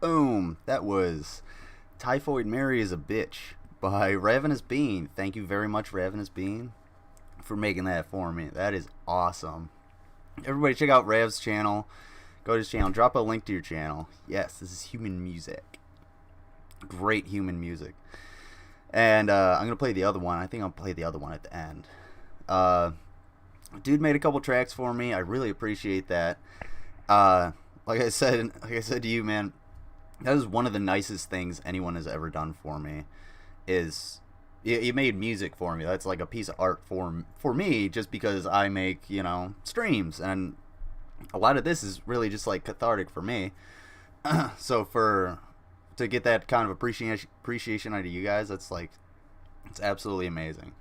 Boom! That was Typhoid Mary is a Bitch by Ravenous Bean. Thank you very much, Ravenous Bean, for making that for me. That is awesome. Everybody check out Rav's channel. Go to his channel. Drop a link to your channel. Yes, this is human music. Great human music. And I'm going to play the other one. I think I'll play the other one at the end. Dude made a couple tracks for me. I really appreciate that. Like I said to you, man, that is one of the nicest things anyone has ever done for me. Is you made music for me. That's like a piece of art for me, just because I make, streams, and a lot of this is really just like cathartic for me. So to get that kind of appreciation out of you guys, it's absolutely amazing,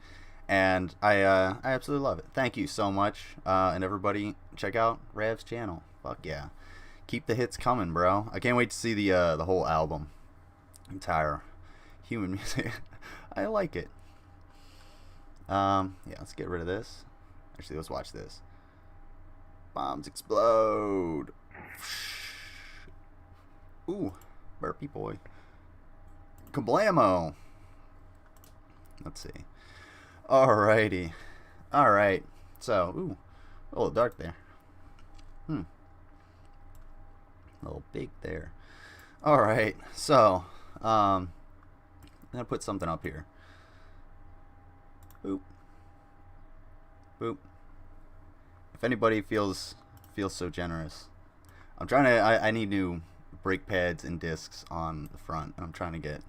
and I absolutely love it. Thank you so much, and everybody check out Rav's channel. Fuck yeah, keep the hits coming, bro. I can't wait to see the whole album, entire human music. I like it. Yeah, let's get rid of this. Actually, let's watch this. Bombs explode. Ooh, burpee boy. Kablamo. Let's see. Alrighty. Alright. So, ooh, a little dark there. A little big there. Alright, so, I'm gonna put something up here. Boop. Boop. If anybody feels so generous, I'm trying to. I need new brake pads and discs on the front. I'm trying to get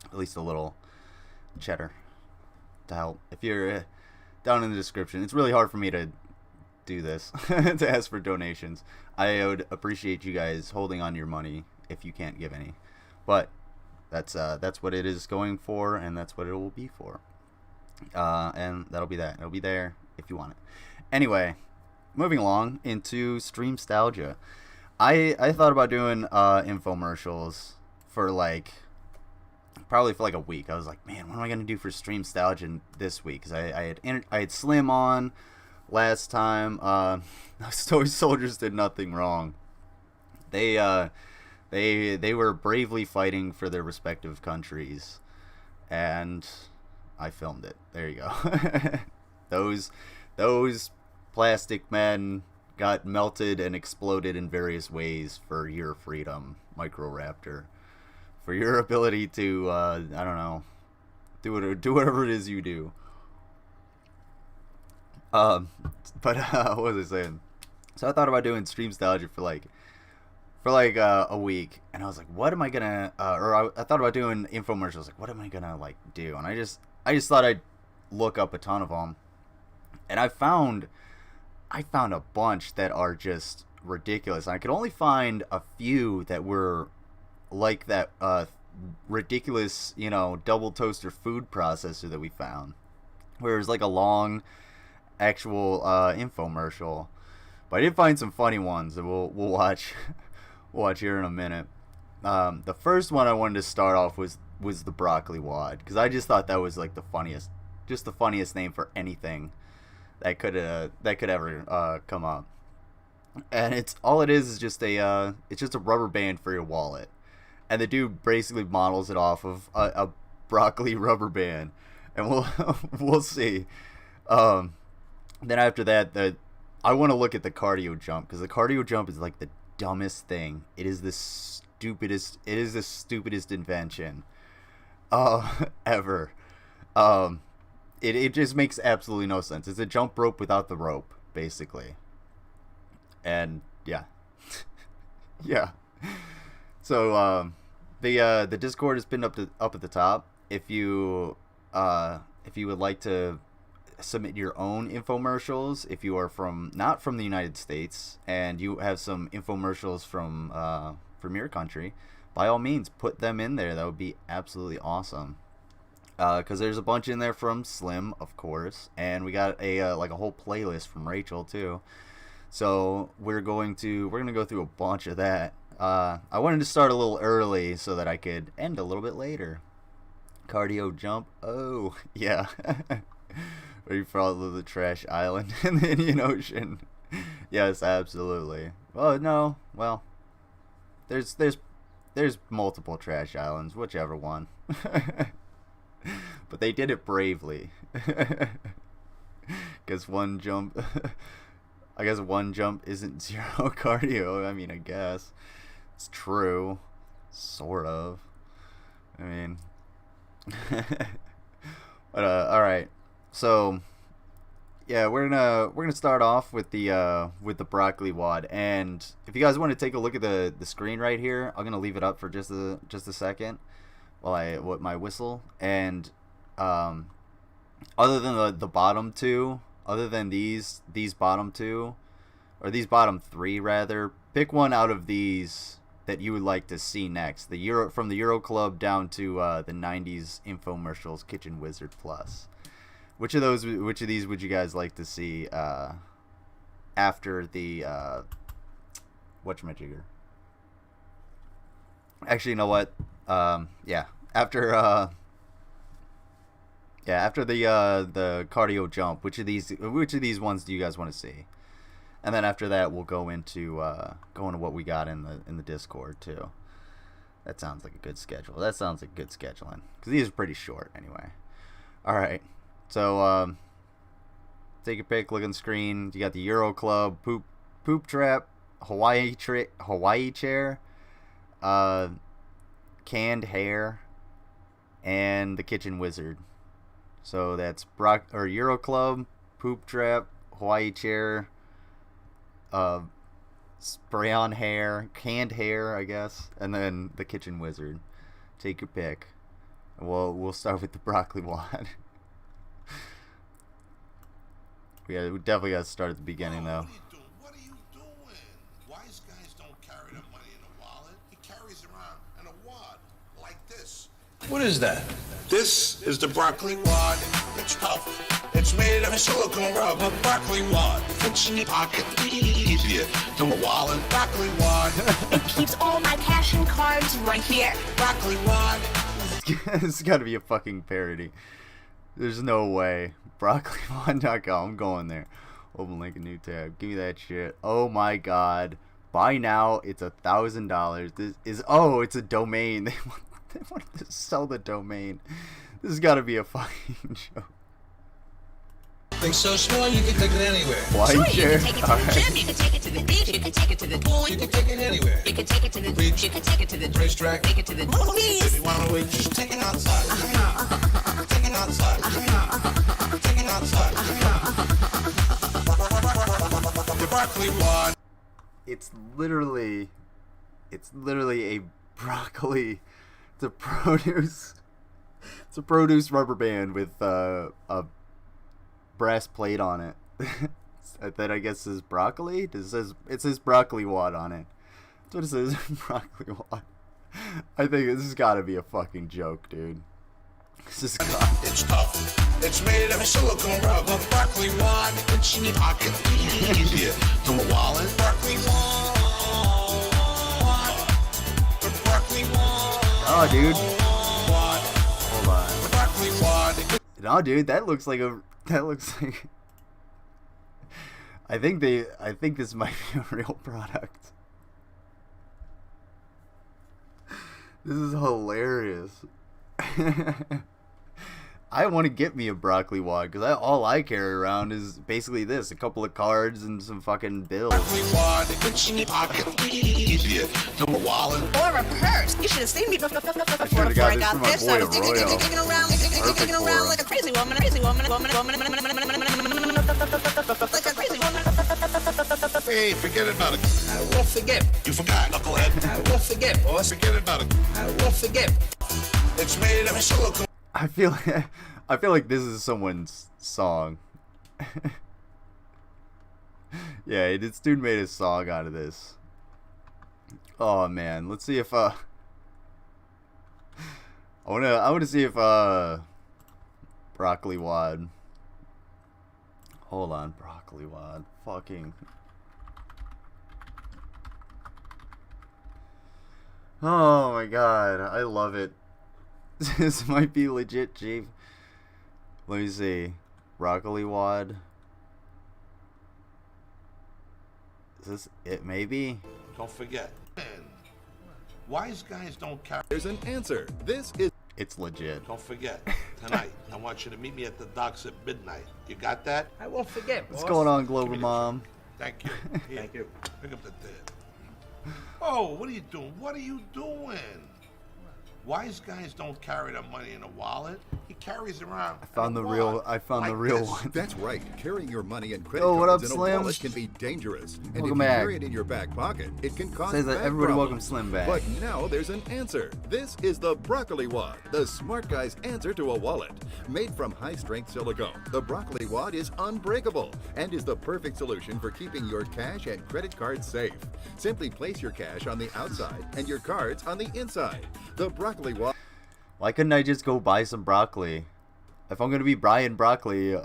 at least a little cheddar to help. If you're down in the description, it's really hard for me to do this to ask for donations. I would appreciate you guys holding on to your money if you can't give any, but that's what it is going for, and that's what it will be for. And that'll be that. It'll be there if you want it. Anyway, moving along into Streamstalgia. I thought about doing infomercials for probably for a week. I was like, man, what am I gonna do for Streamstalgia this week? Because I had Slim on last time. Toy Soldiers did nothing wrong. They were bravely fighting for their respective countries, and I filmed it. There you go. Those plastic men got melted and exploded in various ways for your freedom, Microraptor. For your ability to, I don't know, do whatever it is you do. But what was I saying? So I thought about doing Streamstalgia for a week, and I was like, what am I gonna? I thought about doing infomercials. Like, what am I gonna do? And I just thought I'd look up a ton of them, and I found a bunch that are just ridiculous. And I could only find a few that were like that ridiculous, double toaster food processor that we found, where it was like a long actual infomercial. But I did find some funny ones that we'll watch here in a minute. The first one I wanted to start off was the broccoli wad, because I just thought that was the funniest name for anything that could ever come up. And it's just a rubber band for your wallet, and the dude basically models it off of a broccoli rubber band, and we'll see. Then after that, I want to look at the cardio jump, because the cardio jump is the dumbest thing. It is the stupidest invention ever. It just makes absolutely no sense. It's a jump rope without the rope, basically. And yeah. Yeah. So the Discord is pinned up at the top. If you would like to submit your own infomercials, if you are not from the United States and you have some infomercials from your country, by all means put them in there. That would be absolutely awesome. Because there's a bunch in there from Slim, of course, and we got a whole playlist from Rachel too. So we're gonna go through a bunch of that. I wanted to start a little early so that I could end a little bit later. Cardio jump. Oh yeah. Ready for all of the trash island in the Indian Ocean. Yes, absolutely. Oh no. Well, there's there's multiple trash islands, whichever one. But they did it bravely. Because one jump, I guess one jump isn't 0 cardio. I mean, I guess it's true, sort of. I mean, but all right. So yeah, we're gonna start off with the broccoli wad, and if you guys want to take a look at the screen right here, I'm gonna leave it up for just a second while I my whistle. And other than the bottom two, other than these bottom two, or these bottom three rather, pick one out of these that you would like to see next. From the Euro Club down to the 90s infomercials Kitchen Wizard Plus. Which of these would you guys like to see after the whatchamajigger? Actually, you know what? Yeah, after the cardio jump, which of these ones do you guys want to see? And then after that, we'll go into what we got in the Discord too. That sounds like a good schedule. That sounds like good scheduling, because these are pretty short anyway. All right. So, take a pic, look on the screen. You got the Euro Club, poop trap, Hawaii chair, canned hair, and the kitchen wizard. So that's Euro Club, poop trap, Hawaii chair, spray on hair, canned hair, I guess, and then the kitchen wizard. Take your pick. We'll start with the broccoli wad. Yeah, we definitely got to start at the beginning, though. What are you doing? Wise guys don't carry the money in a wallet. He carries around in a wad like this. What is that? This is the broccoli wad. It's tough. It's made of a silicone rubber. Broccoli wad. Fits in your pocket. Easier than a wallet. Broccoli wad. It keeps all my cash and cards right here. Broccoli wad. This has got to be a fucking parody. There's no way. BroccoliWad.com. I'm going there. Open link, a new tab. Give me that shit. Oh my god. Buy now. It's $1,000. This is it's a domain. They want to sell the domain. This has got to be a fucking joke. Thing's so small you can take it anywhere. Why Sure, chair? you can take it to the gym, you can take it to the beach, you can take it to the pool, You can take it anywhere. you can take it to the beach, you can take it to the Racetrack. take it to the If movies. you want to wait, just take it outside. Take it outside. Take it outside. The broccoli wad. It's literally a broccoli. It's a produce rubber band with a brass plate on it. That I guess is broccoli. It says broccoli wad on it. That's what it says. Broccoli wad. I think this has got to be a fucking joke, dude. This is It's tough. It's made of a silicone rubber. Broccoli wad. It's in your pocket. Easier than a wallet. Broccoli wad. The broccoli wad. Oh, dude. Wad. Hold on. The broccoli wad. No, dude. That looks like. I think this might be a real product. This is hilarious. I want to get me a broccoli wad because all I carry around is basically this: a couple of cards and some fucking bills. Broccoli wad. It's in your pocket. Easier than a wallet. Or a purse. You should have seen me before I should've got this from my boy I was digging Royal. digging Perfect around for like a crazy woman, like a crazy woman. Hey, forget about it. I will forget. You forgot, knucklehead. I will forget, boss. Forget about it. I will forget. It's made of a silicone. I feel like this is someone's song. Yeah, this dude made a song out of this. Oh man, let's see if I wanna see if broccoli wad. Hold on, broccoli wad. Fucking. Oh my god, I love it. This might be legit cheap. Let me see. Broccoli wad. Is this it maybe? Don't forget. Wise guys don't carry. There's an answer. This is It's legit. Don't forget, tonight, I want you to meet me at the docks at midnight. You got that? I won't forget, What's boss. going on, Glover Mom? Thank you. Here, Thank you. Pick up the tab. Oh, what are you doing? What are you doing? Wise guys don't carry their money in a wallet. He carries around. I found the real one. That's right. Carrying your money and credit Oh, what cards up, in a Slim? wallet can be dangerous. And if Welcome you back. carry it in your back pocket, it can cause Says that back everybody welcome problems. Slim back. But now there's an answer. This is the Broccoli Wad, the smart guy's answer to a wallet. Made from high-strength silicone, the Broccoli Wad is unbreakable and is the perfect solution for keeping your cash and credit cards safe. Simply place your cash on the outside and your cards on the inside. The Broccoli Wad. Why couldn't I just go buy some broccoli? If I'm gonna be buying broccoli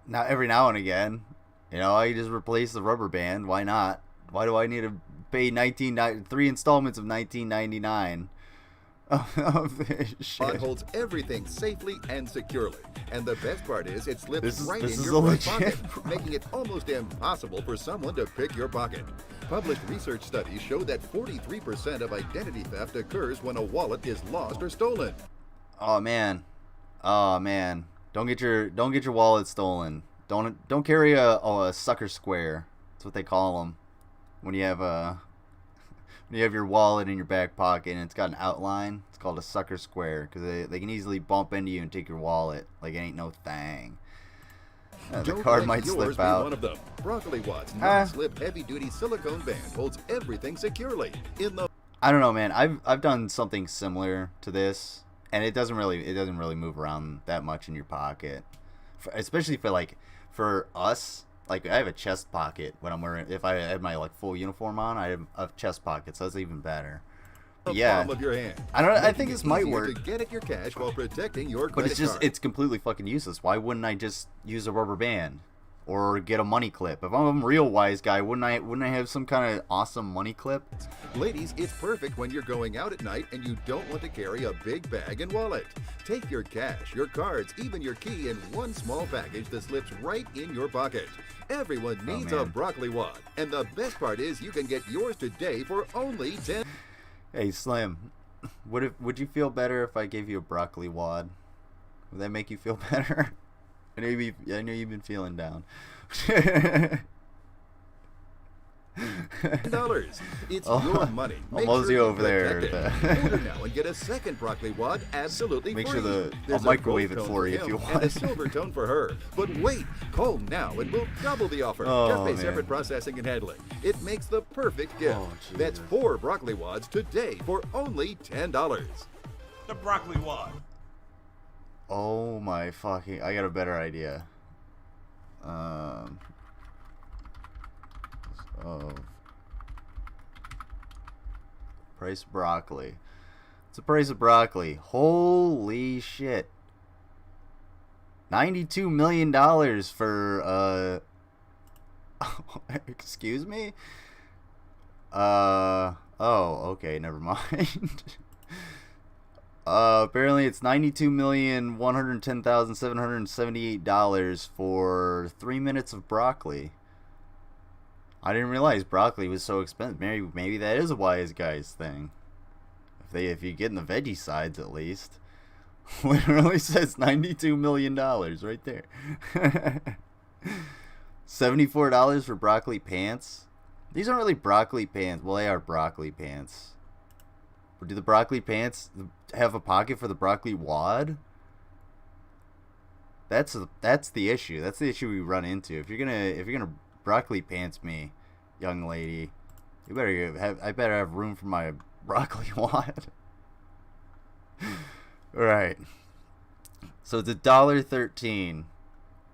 now every now and again, you know, I just replace the rubber band. Why not? Why do I need to pay 3 installments of $19.99? Wad holds everything safely and securely. And the best part is it slips This right is in a your front legit pocket, making it almost impossible for someone to pick your pocket. Public research studies show that 43% of identity theft occurs when a wallet is lost or stolen. Oh man, don't get your wallet stolen. Don't carry a sucker square. That's what they call them when you have your wallet in your back pocket and it's got an outline. It's called a sucker square because they can easily bump into you and take your wallet like it ain't no thing. The Don't card let might yours slip be out. one of them. Broccoli Wad's non-slip heavy-duty silicone band holds everything securely in the. I don't know, man. I've done something similar to this, and it doesn't really move around that much in your pocket, especially for us. Like I have a chest pocket when I'm wearing. If I had my full uniform on, I have a chest pocket, so that's even better. But yeah, palm of your hand. I think this might Easier work. to get at your cash while protecting your But credit card. it's completely fucking useless. Why wouldn't I just use a rubber band or get a money clip? If I'm a real wise guy, wouldn't I have some kind of awesome money clip? Ladies, it's perfect when you're going out at night and you don't want to carry a big bag and wallet. Take your cash, your cards, even your key in one small package that slips right in your pocket. Everyone needs a man. Broccoli Wad, and the best part is you can get yours today for only 10. Hey Slim, would you feel better if I gave you a broccoli wad? Would that make you feel better? I know you've been feeling down. $10. It's Oh, your money. Make almost sure you you over there. protect it. Order now and get a second Broccoli Wad absolutely Make free. sure There's I'll a microwave gold it tone for you if him you and a want. silver tone for her. But wait, call now and we'll double the offer. Oh, Just pay man. separate processing and handling. It makes the perfect gift. Oh, That's Jesus. 4 Broccoli Wads today for only $10. The broccoli wad. Oh my fucking! I got a better idea. Price of broccoli. It's the price of broccoli. Holy shit! $92 million for excuse me. Oh, okay, never mind. Apparently it's $92,110,778 for 3 minutes of broccoli. I didn't realize broccoli was so expensive. Maybe that is a wise guy's thing. If you get in the veggie sides at least. Literally says $92 million right there. $74 for broccoli pants. These aren't really broccoli pants. Well, they are broccoli pants. But do the broccoli pants have a pocket for the broccoli wad? That's the issue. That's the issue we run into. If you're gonna broccoli pants me, young lady, I better have room for my broccoli wad. Alright. So it's $1.13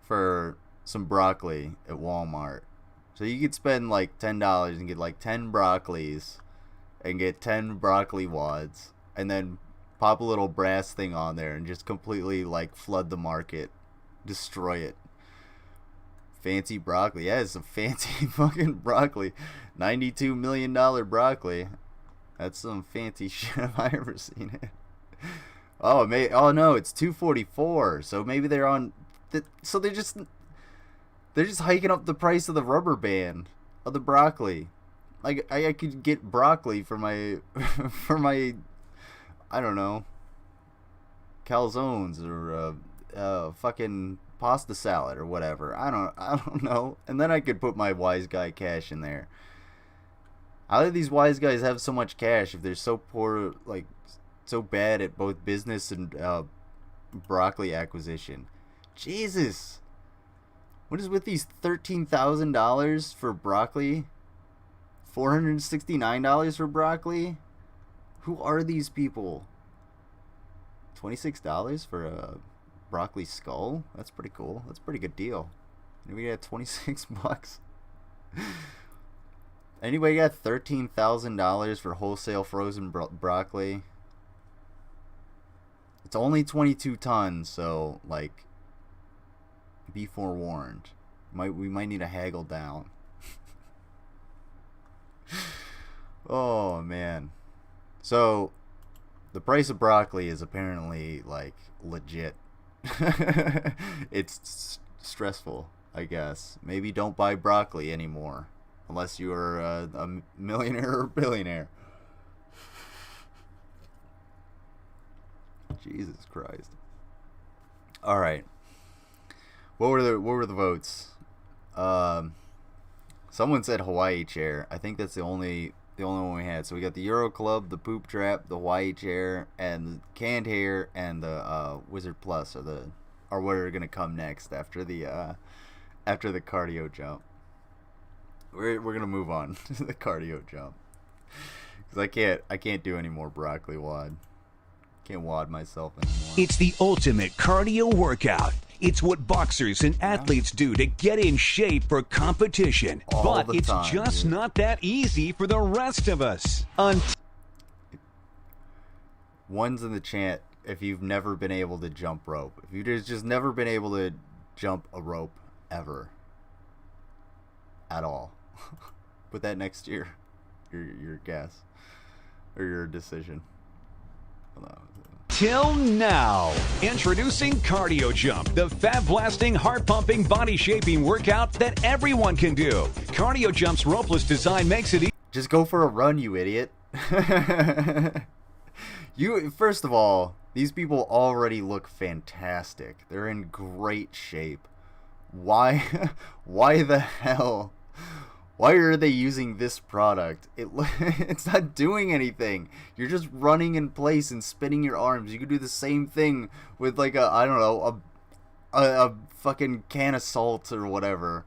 for some broccoli at Walmart. So you could spend like $10 and get like 10 broccolis and get 10 broccoli wads and then pop a little brass thing on there and just completely like flood the market, destroy it. Fancy broccoli. Yeah, it's some fancy fucking broccoli. $92 million broccoli. That's some fancy shit if I ever seen it. Oh no, it's $2.44. So maybe they're on so they're just hiking up the price of the rubber band of the broccoli. Like I could get broccoli for my for my, I don't know, calzones or fucking pasta salad or whatever. I don't know. And then I could put my wise guy cash in there. How do these wise guys have so much cash if they're so poor, like so bad at both business and broccoli acquisition? Jesus. What is with these $13,000 for broccoli? $469 for broccoli? Who are these people? $26 for a broccoli skull? That's pretty cool. That's a pretty good deal. Anybody got 26 bucks? Anybody got $13,000 for wholesale frozen broccoli? It's only 22 tons, so like, be forewarned. We might need to haggle down. Oh man. So the price of broccoli is apparently like legit. It's stressful, I guess. Maybe don't buy broccoli anymore unless you are a millionaire or billionaire. Jesus Christ. All right. What were the votes? Someone said Hawaii chair. I think that's the only one we had. So we got the Euro Club, the Poop Trap, the Hawaii chair, and the canned hair, and the Wizard Plus, or what are gonna come next after the cardio jump. We're gonna move on to the cardio jump because I can't do any more broccoli wad. Can't wad myself anymore. It's the ultimate cardio workout. It's what boxers and athletes do to get in shape for competition. But it's just not that easy for the rest of us. One's in the chant if you've never been able to jump rope. If you've just never been able to jump a rope ever. At all. Put that next to your guess. Or your decision. Till now, introducing Cardio Jump, the fat-blasting, heart-pumping, body-shaping workout that everyone can do. Cardio Jump's ropeless design makes it easy. Just go for a run, you idiot. First of all, these people already look fantastic. They're in great shape. Why the hell? Why are they using this product? It's not doing anything. You're just running in place and spinning your arms. You could do the same thing with like a fucking can of salt or whatever.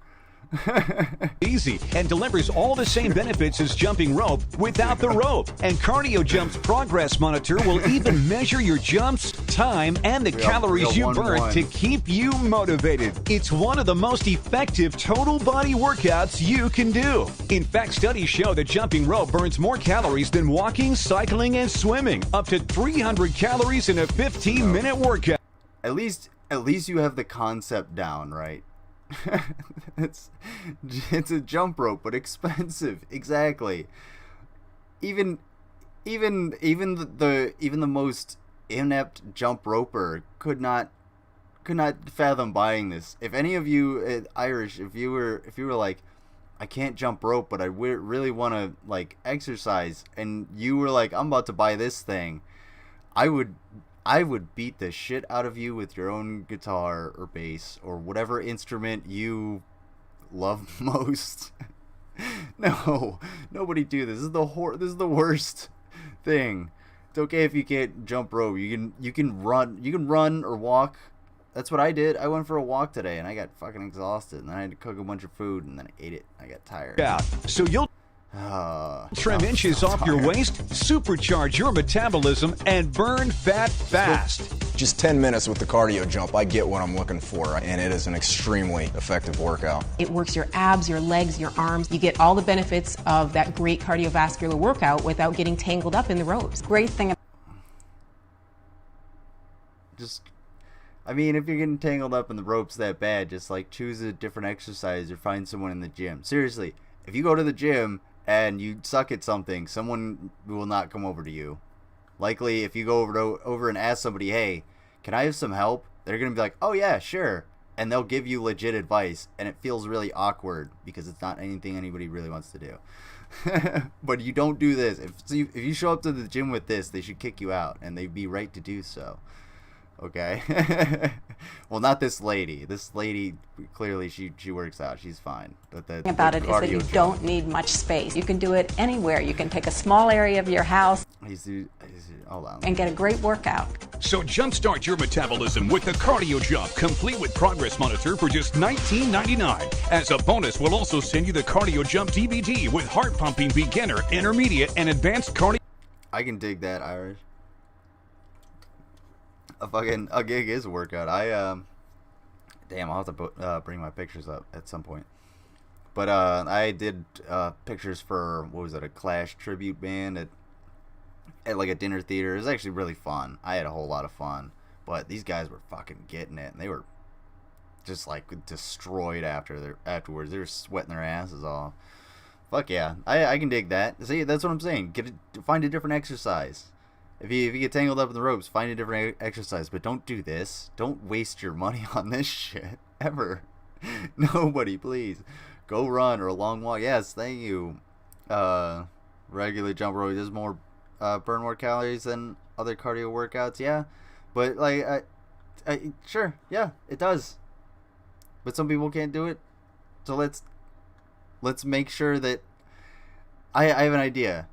Easy and delivers all the same benefits as jumping rope without the rope. And Cardio Jump's progress monitor will even measure your jumps, time, and the calories you burn to keep you motivated. It's one of the most effective total body workouts you can do. In fact, studies show that jumping rope burns more calories than walking, cycling, and swimming. Up to 300 calories in a 15-minute workout. At least you have the concept down, right? it's a jump rope, but expensive. Exactly. Even the most inept jump roper could not fathom buying this. If any of you Irish, if you were like, I can't jump rope, but I really want to like exercise, and you were like, I'm about to buy this thing, I would beat the shit out of you with your own guitar or bass or whatever instrument you love most. No, nobody do this. This is the worst thing. It's okay if you can't jump rope. You can run or walk. That's what I did. I went for a walk today and I got fucking exhausted, and then I had to cook a bunch of food and then I ate it. I got tired. Yeah. So you'll trim inches off your waist, supercharge your metabolism, and burn fat fast. Just 10 minutes with the cardio jump, I get what I'm looking for, and it is an extremely effective workout. It works your abs, your legs, your arms. You get all the benefits of that great cardiovascular workout without getting tangled up in the ropes. Great thing. I mean, if you're getting tangled up in the ropes that bad, just like choose a different exercise or find someone in the gym. Seriously, if you go to the gym and you suck at something, someone will not come over to you. Likely, if you go over and ask somebody, hey, can I have some help? They're going to be like, oh yeah, sure. and they'll give you legit advice, and it feels really awkward because it's not anything anybody really wants to do. But you don't do this. If you show up to the gym with this, they should kick you out, and they'd be right to do so. Okay. Well, not this lady. This lady, clearly she works out. She's fine. But the about it is that you don't need much space. You can do it anywhere. You can take a small area of your house and get a great workout. So jumpstart your metabolism with the cardio jump, complete with progress monitor for just $19.99. As a bonus, we'll also send you the cardio jump DVD with heart pumping beginner, intermediate, and advanced cardio. I can dig that, Irish. A gig is a workout. Damn, I'll have to bring my pictures up at some point. But I did pictures for, what was it, a Clash tribute band at like a dinner theater. It was actually really fun. I had a whole lot of fun. But these guys were fucking getting it, and they were just like destroyed afterwards. They were sweating their asses off. Fuck yeah, I can dig that. See, that's what I'm saying. Find a different exercise. If you get tangled up in the ropes, find a different exercise. But don't do this. Don't waste your money on this shit. Ever. Nobody, please. Go run or a long walk. Yes, thank you. Regular jump rope does more, burn more calories than other cardio workouts. Yeah. But, like, sure. Yeah, it does. But some people can't do it. So let's make sure that... I have an idea.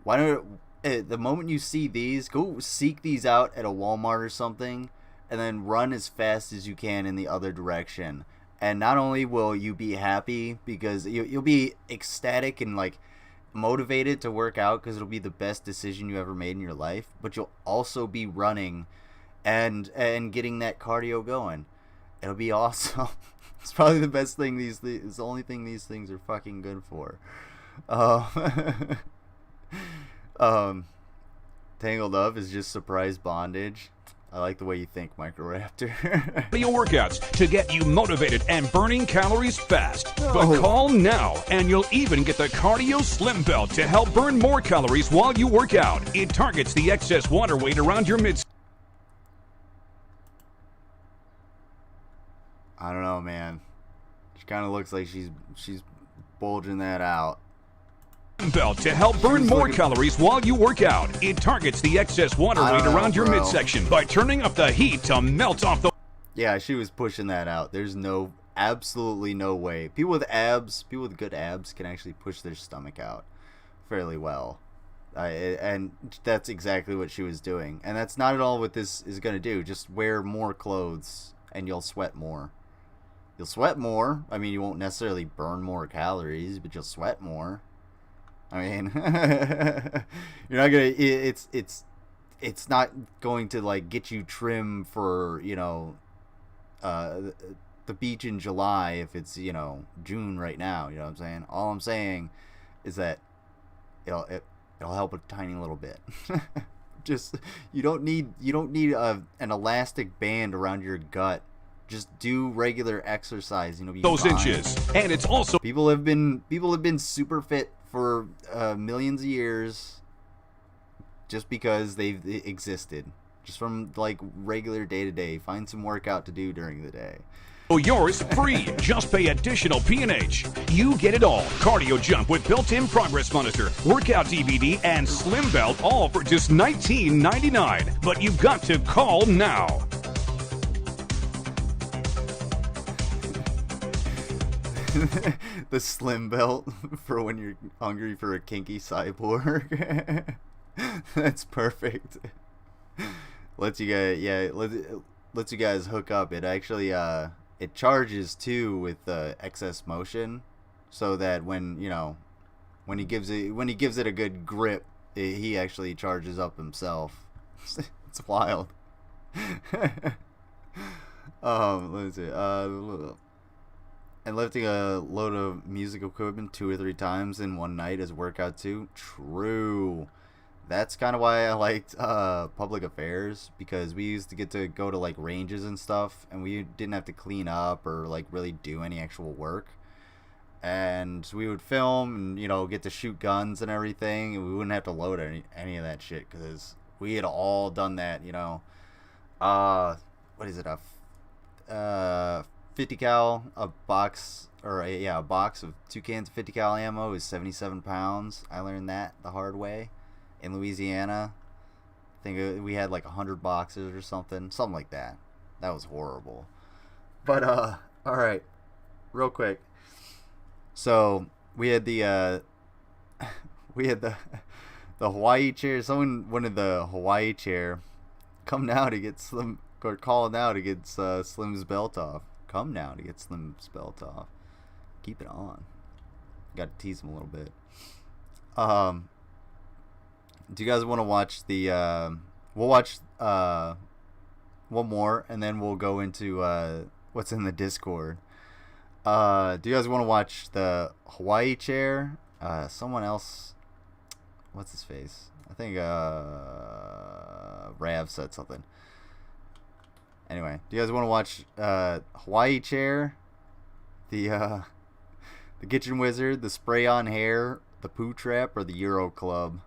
Why don't... The moment you see these, go seek these out at a Walmart or something, and then run as fast as you can in the other direction. And not only will you be happy because you'll be ecstatic and like motivated to work out because it'll be the best decision you ever made in your life, but you'll also be running and getting that cardio going. It'll be awesome. It's probably the best thing. It's the only thing these things are fucking good for. Tangled Up is just surprise bondage. I like the way you think, Microraptor. Cardio workouts to get you motivated and burning calories fast. But call now, and you'll even get the Cardio Slim Belt to help burn more calories while you work out. It targets the excess water weight around your mid. I don't know, man. She kind of looks like she's bulging that out. Belt to help burn more calories while you work out. It targets the excess water weight around your midsection by turning up the heat to melt off the... Yeah, she was pushing that out. There's absolutely no way. People with good abs can actually push their stomach out fairly well. And that's exactly what she was doing. And that's not at all what this is going to do. Just wear more clothes and you'll sweat more. You'll sweat more. I mean, you won't necessarily burn more calories, but you'll sweat more. I mean, you're not gonna. It's not going to like get you trim for the beach in July if it's June right now. You know what I'm saying? All I'm saying is that it'll help a tiny little bit. Just you don't need an elastic band around your gut. Just do regular exercise. Those inches, and it's also people have been super fit for millions of years just because they've existed, just from like regular day to day. Find some workout to do during the day. Yours free. Just pay additional P&H. You get it all. Cardio jump with built-in progress monitor, workout DVD, and slim belt, all for just $19.99. But you've got to call now. The slim belt for when you're hungry for a kinky cyborg. That's perfect. Lets you guys hook up. It actually it charges too with excess motion, so that when he gives it a good grip, he actually charges up himself. It's wild. Let's see. And lifting a load of music equipment 2 or 3 times in one night as a workout too. True. That's kind of why I liked public affairs, because we used to get to go to like ranges and stuff, and we didn't have to clean up or like really do any actual work. And we would film and get to shoot guns and everything, and we wouldn't have to load any of that shit because we had all done that. What is it? 50 cal, a box, or a box of 2 cans of 50 cal ammo is 77 pounds. I learned that the hard way in Louisiana. I think we had like 100 boxes or something like that. That was horrible. But all right, real quick. So we had the Hawaii chair. Someone wanted the Hawaii chair. Come now to get Slim, or call now to get Slim's belt off. Come now to get Slim's belt off. Keep it on. Got to tease him a little bit. Do you guys want to watch the? We'll watch one more, and then we'll go into what's in the Discord. Do you guys want to watch the Hawaii chair? Someone else. What's his face? I think Rav said something. Anyway, do you guys want to watch Hawaii chair, the Kitchen Wizard, the Spray on Hair, the Poo Trap, or the Euro Club?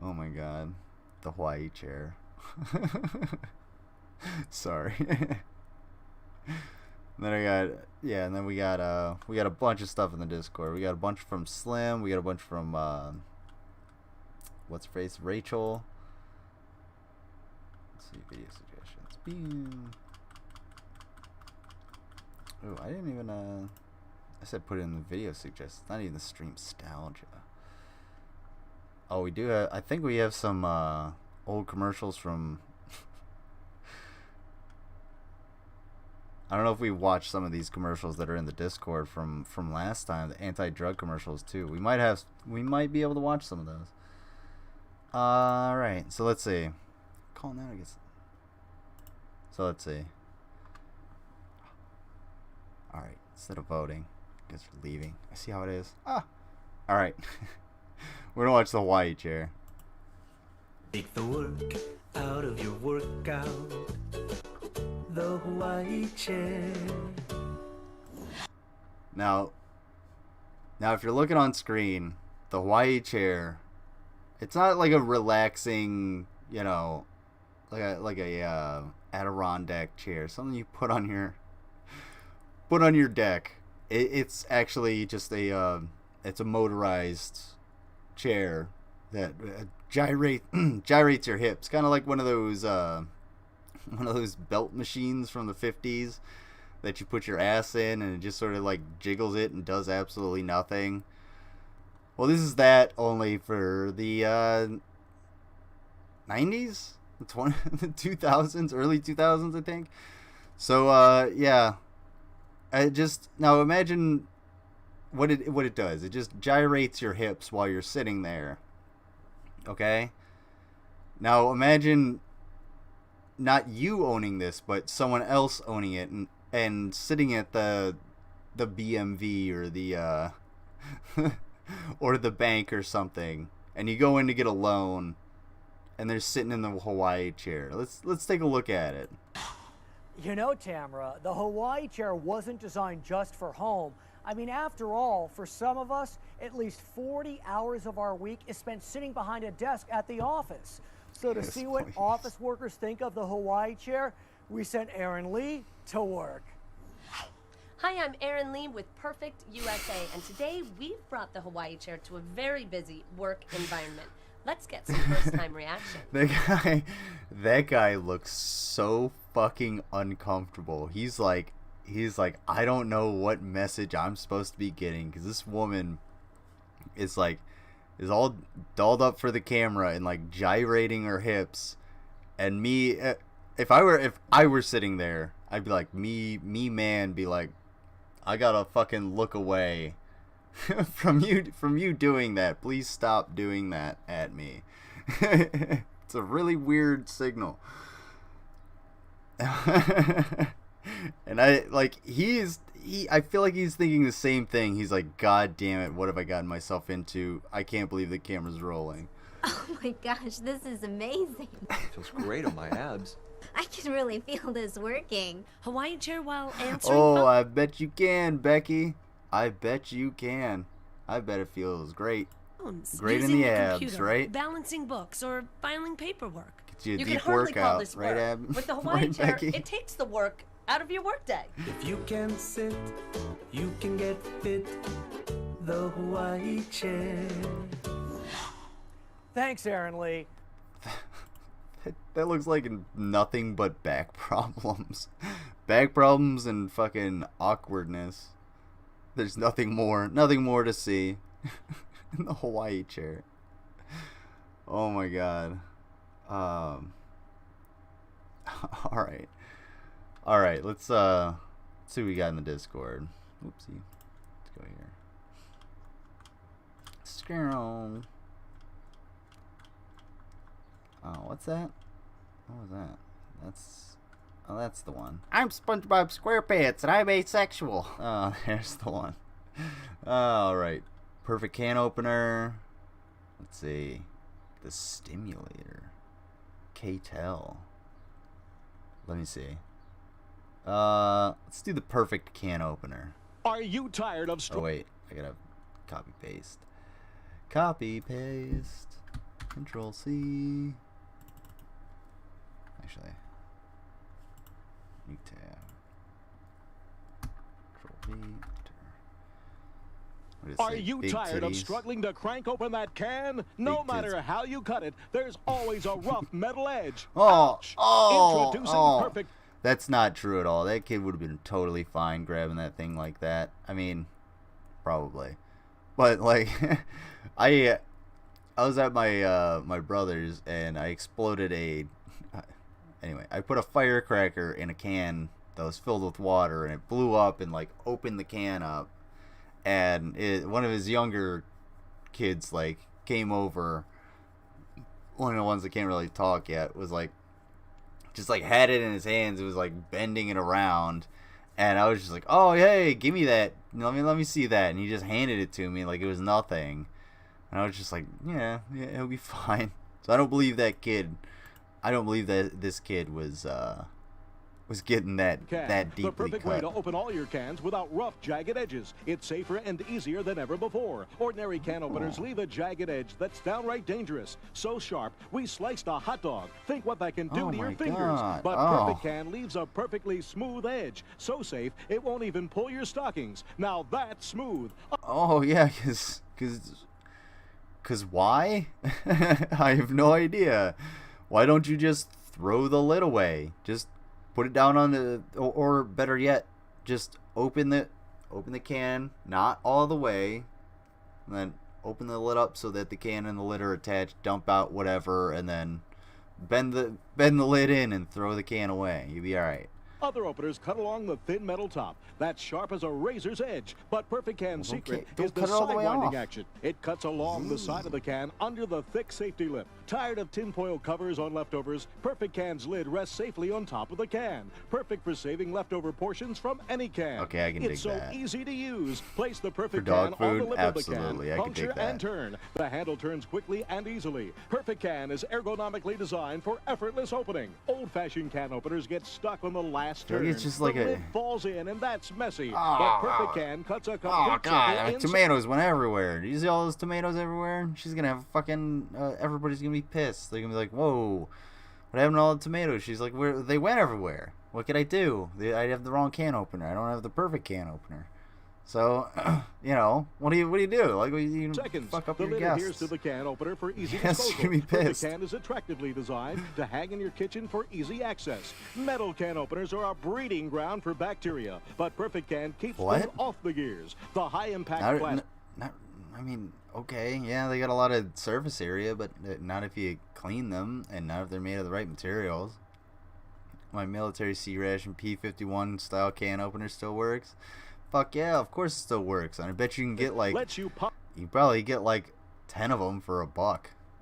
Oh my god, the Hawaii chair. Sorry. Then and then we got a bunch of stuff in the Discord. We got a bunch from Slim. We got a bunch from what's her face, Rachel. Let's see, video suggestions. Boom. Oh, I didn't even I said put it in the video suggestions. Not even the Streamstalgia. Oh, we do have. I think we have some old commercials from. I don't know if we watched some of these commercials that are in the Discord from last time, the anti-drug commercials too. We might be able to watch some of those. All right, so let's see. Call now, I guess. So let's see. All right, instead of voting, I guess we're leaving. I see how it is. All right. We're gonna watch the Hawaii chair. Take the work out of your workout. The Hawaii chair. Now if you're looking on screen, the Hawaii chair, it's not like a relaxing, like a Adirondack chair, something you put on your deck. It's actually just it's a motorized chair that gyrates your hips, kind of like one of those belt machines from the 50s that you put your ass in and it just sort of like jiggles it and does absolutely nothing. Well, this is that, only for the 90s, the 2000s, early 2000s, I think. So yeah, now imagine what it does. It just gyrates your hips while you're sitting there. Okay? Now imagine not you owning this, but someone else owning it and sitting at the BMV or the or the bank or something, and you go in to get a loan and they're sitting in the Hawaii chair. Let's take a look at it. You know, Tamara, the Hawaii chair wasn't designed just for home. I mean, after all, for some of us, at least 40 hours of our week is spent sitting behind a desk at the office. So to see what office workers think of the Hawaii chair, we sent Erin Lee to work. Hi, I'm Erin Lee with Perfect USA, and today we've brought the Hawaii chair to a very busy work environment. Let's get some first-time reaction. That guy looks so fucking uncomfortable. He's like, I don't know what message I'm supposed to be getting, because this woman is all dolled up for the camera and like gyrating her hips, and me, if I were sitting there, I'd be like, me man, be like, I gotta fucking look away from you doing that. Please stop doing that at me. It's a really weird signal. And I feel like he's thinking the same thing. He's like, God damn it, what have I gotten myself into? I can't believe the camera's rolling. Oh my gosh, this is amazing. Feels great on my abs. I can really feel this working. Hawaii chair while answering. Oh, I bet you can, Becky. I bet you can. I bet it feels great. Great in the abs, computer, right? Balancing books or filing paperwork. your You can deep hardly call workout, this right, work. Ab? With the Hawaii Right, chair, Becky? it takes the work out of your workday. If you can sit, you can get fit. The Hawaii chair. Thanks, Aaron Lee. That looks like nothing but back problems. Back problems and fucking awkwardness. There's nothing more to see in the Hawaii chair. Oh my god. Alright. Alright, let's see what we got in the Discord. Oopsie. Let's go here. Scarrow. Oh, what's that? What was that? That's the one. I'm SpongeBob SquarePants and I'm asexual. Oh, there's the one. Alright. Perfect can opener. Let's see. The stimulator. K-Tel. Let me see. Let's do the perfect can opener. Are you tired of Oh wait, I gotta copy paste. Copy paste. Control C. Actually, new tab. Control V. Are you tired of struggling to crank open that can? No matter how you cut it, there's always a rough metal edge. Introducing Perfect. That's not true at all. That kid would have been totally fine grabbing that thing like that. I mean, probably. But like, I was at my brother's and I exploded anyway, I put a firecracker in a can that was filled with water and it blew up and like opened the can up. And one of his younger kids like came over. One of the ones that can't really talk yet was like, just like had it in his hands. It was like bending it around, and I was just like, "Oh, hey, give me that. Let me see that." And he just handed it to me like it was nothing. And I was just like, "Yeah, it'll be fine." So I don't believe that kid. I don't believe that this kid was getting that deeply The perfect cut. way to open all your cans without rough, jagged edges. It's safer and easier than ever before. Ordinary can openers leave a jagged edge that's downright dangerous. So sharp, we sliced a hot dog. Think what that can do to your fingers. God. But Perfect Can leaves a perfectly smooth edge. So safe, it won't even pull your stockings. Now that's smooth. Oh yeah, cause why? I have no idea. Why don't you just throw the lid away? Just put it down on the, or better yet, just open the can, not all the way, and then open the lid up so that the can and the lid are attached, dump out whatever, and then bend the lid in and throw the can away. You'll be alright. Other openers cut along the thin metal top. That's sharp as a razor's edge. But Perfect Can's secret is the side winding action. It cuts along the side of the can under the thick safety lip. Tired of tinfoil covers on leftovers? Perfect Can's lid rests safely on top of the can. Perfect for saving leftover portions from any can. Okay, I can dig It's so that. easy to use. Place the Perfect For dog can on the food? lip Absolutely, I of the can can. dig Puncture and that. turn. The handle turns quickly and easily. Perfect Can is ergonomically designed for effortless opening. Old-fashioned can openers get stuck on the last feel like turn. it's just like the a- lid falls in, and that's messy. But Perfect Can cuts a complete Oh god, circle in tomatoes went everywhere. Do you see all those tomatoes everywhere? She's gonna have fucking everybody's gonna be pissed. They're gonna be like, whoa, what happened to all the tomatoes? She's like, where they went everywhere. What could I do? I have the wrong can opener. I don't have the perfect can opener. So, you know, what do you do? Like, you seconds. fuck up The your lid adheres guests. to the can opener for easy Yes, disposal. you're gonna be Perfect pissed. Can is attractively designed to hang in your kitchen for easy access. Metal can openers are a breeding ground for bacteria, but Perfect Can keeps them What? off the gears. The high-impact Not, plastic. I mean, okay, yeah, they got a lot of surface area, but not if you clean them, and not if they're made of the right materials. My military sea ration P51 style can opener still works. Fuck yeah, of course it still works. And I bet you can get like, you can probably get like 10 of them for $1.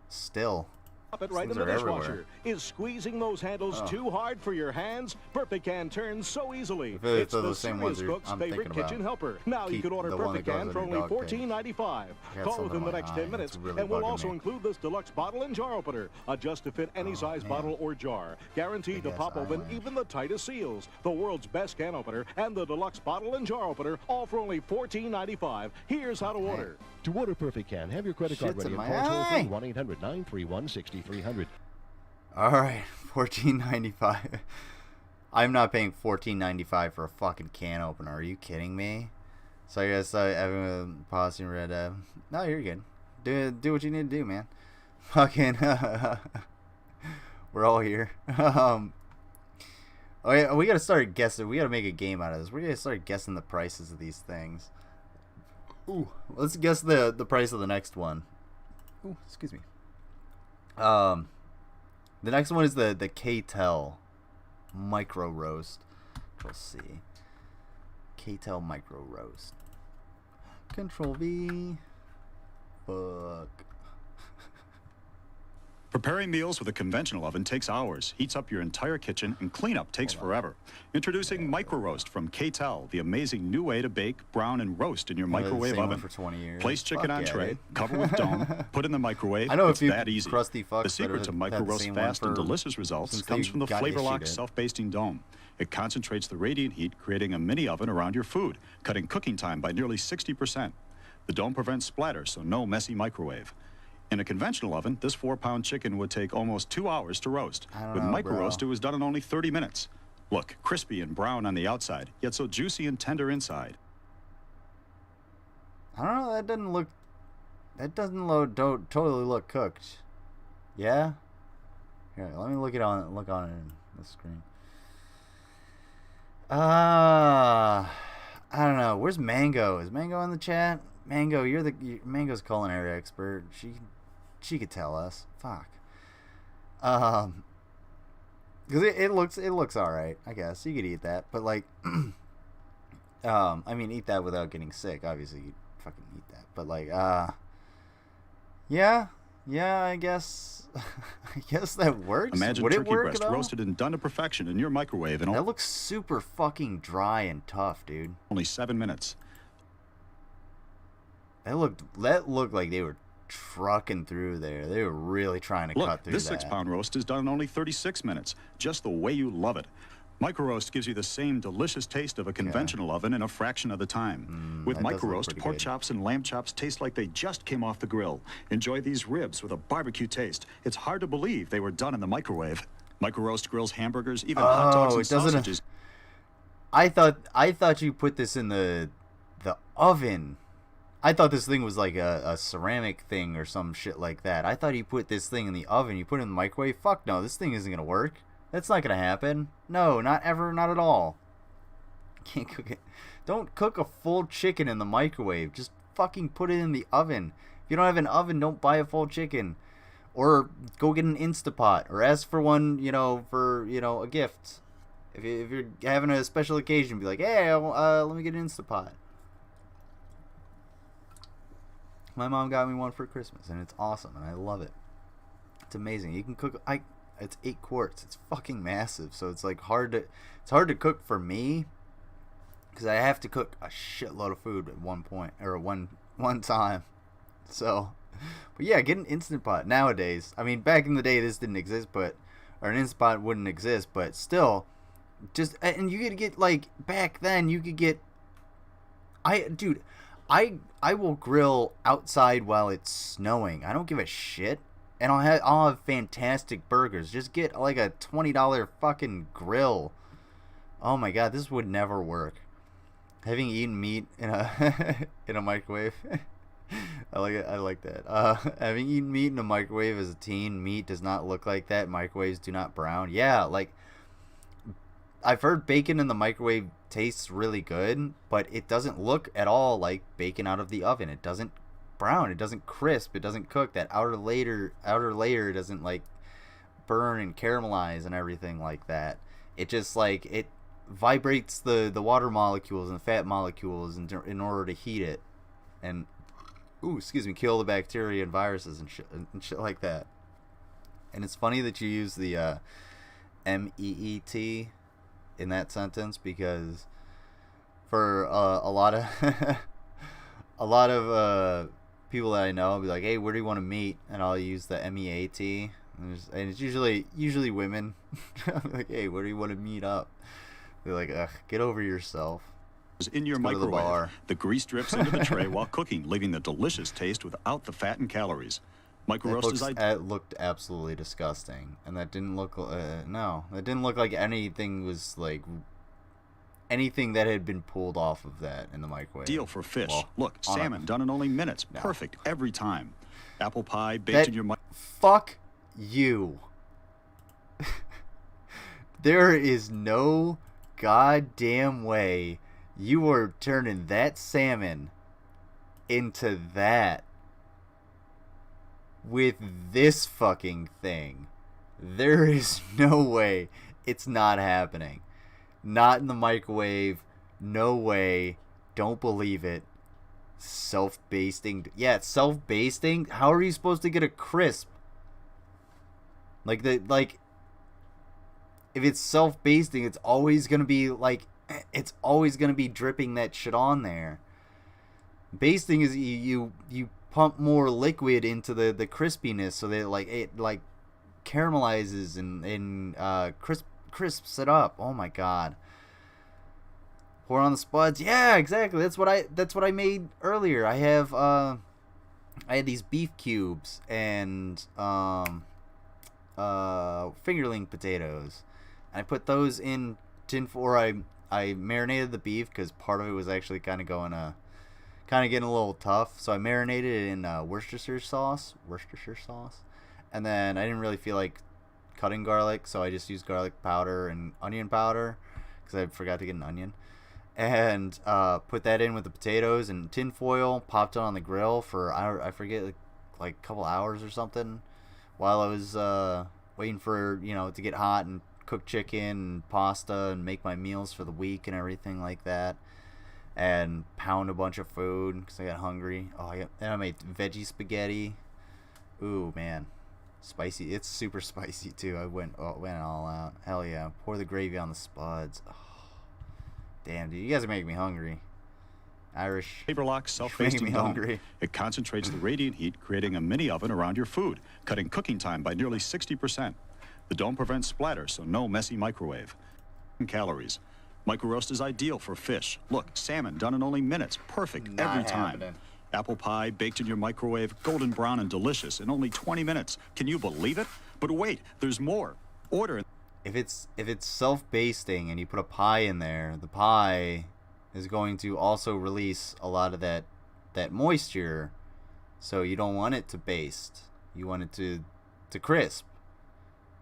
Still. Pop it right in Things the are dishwasher. everywhere. Is squeezing those handles Oh. too hard for your hands? Perfect Can turns so easily. I feel like It's they're the the same serious ones cook's I'm favorite thinking kitchen about. helper. Now you Keep can order the one Perfect that goes Can on for your only dog pig. $14.95. Got Call something within the in my next eye 10 minutes, that's really and we'll bugging also me. include this deluxe bottle and jar opener. Adjust to fit any size bottle or jar. Guaranteed to pop open even the tightest seals. The world's best can opener and the deluxe bottle and jar opener, all for only $14.95. Here's how to order. To order Perfect Can, have your credit card Shit's ready in and my call eye. toll-free 1-800-931-6300. All right, $14.95. I'm not paying $14.95 for a fucking can opener. Are you kidding me? So I guess I'm pausing red. No, you're good. Do what you need to do, man. Fucking. We're all here. Oh yeah, we gotta start guessing. We gotta make a game out of this. We're gonna start guessing the prices of these things. Ooh, let's guess the price of the next one. Ooh, excuse me. The next one is the K-Tel Micro Roast. Control C. K-Tel Micro Roast. Control V. Fuck. Preparing meals with a conventional oven takes hours, heats up your entire kitchen, and cleanup takes forever. Introducing Micro Roast from K-Tel, the amazing new way to bake, brown, and roast in your microwave oven. For 20 years. Place chicken on tray, cover with dome, put in the microwave. I know it's a few that easy. crusty fucks. The secret to Micro Roast fast and delicious results comes from the Flavor Lock self-basting dome. It concentrates the radiant heat, creating a mini oven around your food, cutting cooking time by nearly 60%. The dome prevents splatter, so no messy microwave. In a conventional oven, this 4-pound chicken would take almost 2 hours to roast. With Micro Roast, it was done in only 30 minutes. Look, crispy and brown on the outside, yet so juicy and tender inside. I don't know. That doesn't totally look cooked. Yeah. Here, let me look it on it in the screen. I don't know. Where's Mango? Is Mango in the chat? Mango, Mango's culinary expert. She could tell us. Fuck. Because it looks all right. I guess you could eat that, but like, I mean, eat that without getting sick. Obviously, you fucking eat that. But like, yeah. I guess that works. Imagine Would turkey it work breast roasted and done to perfection in your microwave. And that looks super fucking dry and tough, dude. Only 7 minutes. That looked like they were trucking through there. They were really trying to cut through this that. 6-pound roast is done in only 36 minutes, just the way you love it. Micro Roast gives you the same delicious taste of a conventional oven in a fraction of the time. With Micro Roast, pork chops and lamb chops taste like they just came off the grill. Enjoy these ribs with a barbecue taste. It's hard to believe they were done in the microwave. Micro Roast grills hamburgers, even hot dogs and sausages. I thought you put this in the oven. I thought this thing was like a ceramic thing or some shit like that. I thought you put this thing in the oven. You put it in the microwave. Fuck no, this thing isn't gonna work. That's not gonna happen. No, not ever, not at all. Can't cook it. Don't cook a full chicken in the microwave. Just fucking put it in the oven. If you don't have an oven, don't buy a full chicken. Or go get an Instapot. Or ask for one, for, a gift. If you're having a special occasion, be like, hey, let me get an Instapot. My mom got me one for Christmas, and it's awesome, and I love it. It's amazing. You can cook. It's 8 quarts. It's fucking massive. So it's like hard to cook for me, because I have to cook a shitload of food at one point or one time. So, but yeah, get an Instant Pot nowadays. I mean, back in the day, this didn't exist, or an Instant Pot wouldn't exist, but still, and you could get like back then you could get. I will grill outside while it's snowing. I don't give a shit. And I'll have fantastic burgers. Just get like a $20 fucking grill. Oh my god, this would never work. Having eaten meat in a in a microwave. I like it. I like that. Having eaten meat in a microwave as a teen, meat does not look like that. Microwaves do not brown. Yeah, like I've heard bacon in the microwave tastes really good, but it doesn't look at all like bacon out of the oven. It doesn't brown, it doesn't crisp, it doesn't cook. That outer layer doesn't like burn and caramelize and everything like that. It just like it vibrates the water molecules and the fat molecules in order to heat it and kill the bacteria and viruses and shit like that. And it's funny that you use the MEET in that sentence, because for a lot of people that I know, I'll be like, hey, where do you want to meet? And I'll use the MEAT, and it's usually women. I'm like, hey, where do you want to meet up? They're like, ugh, get over yourself. In your microwave, the grease drips into the tray while cooking, leaving the delicious taste without the fat and calories. Micro roast is It looked absolutely disgusting, and that didn't look. No, that didn't look like anything was like anything that had been pulled off of that in the microwave. Deal for fish. Well, look, salmon done in only minutes. No. Perfect every time. Apple pie baked in your Fuck you. There is no goddamn way you are turning that salmon into that with this fucking thing. There is no way. It's not happening. Not in the microwave. No way. Don't believe it. Self-basting. Yeah, it's self-basting. How are you supposed to get a crisp? Like if it's self-basting, it's always gonna be dripping that shit on there. Basting is you pump more liquid into the crispiness so that it caramelizes and crisps it up. Oh my god. Pour on the spuds. Yeah, exactly. That's what I made earlier. I had these beef cubes and fingerling potatoes. I put those in tin foil. I marinated the beef because part of it was actually kind of getting a little tough. So I marinated it in Worcestershire sauce, and then I didn't really feel like cutting garlic, so I just used garlic powder and onion powder because I forgot to get an onion. And put that in with the potatoes and tin foil, popped it on the grill for, I forget, like a couple hours or something, while I was waiting for, to get hot and cook chicken and pasta and make my meals for the week and everything like that. And pound a bunch of food because I got hungry. And I made veggie spaghetti. Ooh, man. Spicy. It's super spicy, too. I went all out. Hell yeah. Pour the gravy on the spuds. Oh. Damn, dude, you guys are making me hungry. Irish. Paperlock self-basting dome. It concentrates the radiant heat, creating a mini oven around your food, cutting cooking time by nearly 60%. The dome prevents splatter, so no messy microwave. Calories. Micro roast is ideal for fish. Look, salmon done in only minutes. Perfect every time. Apple pie baked in your microwave, golden brown and delicious in only 20 minutes. Can you believe it? But wait, there's more. Order. If it's self-basting and you put a pie in there, the pie is going to also release a lot of that moisture. So you don't want it to baste. You want it to crisp.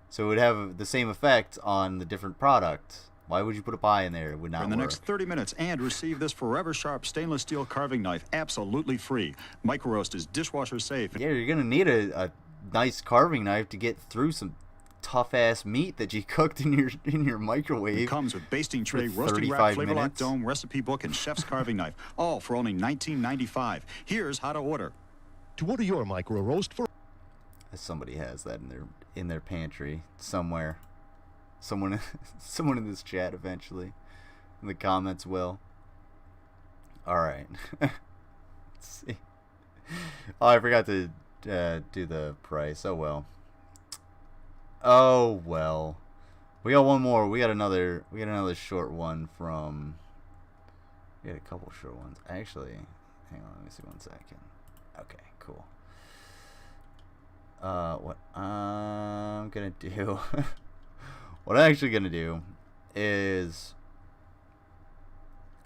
So it would have the same effect on the different product. Why would you put a pie in there? It would not work. In the next 30 minutes, and receive this forever sharp stainless steel carving knife absolutely free. Micro roast is dishwasher safe. Yeah, you're gonna need a nice carving knife to get through some tough ass meat that you cooked in your microwave. It comes with basting tray, roasting rack, flavor lock dome, recipe book, and chef's carving knife, all for only $19.95. Here's how to order. To order your micro roast for. Somebody has that in their pantry somewhere. Someone in this chat eventually. In the comments will. All right. Let's see. Oh, I forgot to do the price. Oh well. Oh well. We got one more. We got another short one from. We had a couple short ones. Actually, hang on. Let me see 1 second. Okay, cool. What I'm gonna do. What I'm actually gonna do is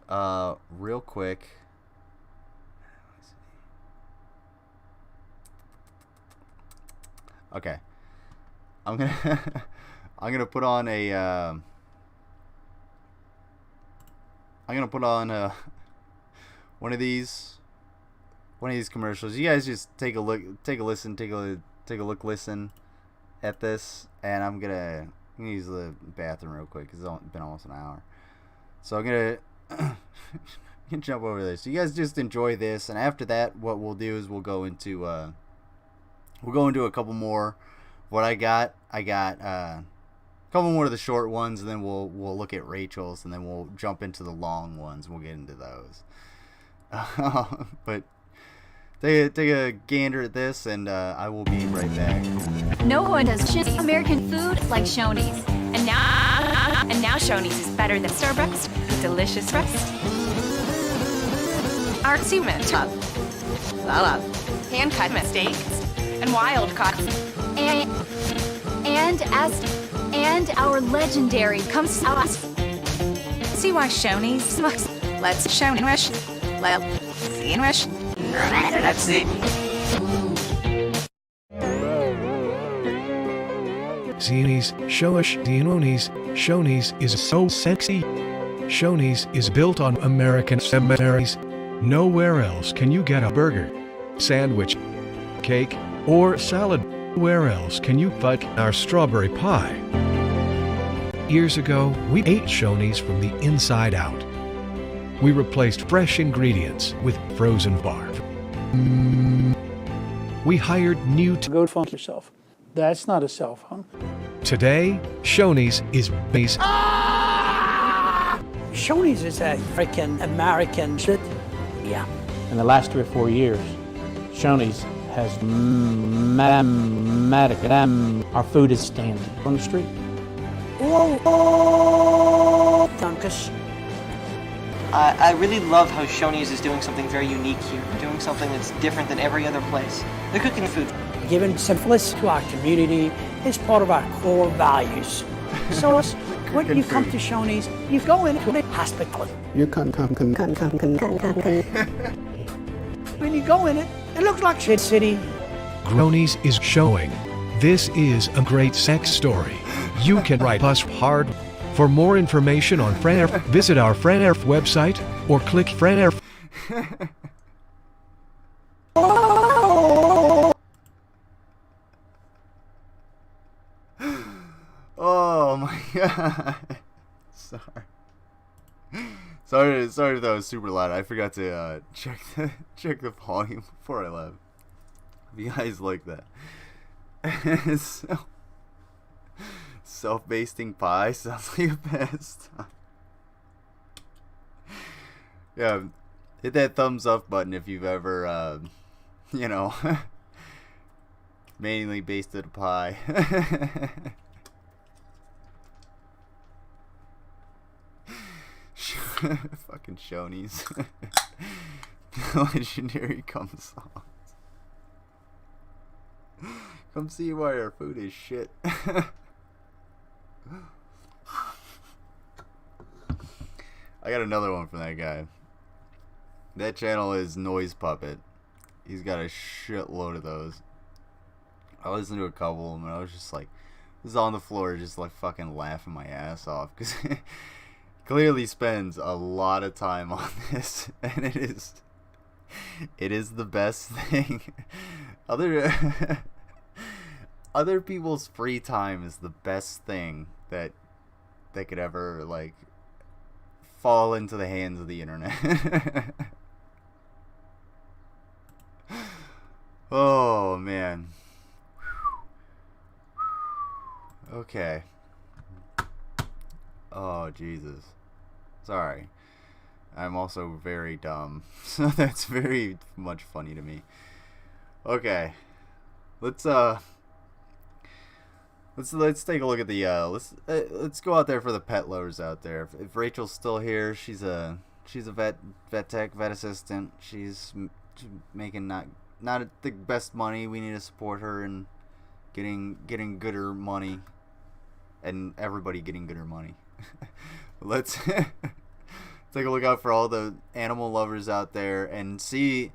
real quick. Okay. I'm gonna put on a one of these commercials. You guys just take a listen at this, and I'm gonna use the bathroom real quick because it's been almost an hour. So I'm gonna jump over this. So you guys just enjoy this, and after that, what we'll do is we'll go into a couple more. What I got a couple more of the short ones, and then we'll look at Rachel's, and then we'll jump into the long ones. We'll get into those. But take a gander at this, and I will be right back. No one does American food like Shoney's. And now Shoney's is better than Starbucks with delicious breakfast. Artsy mint, hand-cut steaks, and wild caught. And our legendary comes sauce. See why Shoney's? Let's Shoney-wish. Let's see. Zinies, Showish, Dinonis, Shoney's is so sexy. Shoney's is built on American cemeteries. Nowhere else can you get a burger, sandwich, cake, or salad. Where else can you fuck our strawberry pie? Years ago, we ate Shoney's from the inside out. We replaced fresh ingredients with frozen barf. We hired new Go funk yourself. That's not a cell phone. Today, Shoney's is base. Shoney's is a freaking American shit. Yeah. In the last 3 or 4 years, Shoney's has our food is standing on the street. Whoa! Dunkus. I really love how Shoney's is doing something very unique here, doing something that's different than every other place. They're cooking food. Giving simplicity to our community is part of our core values. So when you come to Shoney's, you go into a hospital. When you go in it, it looks like Shit City. Gronies is showing. This is a great sex story. You can write us hard. For more information on Franerf, visit our Franerf website or click Franerf. Oh my god. Sorry that was super loud. I forgot to check the volume before I left. If you guys like that. Self-basting pie sounds like a best. Yeah, hit that thumbs up button if you've ever you know, manually basted a pie. Fucking Shoney's. Legendary comes on. Come see why our food is shit. I got another one from that guy. That channel is Noise Puppet. He's got a shitload of those. I listened to a couple of them and I was just like, was on the floor just like fucking laughing my ass off because clearly spends a lot of time on this, and it is the best thing. Other people's free time is the best thing that could ever like fall into the hands of the internet. Oh man. Okay. Oh Jesus. Sorry. I'm also very dumb. So that's very much funny to me. Okay. Let's take a look at the let's go out there for the pet lovers out there. If Rachel's still here, she's a vet tech, vet assistant. She's making not the best money. We need to support her in getting gooder money, and everybody getting gooder money. Let's take a look out for all the animal lovers out there and see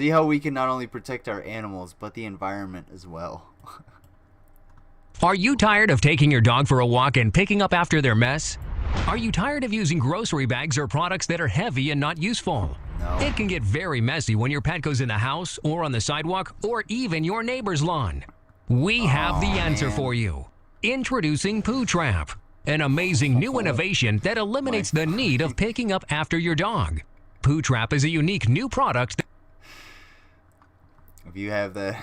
how we can not only protect our animals but the environment as well. Are you tired of taking your dog for a walk and picking up after their mess? Are you tired of using grocery bags or products that are heavy and not useful? No. It can get very messy when your pet goes in the house or on the sidewalk or even your neighbor's lawn. We have the answer for you. Introducing Poo Trap, an amazing new innovation that eliminates the need of picking up after your dog. Poo Trap is a unique new product. If you have that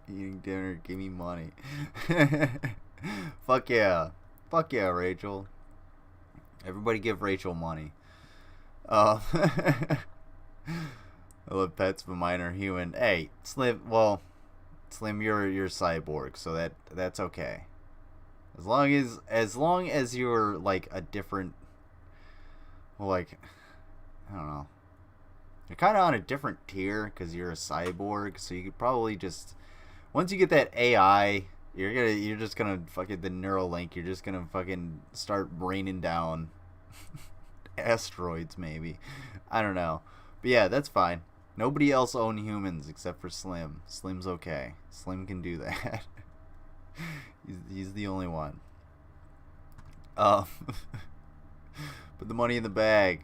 eating dinner, give me money. Fuck yeah, Rachel. Everybody give Rachel money. I love pets, but mine are human. Hey, Slim. Well, Slim, you're cyborg, so that's okay. As long as you're like a different, well, like, I don't know. You're kind of on a different tier because you're a cyborg, so you could probably just, once you get that AI, you're just gonna fucking, the neural link, you're just gonna fucking start raining down asteroids, maybe. I don't know. But yeah, that's fine. Nobody else own humans except for Slim. Slim's okay. Slim can do that. he's the only one. Put the money in the bag.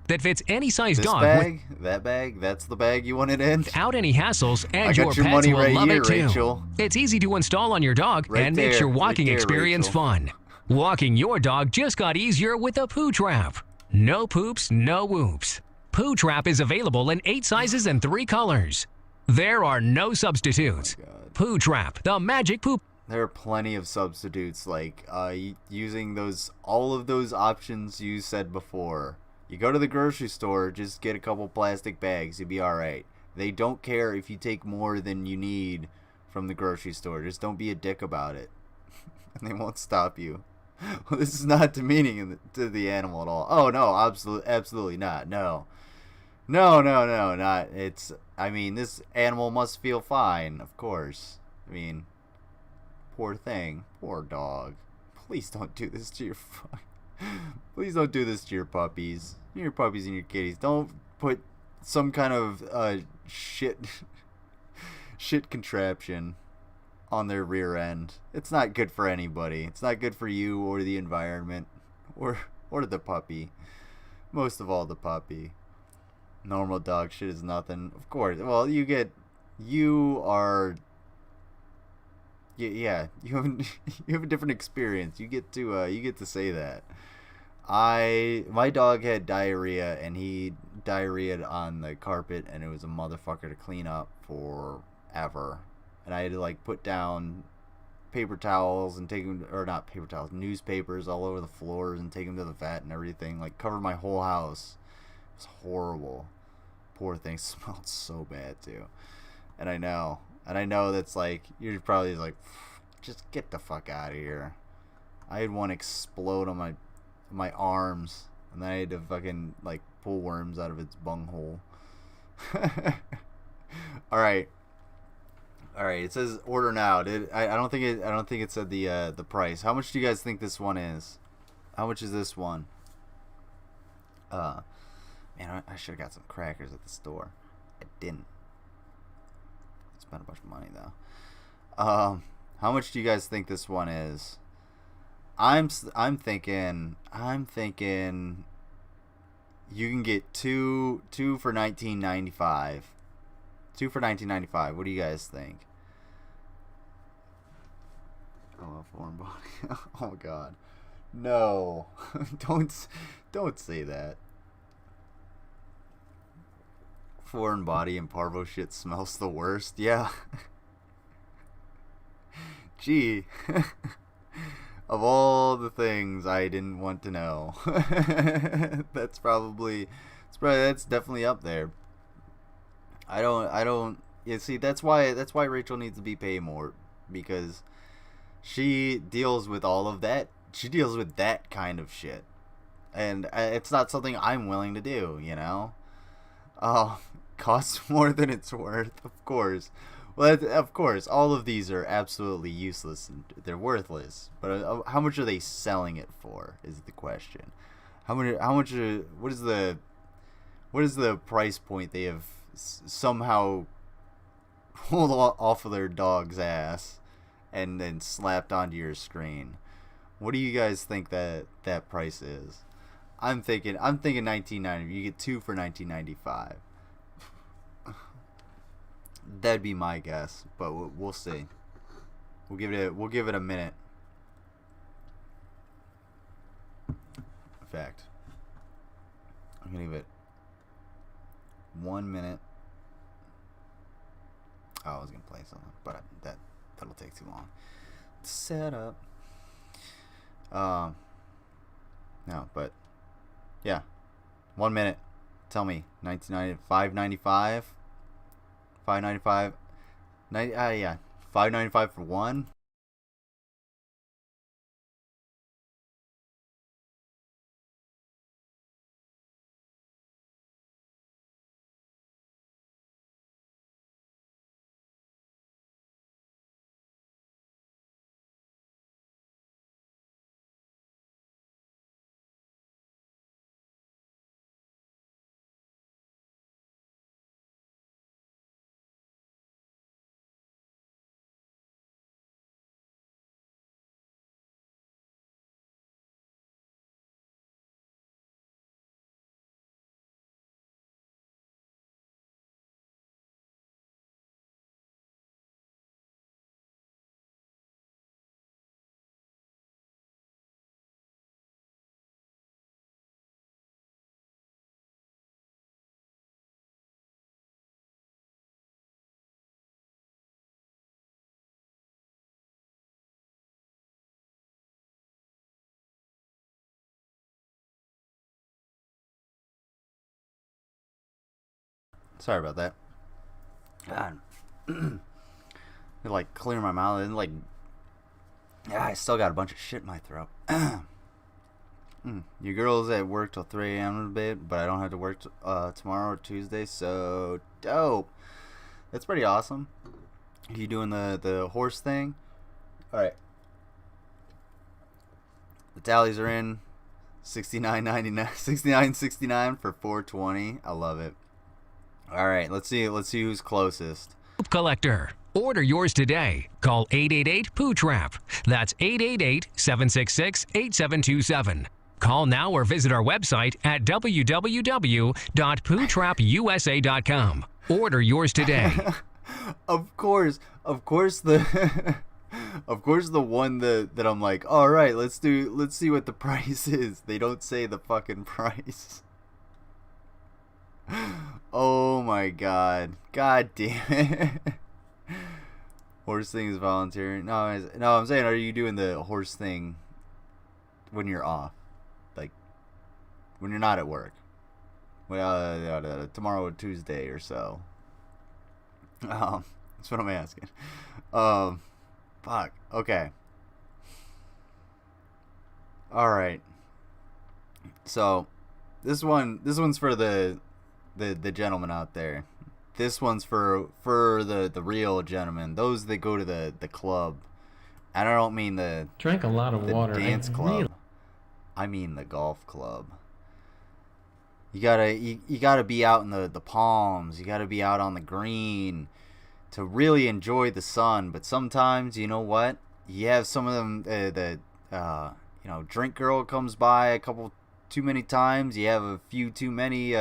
That fits any size this dog. Bag, that bag, that's the bag you want it in. Without any hassles, and your pets money will right love here, it too. Rachel. It's easy to install on your dog and makes your walking experience fun. Walking your dog just got easier with a Poo Trap. No poops, no whoops. Poo Trap is available in 8 sizes and 3 colors. There are no substitutes. Poo Trap, the magic poop. There are plenty of substitutes, like using all of those options you said before. You go to the grocery store, just get a couple plastic bags, you'll be alright. They don't care if you take more than you need from the grocery store. Just don't be a dick about it. And they won't stop you. Well, this is not demeaning to the animal at all. Oh, no, absolutely not. No. No, not. I mean, this animal must feel fine, of course. I mean, poor thing. Poor dog. Please don't do this to your Please don't do this to your puppies. Your puppies and your kitties. Don't put some kind of shit contraption on their rear end. It's not good for anybody. It's not good for you or the environment or the puppy. Most of all, the puppy. Normal dog shit is nothing. Of course. Well, you have a different experience. You get to say that. My dog had diarrhea, and he diarrheaed on the carpet, and it was a motherfucker to clean up forever. And I had to like put down paper towels and take them, or not paper towels, newspapers all over the floors and take them to the vet and everything. Like covered my whole house. It was horrible. Poor thing. Smelled so bad too. And I know that's like, you're probably like, just get the fuck out of here. I had one explode on my arms, and then I had to fucking like pull worms out of its bunghole. All right. It says order now. I don't think it said the price. How much do you guys think this one is? How much is this one? Man, I should have got some crackers at the store. I didn't. Spent a bunch of money though. How much do you guys think this one is? I'm thinking you can get two for $19.95. 2 for $19.95. What do you guys think? Oh, foreign body. Oh god. No. Don't say that. Foreign body and parvo shit smells the worst. Yeah. Gee. Of all the things I didn't want to know. that's definitely up there. I don't you see, that's why Rachel needs to be paid more, because she deals with all of that. She deals with that kind of shit. And it's not something I'm willing to do, you know? Costs more than it's worth, of course. Well, of course, all of these are absolutely useless and they're worthless. But how much are they selling it for? Is the question. What is the price point they have somehow pulled off of their dog's ass and then slapped onto your screen? What do you guys think that price is? I'm thinking $19.90. You get 2 for $19.95. That'd be my guess, but we'll see. We'll give it a minute. In fact, I'm gonna give it 1 minute. Oh, I was gonna play something, but that'll take too long to set up. No, but yeah, 1 minute. Tell me, $5.95. $5.95. Yeah, $5.95 for one. Sorry about that. God. Like clear my mouth and like, yeah, I still got a bunch of shit in my throat. Your girl's at work till 3 a.m. a bit, but I don't have to work tomorrow or Tuesday, so dope. That's pretty awesome. Are you doing the horse thing? All right. The tallies are in. $69.69 for 420. I love it. All right, let's see who's closest. Collector. Order yours today. Call 888-POO-TRAP. That's 888-766-8727. Call now or visit our website at www.pootrapusa.com. Order yours today. Of course the of course the one that I'm like, all right, let's see what the price is. They don't say the fucking price. Oh my god. God damn it. Horse thing is volunteering. No, I'm saying, are you doing the horse thing when you're off? Like, when you're not at work? Well, tomorrow or Tuesday or so. That's what I'm asking. Fuck. Okay. Alright. So, this one's for the gentleman out there. This one's for the real gentlemen, those that go to the club. And I don't mean the drank a lot of water. Dance club. I mean the golf club. You gotta be out in the palms. You gotta be out on the green to really enjoy the sun. But sometimes, you know what? You have some of them drink girl comes by a couple too many times. You have a few too many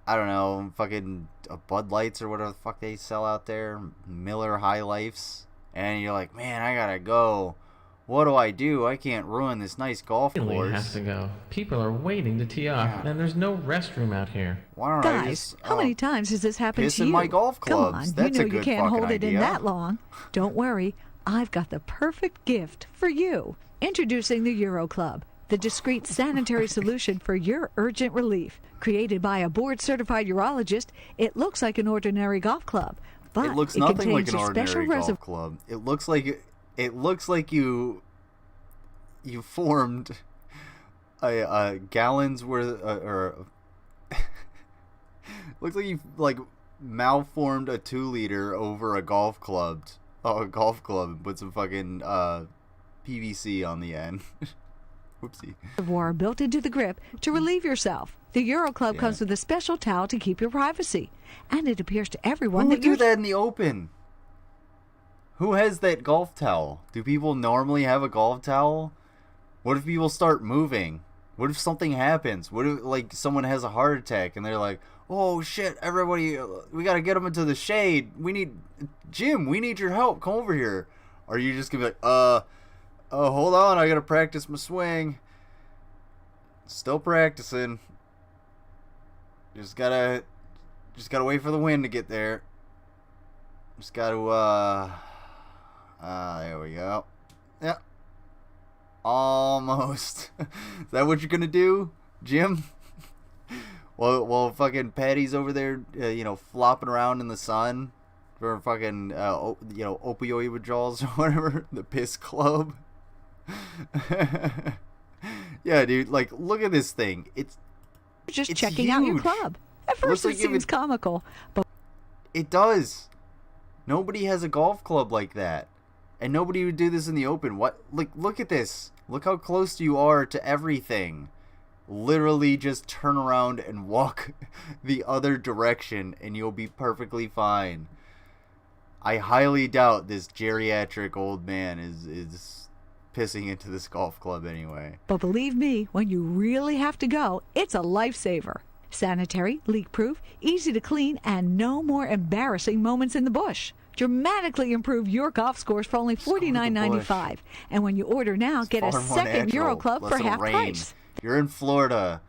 I don't know, fucking Bud Lights or whatever the fuck they sell out there, Miller High Lifes, and you're like, man, I gotta go. What do? I can't ruin this nice golf course. Really has to go. People are waiting to tee off, and there's no restroom out here. Why don't Guys, I just, how many times has this happened piss to in you? my golf clubs? Come on, That's you a know you good can't hold fucking it in idea. that long. Don't worry, I've got the perfect gift for you. Introducing the Euro Club, the discreet sanitary solution for your urgent relief. Created by a board-certified urologist, it looks like an ordinary golf club, but it looks nothing like contains an your special ordinary golf club. It looks like you formed a gallon's worth or looks like you malformed a 2-liter over a golf club and put some fucking PVC on the end. Whoopsie. Reservoir built into the grip to relieve yourself. The Euro Club comes with a special towel to keep your privacy, and it appears to everyone Who that would do that in the open? Who has that golf towel? Do people normally have a golf towel? What if people start moving? What if something happens? What if someone has a heart attack and they're like, oh shit, everybody, we gotta get them into the shade. Jim, we need your help. Come over here. Are you just gonna be like, hold on, I gotta practice my swing. Still practicing. Just gotta wait for the wind to get there. Just gotta, there we go. Yep. Almost. Is that what you're gonna do, Jim? While fucking Patty's over there, flopping around in the sun for fucking, opioid withdrawals or whatever. The piss club. Yeah, dude, look at this thing. It's checking huge. out your club. At first it seems comical, but it does. Nobody has a golf club like that. And nobody would do this in the open. What? Look at this. Look how close you are to everything. Literally just turn around and walk the other direction and you'll be perfectly fine. I highly doubt this geriatric old man is pissing into this golf club anyway. But believe me, when you really have to go, it's a lifesaver. Sanitary, leak-proof, easy to clean, and no more embarrassing moments in the bush. Dramatically improve your golf scores for only $49.95. And when you order now, get a second Euro Club for half price. You're in Florida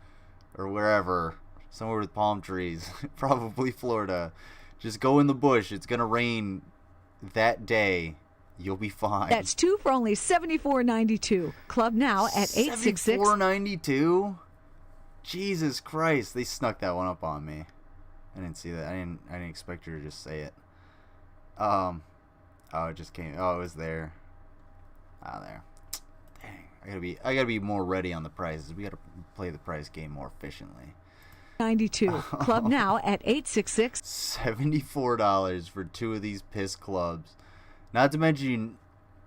or wherever, somewhere with palm trees, probably Florida. Just go in the bush. It's going to rain that day. You'll be fine. That's 2 for only $74.92. Club now at 866. $74.92? Jesus Christ, they snuck that one up on me. I didn't see that. I didn't expect her to just say it. Oh, it just came. Oh, it was there. Ah, there. Dang. I gotta be more ready on the prices. We gotta play the price game more efficiently. 92. Club now at 866. $74 for 2 of these piss clubs. Not to mention,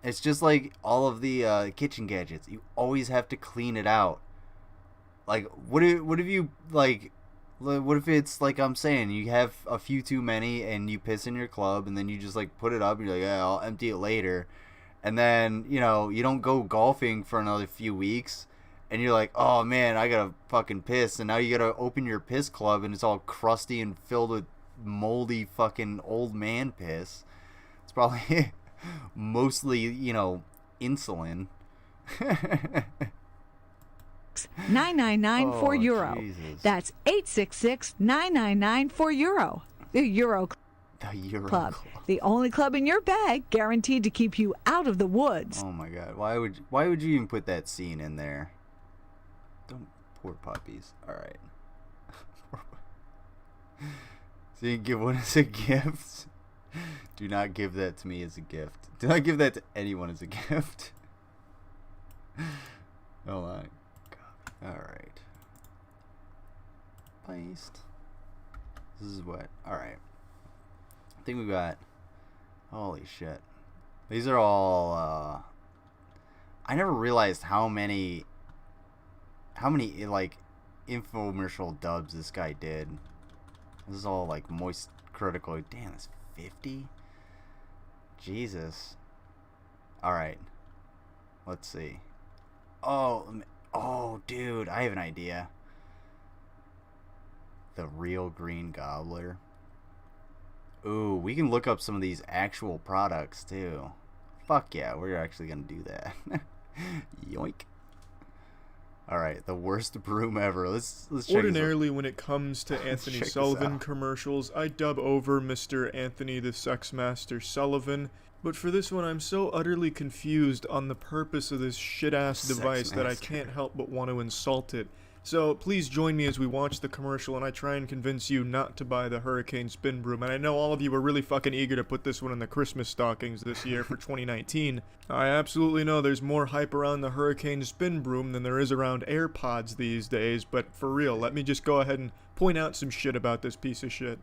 it's just like all of the kitchen gadgets. You always have to clean it out. Like, what if you, like, what if it's like I'm saying, you have a few too many and you piss in your club and then you just, like, put it up and you're like, yeah, I'll empty it later. And then, you know, you don't go golfing for another few weeks. And you're like, oh, man, I gotta fucking piss. And now you gotta open your piss club and it's all crusty and filled with moldy fucking old man piss. It's probably mostly, you know, insulin. 999 for euro. Jesus. That's 866-999 for euro. The Euro Club. The only club in your bag guaranteed to keep you out of the woods. Oh my God. Why would you even put that scene in there? Don't, poor puppies. All right. So you can give one as a gift. Do not give that to me as a gift. Do not give that to anyone as a gift. Oh my God. All right. Paste. This is what. All right. I think we got. Holy shit. These are all. I never realized how many like infomercial dubs this guy did. This is all like moist critical. Damn, that's 50. Jesus. All right. Let's see. Oh, dude, I have an idea. The real green gobbler. Ooh, we can look up some of these actual products too. Fuck yeah, we're actually gonna do that. Yoink. Alright, the worst broom ever. Let's check Ordinarily, when it comes to Anthony Sullivan commercials, I dub over Mr. Anthony the Sex Master Sullivan. But for this one, I'm so utterly confused on the purpose of this shit-ass device that I can't help but want to insult it. So please join me as we watch the commercial and I try and convince you not to buy the Hurricane Spin Broom. And I know all of you are really fucking eager to put this one in the Christmas stockings this year for 2019. I absolutely know there's more hype around the Hurricane Spin Broom than there is around AirPods these days, but for real, let me just go ahead and point out some shit about this piece of shit.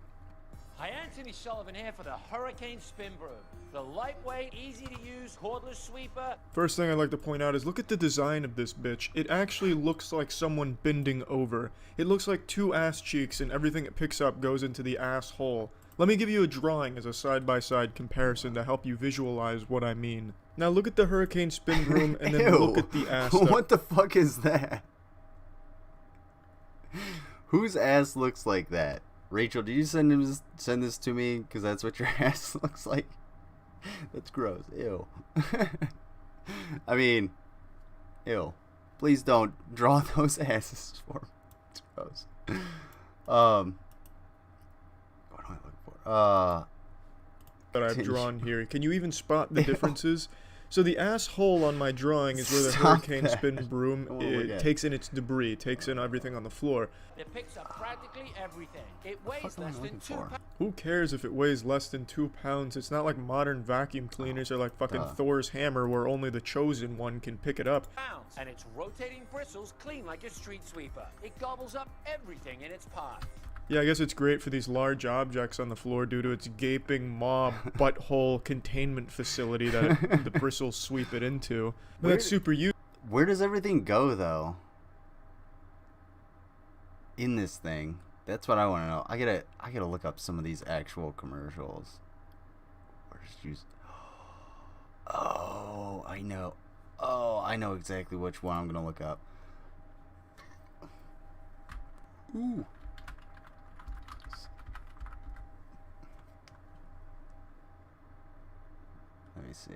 Hi, Anthony Sullivan here for the Hurricane Spin Broom. The lightweight, easy-to-use cordless sweeper. First thing I'd like to point out is look at the design of this bitch. It actually looks like someone bending over. It looks like 2 ass cheeks and everything it picks up goes into the asshole. Let me give you a drawing as a side-by-side comparison to help you visualize what I mean. Now look at the Hurricane Spin Broom and then Ew. Look at the ass. What the fuck is that? Whose ass looks like that? Rachel, did you send this to me? Because that's what your ass looks like. That's gross. Ew. I mean, ew. Please don't draw those asses for me. It's gross. What am I looking for? That I've drawn here. Can you even spot the differences? So the asshole on my drawing is where the Hurricane Spin Broom takes in its debris, takes in everything on the floor. It picks up practically everything. It weighs less than 2 pounds. Who cares if it weighs less than 2 pounds? It's not like modern vacuum cleaners or like fucking Thor's hammer where only the chosen one can pick it up. And its rotating bristles clean like a street sweeper. It gobbles up everything in its path. Yeah, I guess it's great for these large objects on the floor due to its gaping maw butthole containment facility that the bristles sweep it into. But that's super useful. Where does everything go, though? In this thing. That's what I want to know. I gotta look up some of these actual commercials. Oh, I know. Oh, I know exactly which one I'm gonna look up. Ooh. Let me see.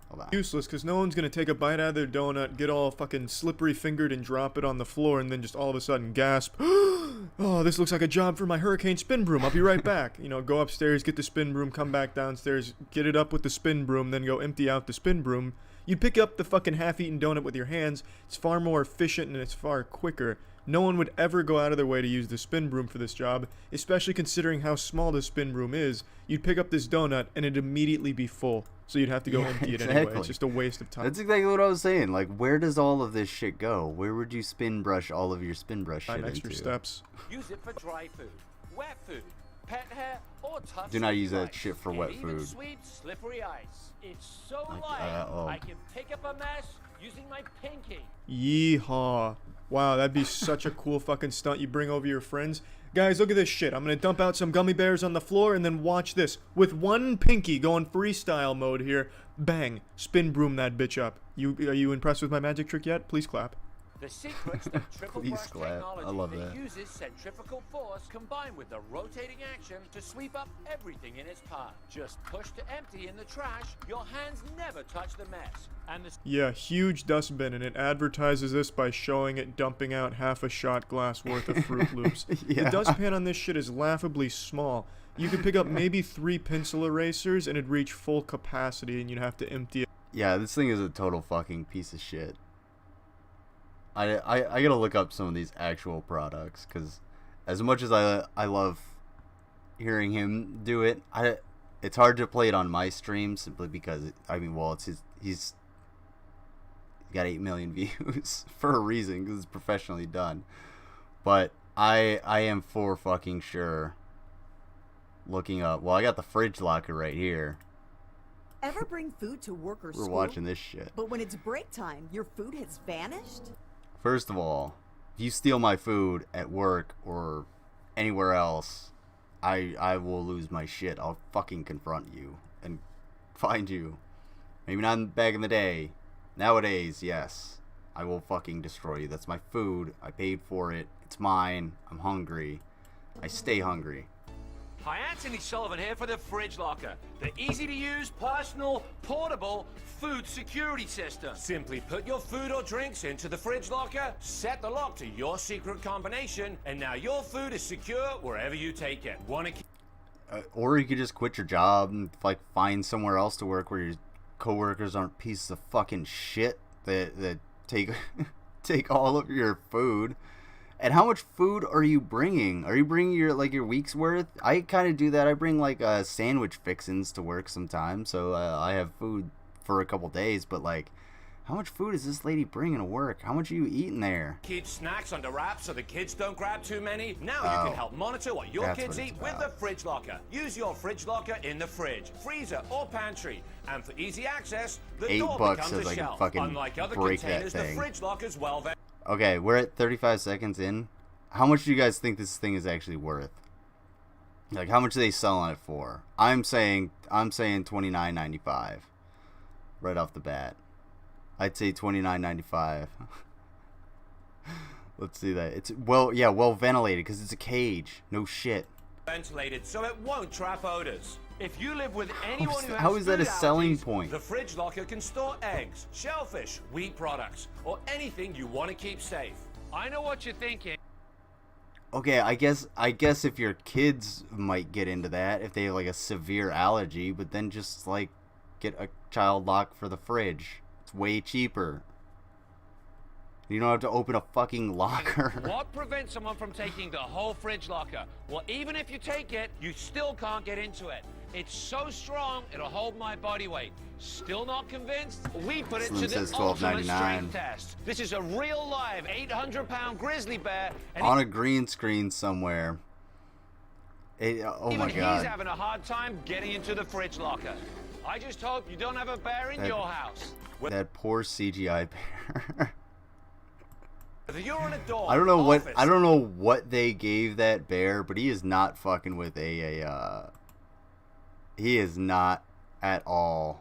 Hold on. Useless, because no one's gonna take a bite out of their donut, get all fucking slippery fingered and drop it on the floor and then just all of a sudden gasp, oh, this looks like a job for my Hurricane Spin Broom, I'll be right back. You know, go upstairs, get the spin broom, come back downstairs, get it up with the spin broom, then go empty out the spin broom. You pick up the fucking half-eaten donut with your hands, it's far more efficient and it's far quicker. No one would ever go out of their way to use the spin broom for this job, especially considering how small the spin broom is. You'd pick up this donut and it'd immediately be full, so you'd have to go empty it anyway. It's just a waste of time. That's exactly what I was saying. Like, where does all of this shit go? Where would you spin brush all of your spin brush shit extra into? Steps. Use it for dry food, wet food, pet hair, or tough. Do not use that shit for wet even food. Sweet, slippery ice. It's so Like, light, I can pick up a mess using my pinky. Yeehaw. Wow, that'd be such a cool fucking stunt you bring over your friends. Guys, look at this shit. I'm gonna dump out some gummy bears on the floor and then watch this. With one pinky going freestyle mode here. Bang. Spin broom that bitch up. Are you impressed with my magic trick yet? Please clap. The secret's the triple Please brush clap. technology I love that that. uses centrifugal force combined with the rotating action to sweep up everything in its path. Just push to empty in the trash. Your hands never touch the mess. And the Yeah, huge dustbin, and it advertises this by showing it dumping out half a shot glass worth of Fruit Loops. Yeah. The dustpan on this shit is laughably small. You could pick up maybe 3 pencil erasers and it'd reach full capacity and you'd have to empty it. Yeah, this thing is a total fucking piece of shit. I gotta look up some of these actual products, because as much as I love hearing him do it, it's hard to play it on my stream simply because he's got 8 million views for a reason, because it's professionally done. But I am for fucking sure looking up. Well, I got the fridge locker right here. Ever bring food to work or school? We're watching this shit. But when it's break time, your food has vanished? First of all, if you steal my food at work or anywhere else, I will lose my shit. I'll fucking confront you and find you. Maybe not back in the day. Nowadays, yes. I will fucking destroy you. That's my food. I paid for it. It's mine. I'm hungry. I stay hungry. Hi, Anthony Sullivan here for the Fridge Locker, the easy-to-use, personal, portable food security system. Simply put your food or drinks into the Fridge Locker, set the lock to your secret combination, and now your food is secure wherever you take it. Or you could just quit your job and like find somewhere else to work where your coworkers aren't pieces of fucking shit that take take all of your food. And how much food are you bringing? Are you bringing your week's worth? I kind of do that. I bring like sandwich fixins to work sometimes, so I have food for a couple days. But like, how much food is this lady bringing to work? How much are you eating there? Keep snacks under wraps so the kids don't grab too many. Now you can help monitor what your kids eat with the Fridge Locker. Use your Fridge Locker in the fridge, freezer, or pantry. And for easy access, the door becomes a shelf. Unlike other containers, the Fridge Locker's well ventilated. Okay, we're at 35 seconds in. How much do you guys think this thing is actually worth? Like, how much are they selling it for? I'm saying $29.95 right off the bat. I'd say $29.95. Let's see that. It's well ventilated because it's a cage. No shit. Ventilated so it won't trap odors. If you live with anyone who has how is that a food selling allergies, point? The Fridge Locker can store eggs, shellfish, wheat products, or anything you want to keep safe. I know what you're thinking. Okay, I guess if your kids might get into that if they have like a severe allergy, but then just like get a child lock for the fridge. It's way cheaper. You don't have to open a fucking locker. What prevents someone from taking the whole Fridge Locker? Well, even if you take it, you still can't get into it. It's so strong, it'll hold my body weight. Still not convinced? We put it to the ultimate strength test. This is a real live 800-pound grizzly bear. And on a green screen somewhere. Oh my God. He's having a hard time getting into the Fridge Locker. I just hope you don't have a bear in your house. That poor CGI bear. You're in a dorm, I don't know what they gave that bear, but he is not fucking with he is not at all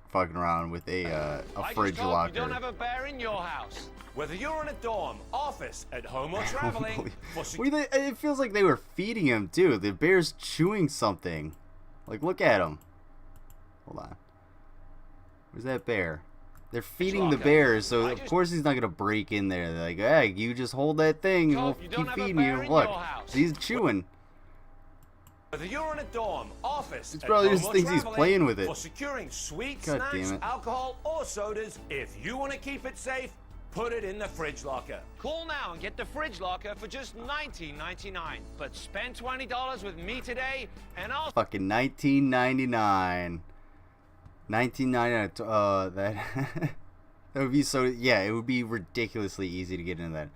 fucking around with a fridge locker. You don't have a bear in your house. Whether you're in a dorm, office, at home, or traveling. It feels like they were feeding him too. The bear's chewing something. Like, look at him. Hold on. Where's that bear? They're feeding the bear, so of course he's not gonna break in there. They're like, hey, you just hold that thing and we'll keep feeding you. Look, he's chewing. Whether you're in a dorm, office, it's probably just thinks he's playing with it. For securing sweet God snacks, damn it. alcohol, or sodas, if you want to keep it safe, put it in the fridge locker. Call now and get the fridge locker for just $19.99. But spend $20 with me today, and I'll fucking $19.99. $19.99. That that would be so. Yeah, it would be ridiculously easy to get into that.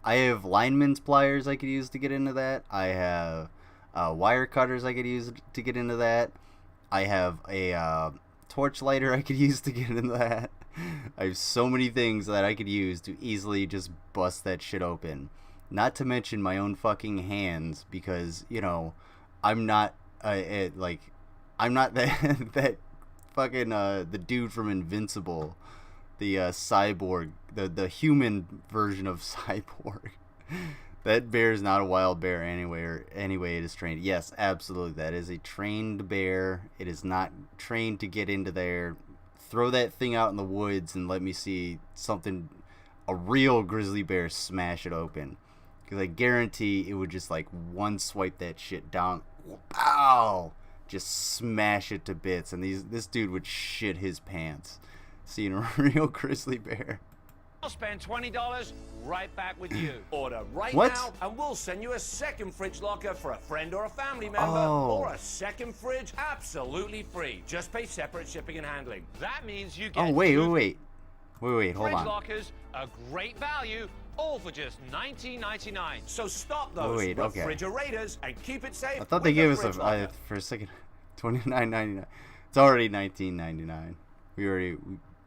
I have lineman's pliers I could use to get into that. I have wire cutters I could use to get into that. I have a torch lighter I could use to get into that. I have so many things that I could use to easily just bust that shit open. Not to mention my own fucking hands, because, you know, I'm not I'm not that fucking the dude from Invincible, the cyborg, the human version of Cyborg. That bear is not a wild bear anyway it is trained. Yes, absolutely, that is a trained bear. It is not trained to get into there. Throw that thing out in the woods and let me see something, a real grizzly bear, smash it open. Because I guarantee it would just like one swipe that shit down. Pow! Just smash it to bits. And this dude would shit his pants seeing a real grizzly bear. I'll spend $20 right back with you. Order right What? now, and we'll send you a second fridge locker for a friend or a family member, Oh. or a second fridge absolutely free. Just pay separate shipping and handling. That means you get Oh, wait, two wait, hold fridge on. lockers, a great value, all for just $19.99. So stop those Wait, okay. refrigerators and keep it safe. I thought they gave us for a second $29.99. It's already $19.99. We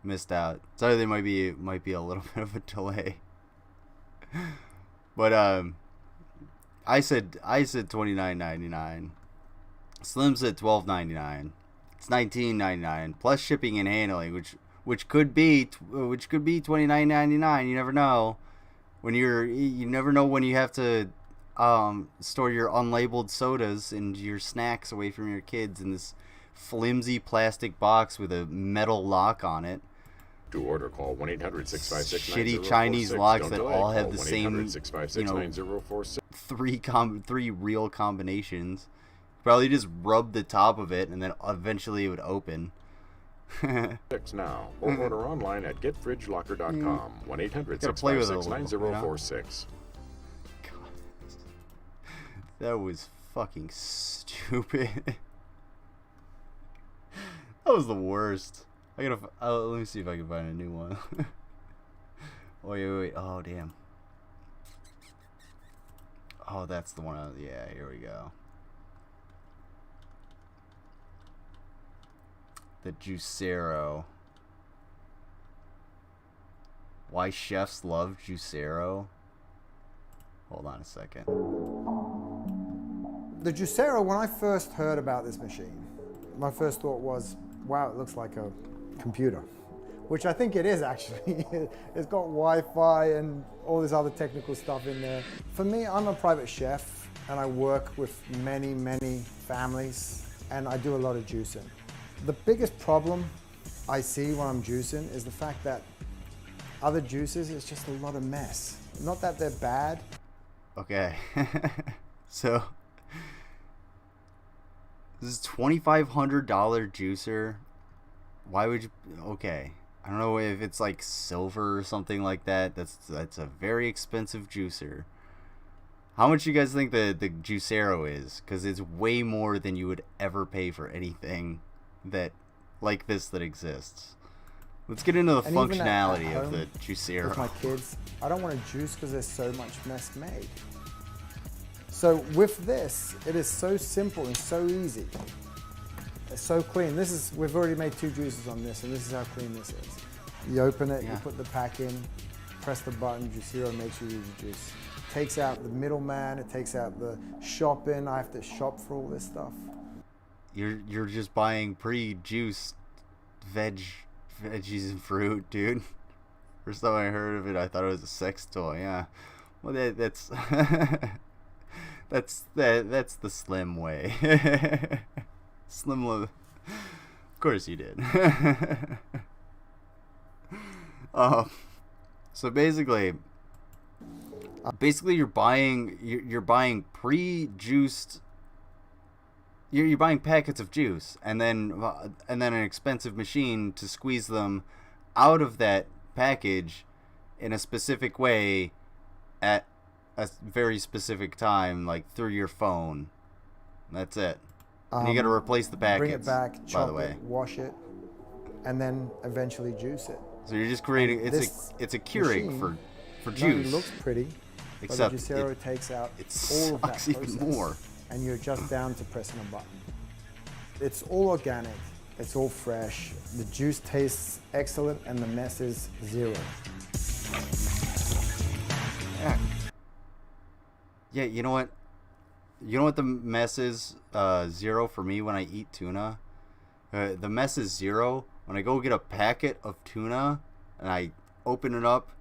missed out. Sorry, there might be a little bit of a delay. But I said $29.99. Slim said $12.99. It's $19.99 plus shipping and handling, which could be $29.99. You never know. You never know when you have to store your unlabeled sodas and your snacks away from your kids in this flimsy plastic box with a metal lock on it. To order, call 1-800-656-9046. Shitty Chinese locks that all have the same, 1-800-656-9046. three real combinations. Probably just rub the top of it and then eventually it would open. Fix now or order online at getfridgelocker.com. 1-800-656-9046. That was fucking stupid. That was the worst. Let me see if I can find a new one. Wait. Oh, damn. Oh, that's the one. Yeah, here we go. The Juicero. Why chefs love Juicero? Hold on a second. The Juicero, when I first heard about this machine, my first thought was, wow, it looks like a computer, which I think it is actually. It's got Wi-Fi and all this other technical stuff in there. For me, I'm a private chef and I work with many, many families and I do a lot of juicing. The biggest problem I see when I'm juicing is the fact that other juices is just a lot of mess. Not that they're bad. Okay. So this is $2,500 juicer. Why would you? Okay, I don't know if it's like silver or something like that. That's a very expensive juicer. How much do you guys think the Juicero is? Because it's way more than you would ever pay for anything that like this that exists. Let's get into the And even functionality at of the home, Juicero. with my kids, I don't want to juice because there's so much mess made. So with this, it is so simple and so easy. It's so clean. We've already made 2 juices on this, and this is how clean this is. You open it, you put the pack in, press the button, Juicero makes you use the juice. Takes out the middleman, it takes out the shopping. I have to shop for all this stuff. You're just buying pre-juiced veggies and fruit, dude. First time I heard of it, I thought it was a sex toy. Yeah, well that's that's the Slim way. Slim Of course you did. So basically you're buying pre-juiced. You're buying packets of juice and then an expensive machine to squeeze them out of that package in a specific way at a very specific time, like through your phone. That's it. And you got to replace the packets. Bring it back, by chop the way. it, wash it, and then eventually juice it. So you're just creating. It's a Keurig for juice. It looks pretty. Except but the Juicero takes out all of that process, even more. And you're just down to pressing a button. It's all organic. It's all fresh. The juice tastes excellent, and the mess is zero. Yeah, you know what? You know what the mess is? Zero for me when I eat tuna. The mess is zero when I go get a packet of tuna and I open it up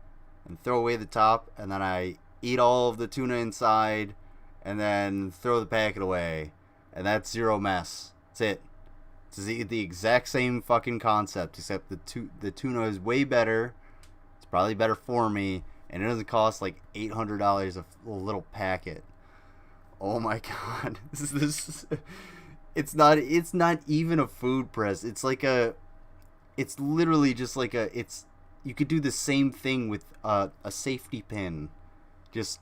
and throw away the top, and then I eat all of the tuna inside and then throw the packet away, and that's zero mess. That's it. It's the exact same fucking concept, except the tuna is way better. It's probably better for me, and it doesn't cost like $800 a little packet. Oh my god. It's not even a food press. It's literally just like you could do the same thing with a safety pin. Just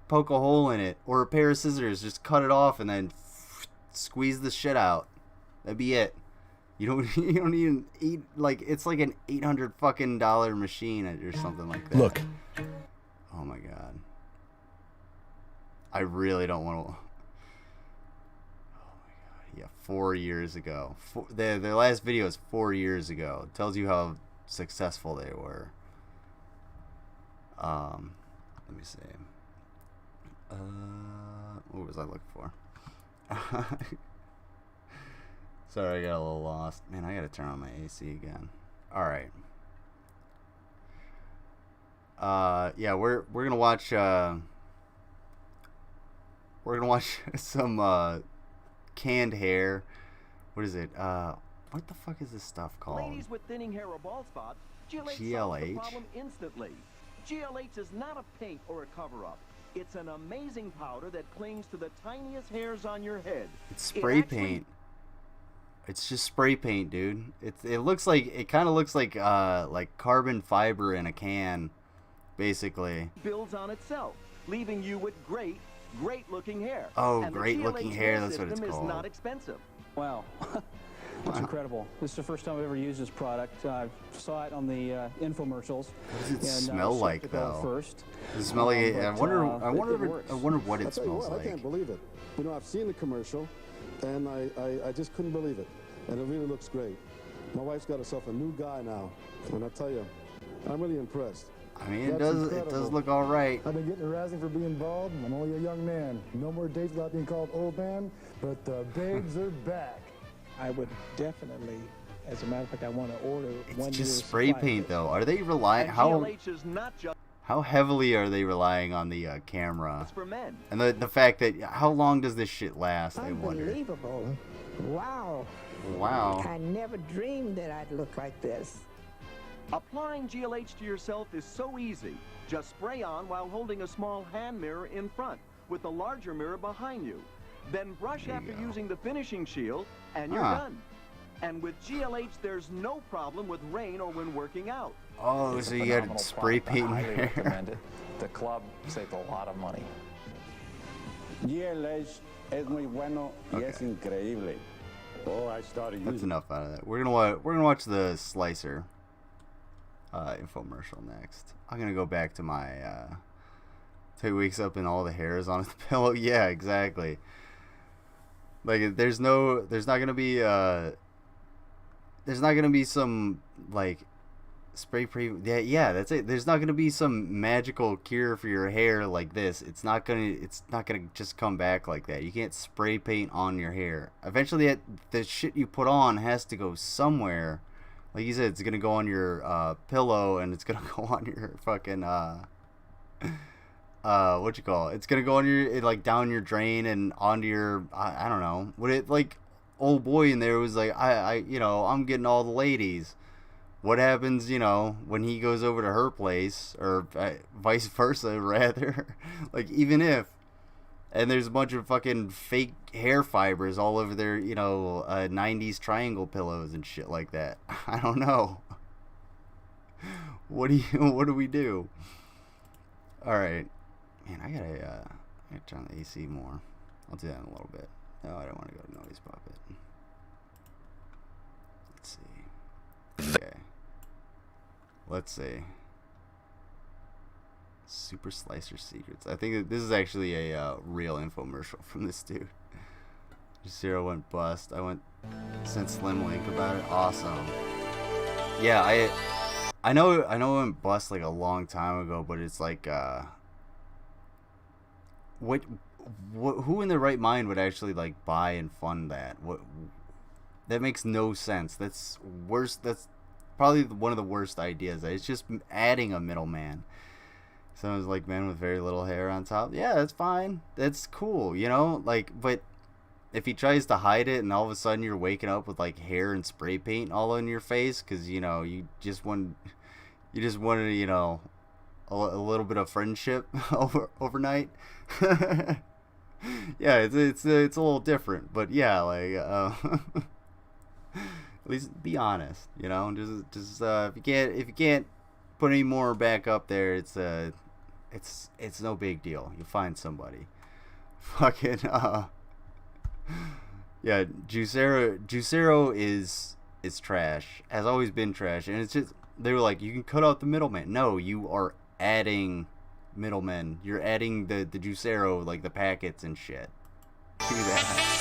poke a hole in it, or a pair of scissors, just cut it off and then squeeze the shit out. That'd be it. You don't even eat, like, it's like an $800 fucking machine or something like that. Look. Oh my god. I really don't want to. Oh my god. Yeah, 4 years ago. Their last video is 4 years ago. It tells you how successful they were. Let me see. What was I looking for? Sorry, I got a little lost. Man, I gotta turn on my AC again. Alright. Yeah, we're gonna watch some canned hair. What is it? What the fuck is this stuff called? Ladies with thinning hair or bald spots, GLH solves the problem instantly. GLH is not a paint or a cover-up. It's an amazing powder that clings to the tiniest hairs on your head. It's spray paint. It's just spray paint, dude. It kind of looks like carbon fiber in a can, basically. Builds on itself, leaving you with great looking hair. Oh, and great looking hair. That's what it's called. called. Is not expensive. Wow. It's incredible. This is the first time I've ever used this product. I saw it on the infomercials. What does it smell like, though? First. Does it smell like? I wonder what it smells like. I can't believe it. You know, I've seen the commercial, and I just couldn't believe it. And it really looks great. My wife's got herself a new guy now, and I tell you, I'm really impressed. I mean, it does look all right. I've been getting harassing for being bald. I'm only a young man. No more dates without being called old man, but the babes are back. I would definitely, as a matter of fact, I want to order one. It's just spray paint, though. Are they relying? How heavily are they relying on the camera? For men. And the fact that how long does this shit last? I wonder. Unbelievable! Wow. Wow. I never dreamed that I'd look like this. Applying GLH to yourself is so easy. Just spray on while holding a small hand mirror in front, with the larger mirror behind you. Then brush after using the finishing shield, and you're done. And with GLH, there's no problem with rain or when working out. Oh, so you got spray paint in hair. Recommend it. The club saved a lot of money. GLH es muy bueno y es increíble. Oh, I started using. That's enough out of that. We're gonna watch the slicer infomercial next. I'm gonna go back to my 2 weeks up and all the hairs on his pillow. Yeah, exactly. Like there's not gonna be some like spray yeah, that's it. There's not gonna be some magical cure for your hair like this. It's not gonna just come back like that. You can't spray paint on your hair. Eventually the shit you put on has to go somewhere. Like you said, it's gonna go on your pillow, and it's gonna go on your fucking what you call it? It's gonna go on your down your drain and onto your I don't know. What it like old boy in there was like I'm getting all the ladies. What happens, when he goes over to her place, or vice versa, rather? Like, even if, and there's a bunch of fucking fake hair fibers all over their, 90s triangle pillows and shit like that. I don't know. What do we do? All right, man. I gotta turn the AC more. I'll do that in a little bit. No, I don't want to go to noise puppet. Let's see. Okay. Let's see. Super Slicer Secrets. I think this is actually a real infomercial from this dude. Zero went bust. I sent Slim link about it. Awesome. Yeah, I know it went bust like a long time ago, but it's like who in their right mind would actually like buy and fund that? That makes no sense. That's worse. That's probably one of the worst ideas. It's just adding a middleman. Someone's like, man with very little hair on top. Yeah, that's fine. That's cool, you know? Like, but if he tries to hide it and all of a sudden you're waking up with like hair and spray paint all on your face because, you know, you just wanted, you know, a little bit of friendship overnight. Yeah, it's a little different, but yeah, like at least be honest, you know. Just if you can't put any more back up there, it's no big deal. You'll find somebody. Fucking yeah, Juicero is trash. Has always been trash, and it's just they were like, you can cut out the middleman. No, you are adding middlemen. You're adding the Juicero, like the packets and shit. Do that.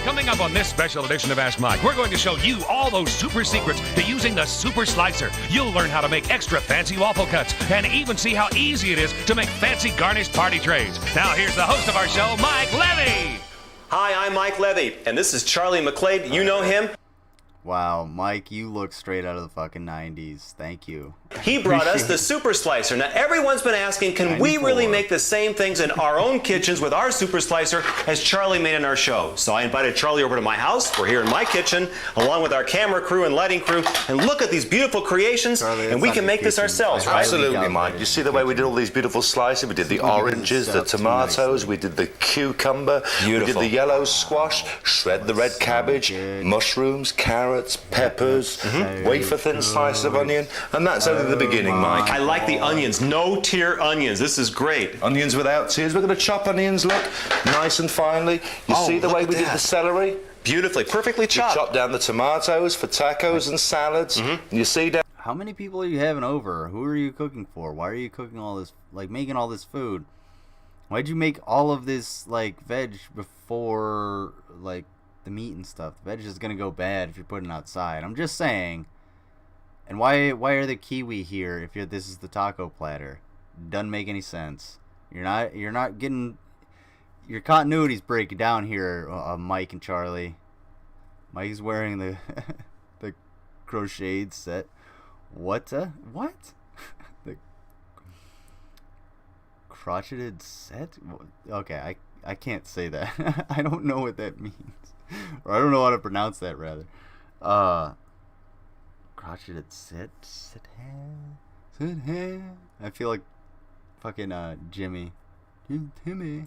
Coming up on this special edition of Ask Mike, we're going to show you all those super secrets to using the Super Slicer. You'll learn how to make extra fancy waffle cuts and even see how easy it is to make fancy garnished party trays. Now here's the host of our show, Mike Levy. Hi, I'm Mike Levy, and this is Charlie McClade. You know him? Wow, Mike, you look straight out of the fucking 90s. Thank you. He brought us the Super Slicer. Now, everyone's been asking, can we really make the same things in our own kitchens with our Super Slicer as Charlie made in our show? So I invited Charlie over to my house. We're here in my kitchen, along with our camera crew and lighting crew. And look at these beautiful creations, Charlie, and we can make this ourselves, right? Absolutely, Mike. You see the way we did all these beautiful slices? We did the oranges, the tomatoes, we did the cucumber, we did the yellow squash, shred the red cabbage, mushrooms, carrots, peppers, wafer-thin slices of onion, and that's only the beginning, Mike. I like the onions. No tear onions. This is great. Onions without tears. We're going to chop onions, look, nice and finely. You see the way we did the celery? Beautifully, perfectly chopped. We chopped down the tomatoes for tacos and salads. You see down... How many people are you having over? Who are you cooking for? Why are you cooking all this, like making all this food? Why'd you make all of this, like, veg before, like, the meat and stuff? The veg is gonna go bad if you're putting it outside. I'm just saying. And why are the kiwi here if this is the taco platter? Doesn't make any sense. You're not getting your continuity's breaking down here, Mike and Charlie. Mike's wearing the the crocheted set. What? What? The crocheted set? Okay, I can't say that. I don't know what that means. Or I don't know how to pronounce that, rather. Crocheted sit. I feel like fucking Jimmy. Timmy.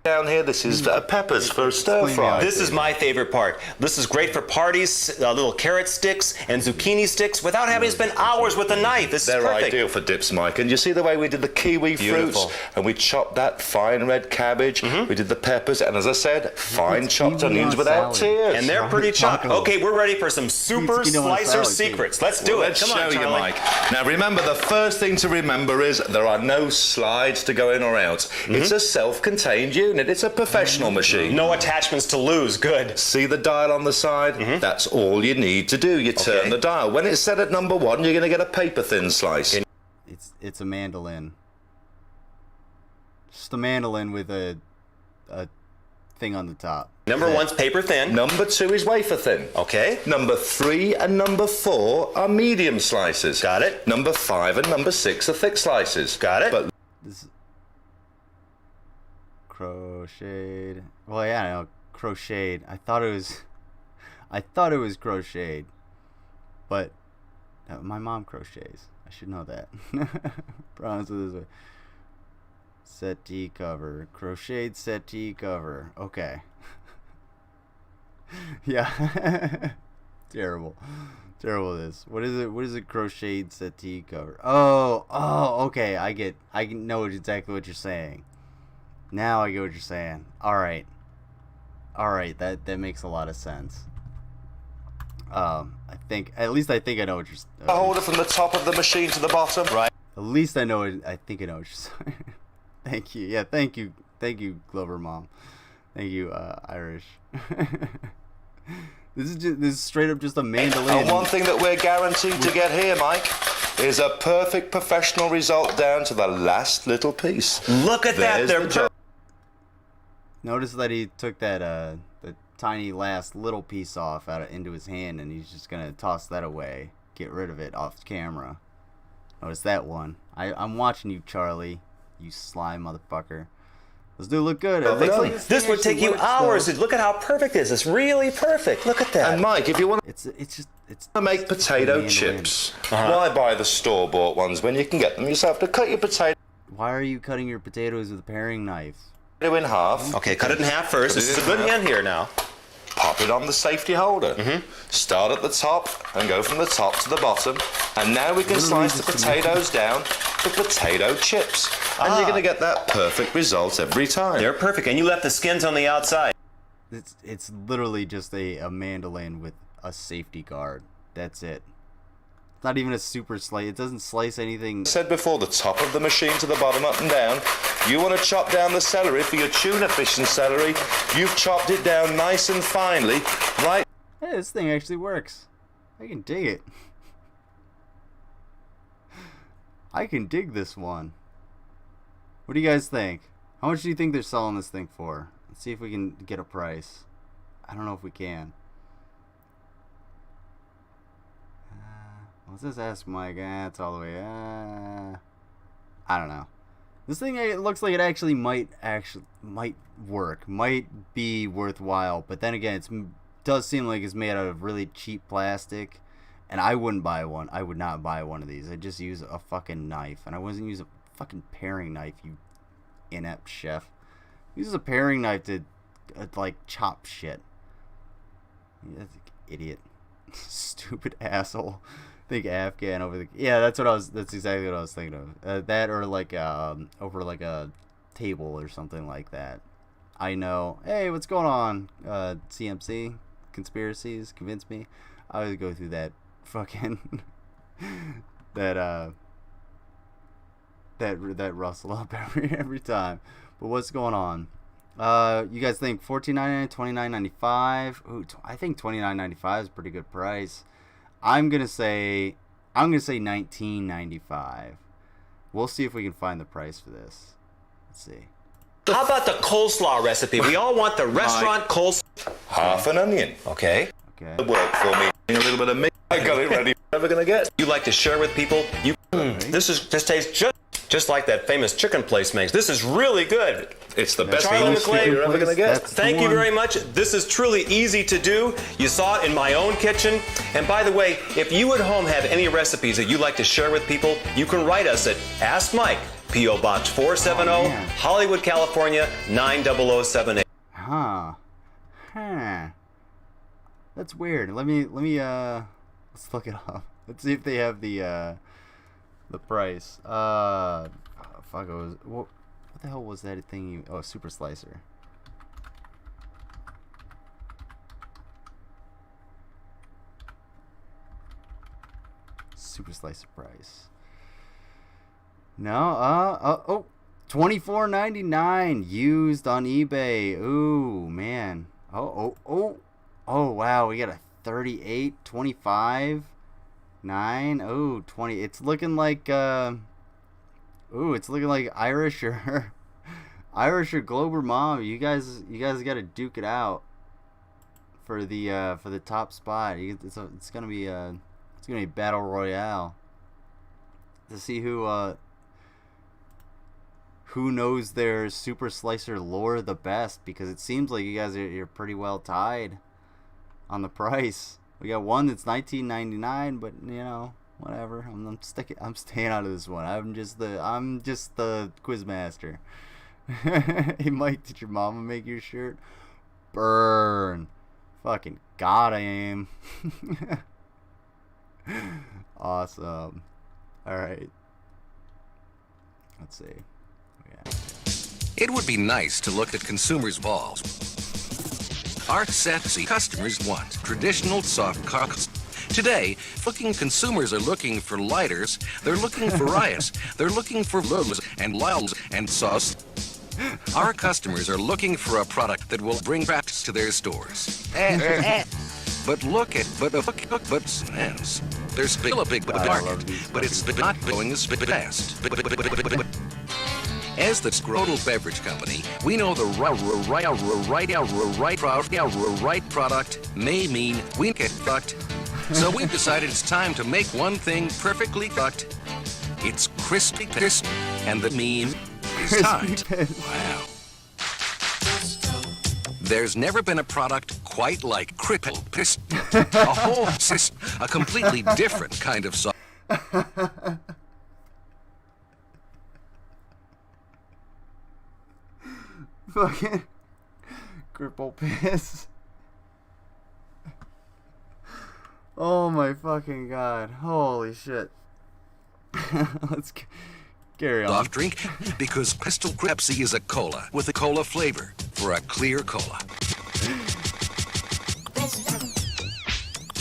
Down here, this is peppers for stir fry. This is my favorite part. This is great for parties, little carrot sticks and zucchini sticks without having to spend hours with a knife. This is perfect. They're ideal for dips, Mike. And you see the way we did the kiwi fruits? And we chopped that fine red cabbage. We did the peppers. And as I said, fine chopped onions without tears. And they're pretty chopped. Okay, we're ready for some Super Slicer secrets. Let's do it. Let's Come on, show you, Charlie. Mike. Now remember, the first thing to remember is there are no slides to go in or out. It's a self-contained unit. It's a professional machine. No attachments to lose. Good. See the dial on the side? That's all you need to do. You turn the dial. When it's set at number 1, you're going to get a paper-thin slice. It's a mandolin. Just a mandolin with a thing on the top. Number 1's paper thin. Number 2 is wafer thin. Okay. Number 3 and number 4 are medium slices. Got it. Number 5 and number 6 are thick slices. Got it. But crocheted. Well, yeah, no, crocheted. I thought it was crocheted, but my mom crochets. I should know that. Promise it this way. Settee cover, crocheted settee cover. Okay. Yeah. Terrible. Terrible this. What is it? What is a crocheted settee cover? Oh, okay. I know exactly what you're saying. Now I get what you're saying. Alright. Alright, that makes a lot of sense. I think I know what you're saying. Hold it from the top of the machine to the bottom, right? At least I know it. I think I know what you're saying. Thank you. Yeah, thank you, Glover Mom. Thank you, Irish. This is straight up just a mandolin. And one thing that we're guaranteed to get here, Mike, is a perfect professional result down to the last little piece. Look at that. They're Notice that he took that the tiny last little piece off into his hand, and he's just gonna toss that away, get rid of it off camera. Notice that one. I'm watching you, Charlie. You sly motherfucker. Those do look good. This would take you hours. Look at how perfect this is. It's really perfect. Look at that. And Mike, if you want it's to make potato chips, why buy the store-bought ones when you can get them yourself? To cut your potato. Why are you cutting your potatoes with a paring knife? In half. Okay, cut it in half first. This is a good hand here now. Pop it on the safety holder. Start at the top and go from the top to the bottom. And now we can slice the potatoes down to potato chips. And you're going to get that perfect result every time. They're perfect. And you left the skins on the outside. It's literally just a mandolin with a safety guard. That's it. It's not even a super slice. It doesn't slice anything. I said before, the top of the machine to the bottom, up and down. You want to chop down the celery for your tuna fish and celery. You've chopped it down nice and finely, right? Hey, this thing actually works. I can dig it. I can dig this one. What do you guys think? How much do you think they're selling this thing for? Let's see if we can get a price. I don't know if we can. What's this? Ask Mike. It's all the way. I don't know. This thing, it looks like it actually might work, might be worthwhile. But then again, it does seem like it's made out of really cheap plastic, and I wouldn't buy one. I would not buy one of these. I'd just use a fucking knife, and I wouldn't use a fucking paring knife. You inept chef. Use a paring knife to like chop shit. Idiot, stupid asshole. Think Afghan over the that's exactly what I was thinking of. That or like over like a table or something like that. I know. Hey, what's going on? CMC conspiracies convince me. I always go through that fucking that rustle up every time. But what's going on? You guys think $14.99, $29.95? Ooh, I think $29.95 is a pretty good price. I'm gonna say $19.95. We'll see if we can find the price for this. Let's see. How about the coleslaw recipe? We all want the restaurant coleslaw. Half an onion. Okay. Okay. Work for me. A little bit of meat. I got it ready. Never gonna get. You like to share with people? This tastes just like that famous chicken place makes. This is really good. It's the best Charlie McClay, you're ever gonna get. Thank you very much. This is truly easy to do. You saw it in my own kitchen. And by the way, if you at home have any recipes that you'd like to share with people, you can write us at Ask Mike, P.O. Box 470, Hollywood, California 90078. That's weird. Let me let's look it up. Let's see if they have the price. Fuck, it was what the hell was that thing? Oh, Super Slicer. Super Slicer price. No, $24.99 used on eBay. Ooh, man. Oh, wow, we got a 38, 25, 9, oh, 20. It's looking like it's looking like Irish or Glober Mom. You guys got to duke it out for the top spot. It's gonna be battle royale to see who knows their Super Slicer lore the best, because it seems like you guys you're pretty well tied on the price. We got one that's $19.99, but you know, whatever. I'm staying out of this one. I'm just the quiz master. Hey Mike, did your mama make your shirt? Burn. Fucking God, I am. Awesome. Alright. Let's see. It would be nice to look at consumers' balls. Our sexy customers want traditional soft cocks. Today, looking consumers are looking for lighters, they're looking for riots, they're looking for lulls and lulls and sauce. Our customers are looking for a product that will bring facts to their stores. But look at, there's still a big market, but it's not going as fast. As the Scrotal Beverage Company, we know the right product may mean we get fucked. So we've decided it's time to make one thing perfectly fucked. It's crispy crisp, and the meme is timed. Wow. There's never been a product quite like Cripple Piss. A whole system, a completely different kind of sauce. Fucking Cripple Piss. Oh my fucking God. Holy shit. Let's carry on. Soft drink because Crystal Pepsi is a cola with a cola flavor for a clear cola.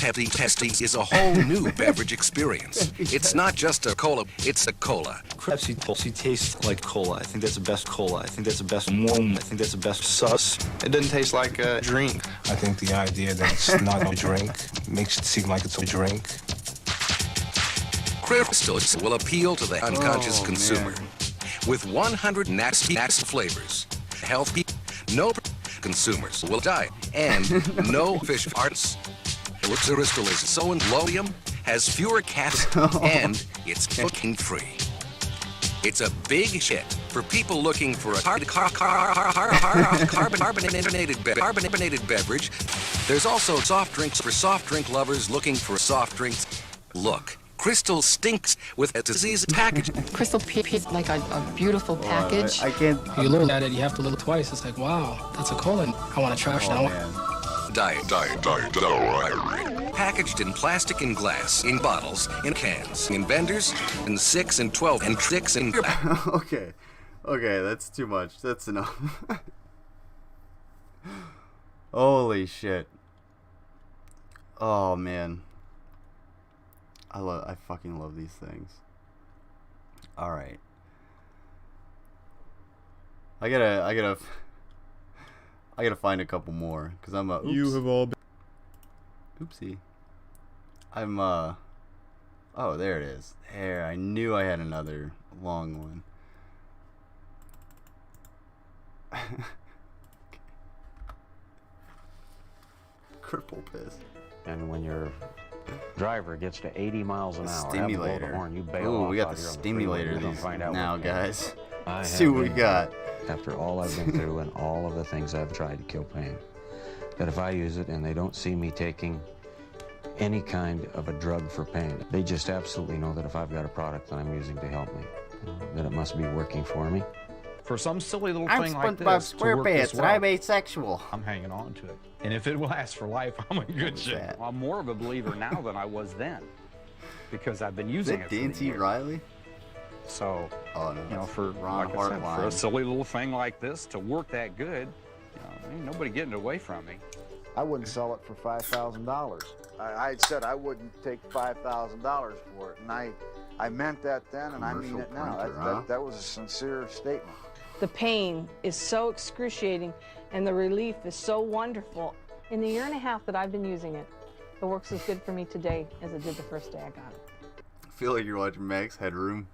Pepsi is a whole new beverage experience. It's not just a cola, it's a cola. Pepsi tastes like cola. I think that's the best cola. I think that's the best one. I think that's the best sauce. It doesn't taste like a drink. I think the idea that it's not a drink makes it seem like it's a drink. Crystal will appeal to the unconscious consumer. With 100 nasty flavors. Healthy, no consumers will die, and no fish farts. Crystal is so in lodium, has fewer cats, and it's fucking free. It's a big hit for people looking for a carbonated beverage. There's also soft drinks for soft drink lovers looking for soft drinks. Look, Crystal stinks with a disease package. Crystal is like a beautiful package. I can't. You look at it, you have to look twice. It's like, wow, that's a cola. I want to trash that one. Diet. Packaged in plastic and glass, in bottles, in cans, in vendors, in 6 and 12 and 6 and... Okay, that's too much. That's enough. Holy shit. Oh man. I fucking love these things. All right. I gotta find a couple more because I'm a. Oops. You have all been. Oopsie. I'm oh, there it is. There, I knew I had another long one. Cripple Piss. And when your driver gets to 80 miles an hour, stimulator. The horn, you bail Ooh, off we got out the here on stimulator freeway. these Find out now, what guys. Let's see what we got. After all I've been through and all of the things I've tried to kill pain, that if I use it and they don't see me taking any kind of a drug for pain, they just absolutely know that if I've got a product that I'm using to help me, that it must be working for me. For some silly little I'm thing like SpongeBob this to work this SquarePants, well, and I'm asexual. I'm hanging on to it. And if it lasts for life, I'm in good shape. I'm more of a believer now than I was then, because I've been using it for D&T Riley? So, you know, for Ron like I said, for Hartline. a silly little thing like this to work that good, ain't nobody getting it away from me. I wouldn't sell it for $5,000. I said I wouldn't take $5,000 for it, and I meant that then, and I mean it now. That was a sincere statement. The pain is so excruciating, and the relief is so wonderful. In the 1.5 years that I've been using it, it works as good for me today as it did the first day I got it. I feel like you're watching Max Headroom.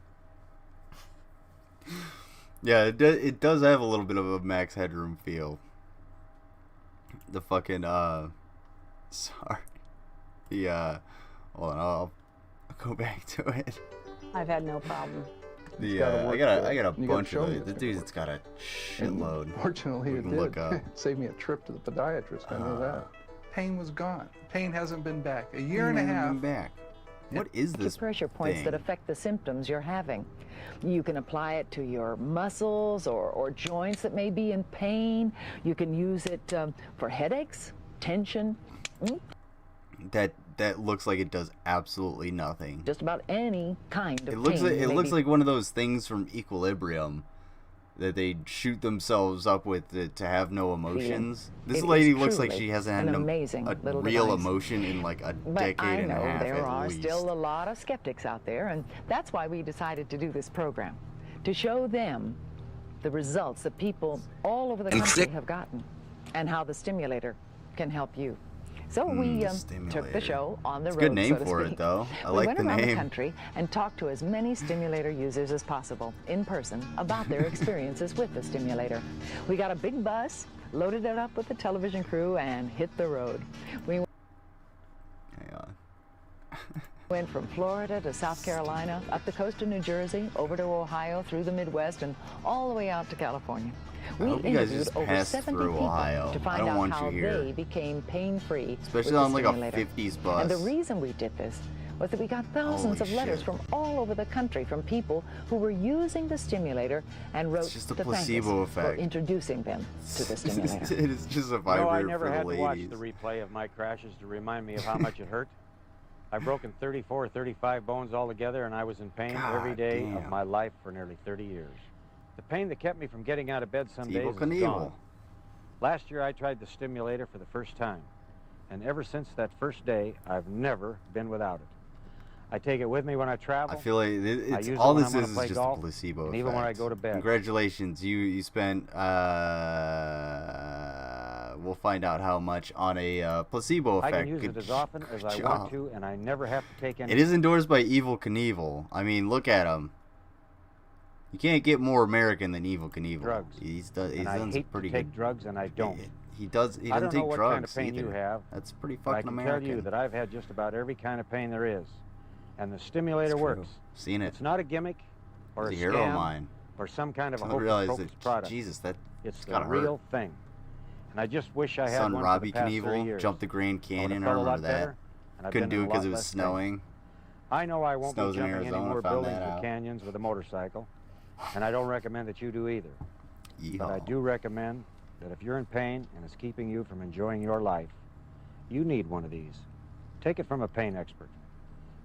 Yeah, it does have a little bit of a Max Headroom feel. The fucking sorry. Hold on, I'll go back to it. I've had no problem. I got a bunch of it. The dude's got a shitload. Fortunately, it did. Look up. It saved me a trip to the podiatrist. I know that. Pain was gone. Pain hasn't been back. A year and a half. Back. What is this Acupressure points thing? that affect the symptoms you're having. You can apply it to your muscles or joints that may be in pain. You can use it for headaches, tension. That looks like it does absolutely nothing. Just about any kind of It looks pain. like like one of those things from Equilibrium that they shoot themselves up with to have no emotions. This lady looks like she hasn't had a real emotion in like a decade and a half. But I know there are at least. still a lot of skeptics out there, and that's why we decided to do this program, to show them the results that people all over the country have gotten and how the stimulator can help you. So we took the show on the road, good name so to for speak. it, though. I we like went the around the name. country and talked to as many stimulator users as possible in person about their experiences with the stimulator. We got a big bus, loaded it up with the television crew, and hit the road. We went from Florida to South Carolina, up the coast of New Jersey, over to Ohio, through the Midwest, and all the way out to California. We hope you guys interviewed just over pass 70 through people Ohio. to I find don't out want how you here. they became pain-free. Especially with on the like a stimulator. 50s bus. And the reason we did this was that we got thousands Holy of letters shit. from all over the country from people who were using the stimulator and wrote just a to thank us placebo for effect. introducing them to the stimulator. It is just a No, vibrator I never for had the to watch ladies. the replay of my crashes to remind me of how much it hurt. I've broken 34 or 35 bones altogether, and I was in pain every day of my life for nearly 30 years. The pain that kept me from getting out of bed some days is gone. Last year, I tried the stimulator for the first time, and ever since that first day, I've never been without it. I take it with me when I travel. I feel like I it's use all it when this I'm gonna is play just golf, a placebo and effect. even when I go to bed. Congratulations, you spent we'll find out how much on a placebo effect. I can use Good it as often as I job. want to, and I never have to take any. It is endorsed by Evil Knievel. I mean, look at him. You can't get more American than Evil Knievel. Drugs. He's and I done some hate pretty to take good. drugs, and I don't. He doesn't I don't know take what drugs kind of pain either. you have. That's pretty but I fucking can American. tell you that I've had just about every kind of pain there is, and the stimulator It's true. works. Seen it. It's not a gimmick, or a It's a hero of scam, mine. or some kind of a I realize hocus pocus that product. Jesus, that it's the gotta real hurt. thing. And I just wish I had Son one Robbie for the past 30 Knievel years. jumped the Grand I would've Canyon. I felt a lot remember that. better, and I've Couldn't been in do it a because lot it was less pain. snowing. I know I won't Snows be in jumping any Arizona, more found buildings that or out. canyons with a motorcycle, and I don't recommend that you do either. But I do recommend that if you're in pain and it's keeping you from enjoying your life, you need one of these. Take it from a pain expert.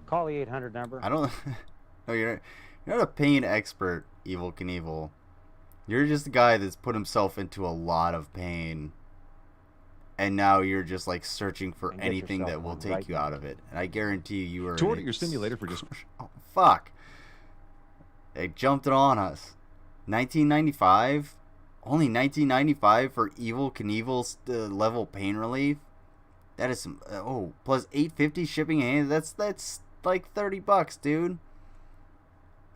Call the 800 number. I don't. No, you're not a pain expert, Evil Knievel. You're just a guy that's put himself into a lot of pain, and now you're just like searching for And get anything yourself that will one take right you out of it. And I guarantee you are. To order your stimulator for just... Oh, fuck. They jumped it on us. 1995? Only 1995 for Evil Knievel's level pain relief? That is some... plus $8.50 shipping and that's like $30, dude.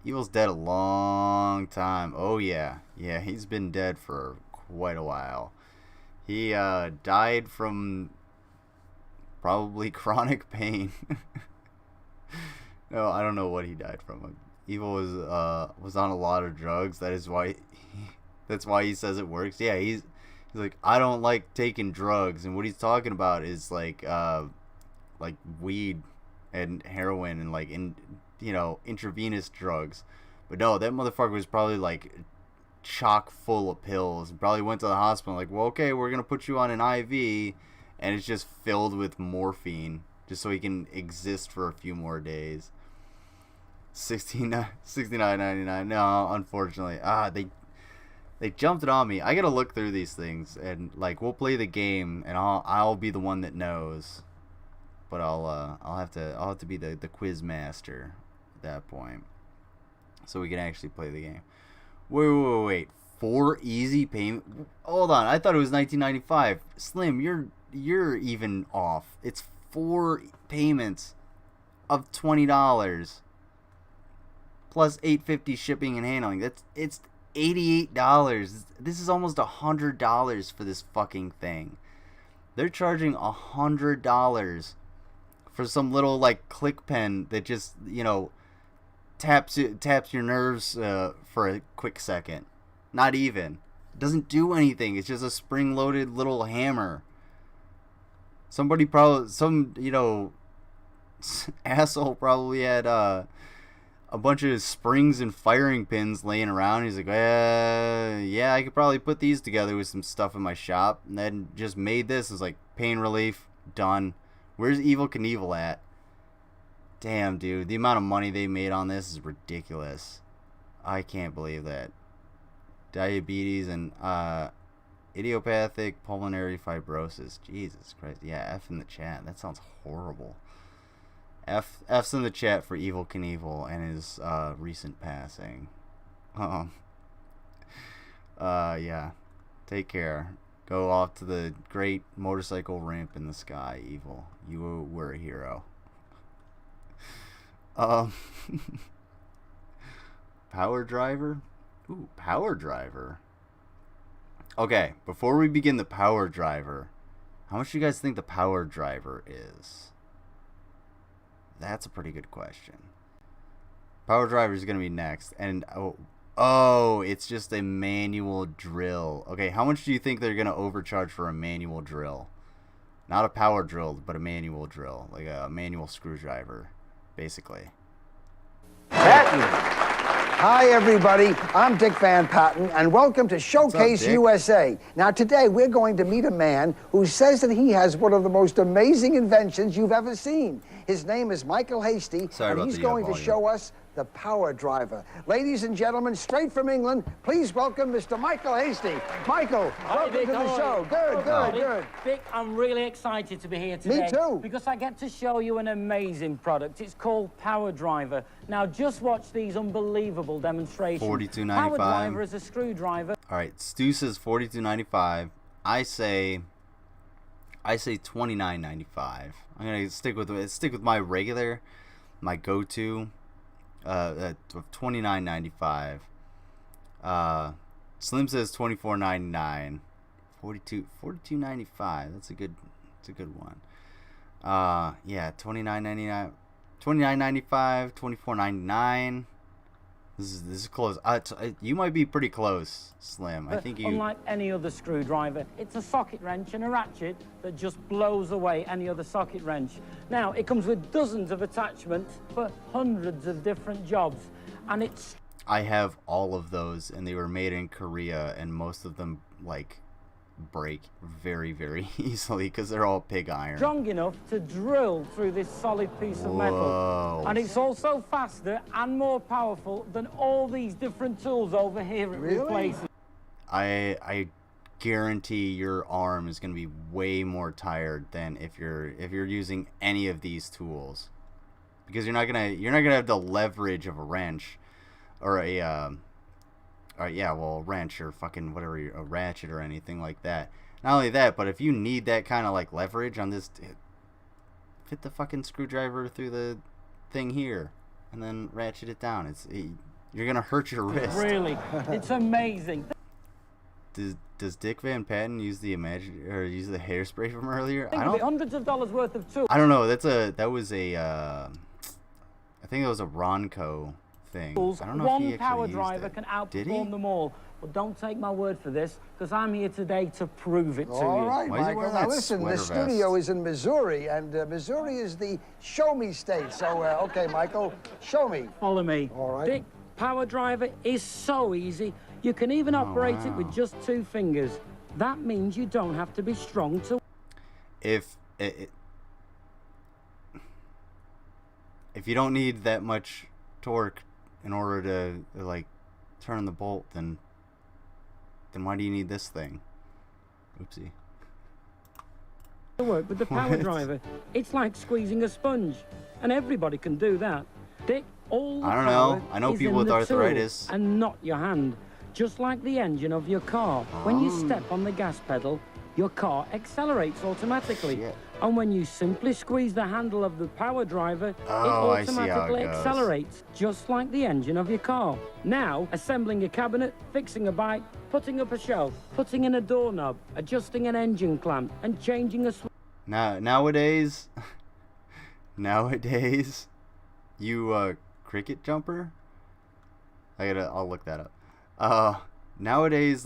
Evil's dead a long time. Oh, yeah. Yeah, he's been dead for quite a while. He died from probably chronic pain. No, I don't know what he died from. Evil was on a lot of drugs. That's why he says it works. Yeah, he's like, I don't like taking drugs, and what he's talking about is like weed and heroin and like intravenous drugs. But no, that motherfucker was probably like chock full of pills. Probably went to the hospital like, well, okay, we're gonna put you on an IV, and it's just filled with morphine just so he can exist for a few more days. $69.99. No, unfortunately, they jumped it on me. I gotta look through these things, and like we'll play the game, and I'll be the one that knows. But I'll have to be the quiz master at that point, so we can actually play the game. Wait. 4 easy payment. Hold on, I thought it was 1995. Slim, you're even off. It's 4 payments of $20 plus $8.50 shipping and handling. It's $88. This is almost $100 for this fucking thing. They're charging $100 for some little like click pen that just taps your nerves for a quick second. Not even. It doesn't do anything. It's just a spring-loaded little hammer. Somebody probably, asshole probably had a bunch of springs and firing pins laying around. He's like, yeah, I could probably put these together with some stuff in my shop. And then just made this. It's like, pain relief, done. Where's Evil Knievel at? Damn, dude. The amount of money they made on this is ridiculous. I can't believe that. Diabetes and idiopathic pulmonary fibrosis. Jesus Christ. Yeah, F in the chat. That sounds horrible. F's in the chat for Evil Knievel and his recent passing. Yeah. Take care. Go off to the great motorcycle ramp in the sky, Evil. You were a hero. Power driver? Ooh, power driver. Okay, before we begin the power driver, how much do you guys think the power driver is? That's a pretty good question. Power driver is going to be next. And, oh, it's just a manual drill. Okay, how much do you think they're going to overcharge for a manual drill? Not a power drill, but a manual drill. Like a manual screwdriver, basically. Patton. Hi, everybody. I'm Dick Van Patten, and welcome to Showcase USA. Now, today, we're going to meet a man who says that he has one of the most amazing inventions you've ever seen. His name is Michael Hasty, and he's going to show us the power driver. Ladies and gentlemen, straight from England, please welcome Mr. Michael Hasty. Michael, welcome to the show. Good. Dick, I'm really excited to be here today. Me too. Because I get to show you an amazing product. It's called Power Driver. Now, just watch these unbelievable demonstrations. $42.95. Power Driver is a screwdriver. All right, Stu says $42.95. I say $29.95. I'm gonna stick with my regular, my go-to. $29.95. Slim says $24.99. $42.95. That's a good one. Yeah, $29.99. $29.95. $24.99. This is close. You might be pretty close, Slim. I think you. Unlike any other screwdriver, it's a socket wrench and a ratchet that just blows away any other socket wrench. Now, it comes with dozens of attachments for hundreds of different jobs, and it's. I have all of those, and they were made in Korea, and most of them break very, very easily because they're all pig iron. Strong enough to drill through this solid piece of metal. And it's also faster and more powerful than all these different tools over here it replaces. I guarantee your arm is going to be way more tired than if you're using any of these tools, because you're not gonna have the leverage of a wrench or a wrench or fucking whatever, a ratchet or anything like that. Not only that, but if you need that kind of leverage on this, fit the fucking screwdriver through the thing here and then ratchet it down. You're gonna hurt your wrist. Really, it's amazing. Does Dick Van Patten use the hairspray from earlier? I don't. Hundreds of dollars worth of tools. I don't know. I think it was a Ronco thing. I don't know One if he power actually driver used it. can outperform them all. But don't take my word for this, because I'm here today to prove it to you. All right, Michael. Now listen, the studio is in Missouri, and Missouri is the show me state. So, okay, Michael, show me. Follow me. All right. Dick, power driver is so easy. You can even operate it with just 2 fingers. That means you don't have to be strong to. If you don't need that much torque in order to turn the bolt, then why do you need this thing? Oopsie. To work with the power driver, it's like squeezing a sponge, and everybody can do that. Dick, all the I don't power know. I know is people in with the arthritis. tool and not your hand. Just like the engine of your car. When you step on the gas pedal, your car accelerates automatically. Shit. And when you simply squeeze the handle of the power driver, it I see how it automatically goes. accelerates, just like the engine of your car. Now, assembling a cabinet, fixing a bike, putting up a shelf, putting in a doorknob, adjusting an engine clamp, and changing a switch. Nowadays, you cricket jumper? I'll look that up. Nowadays,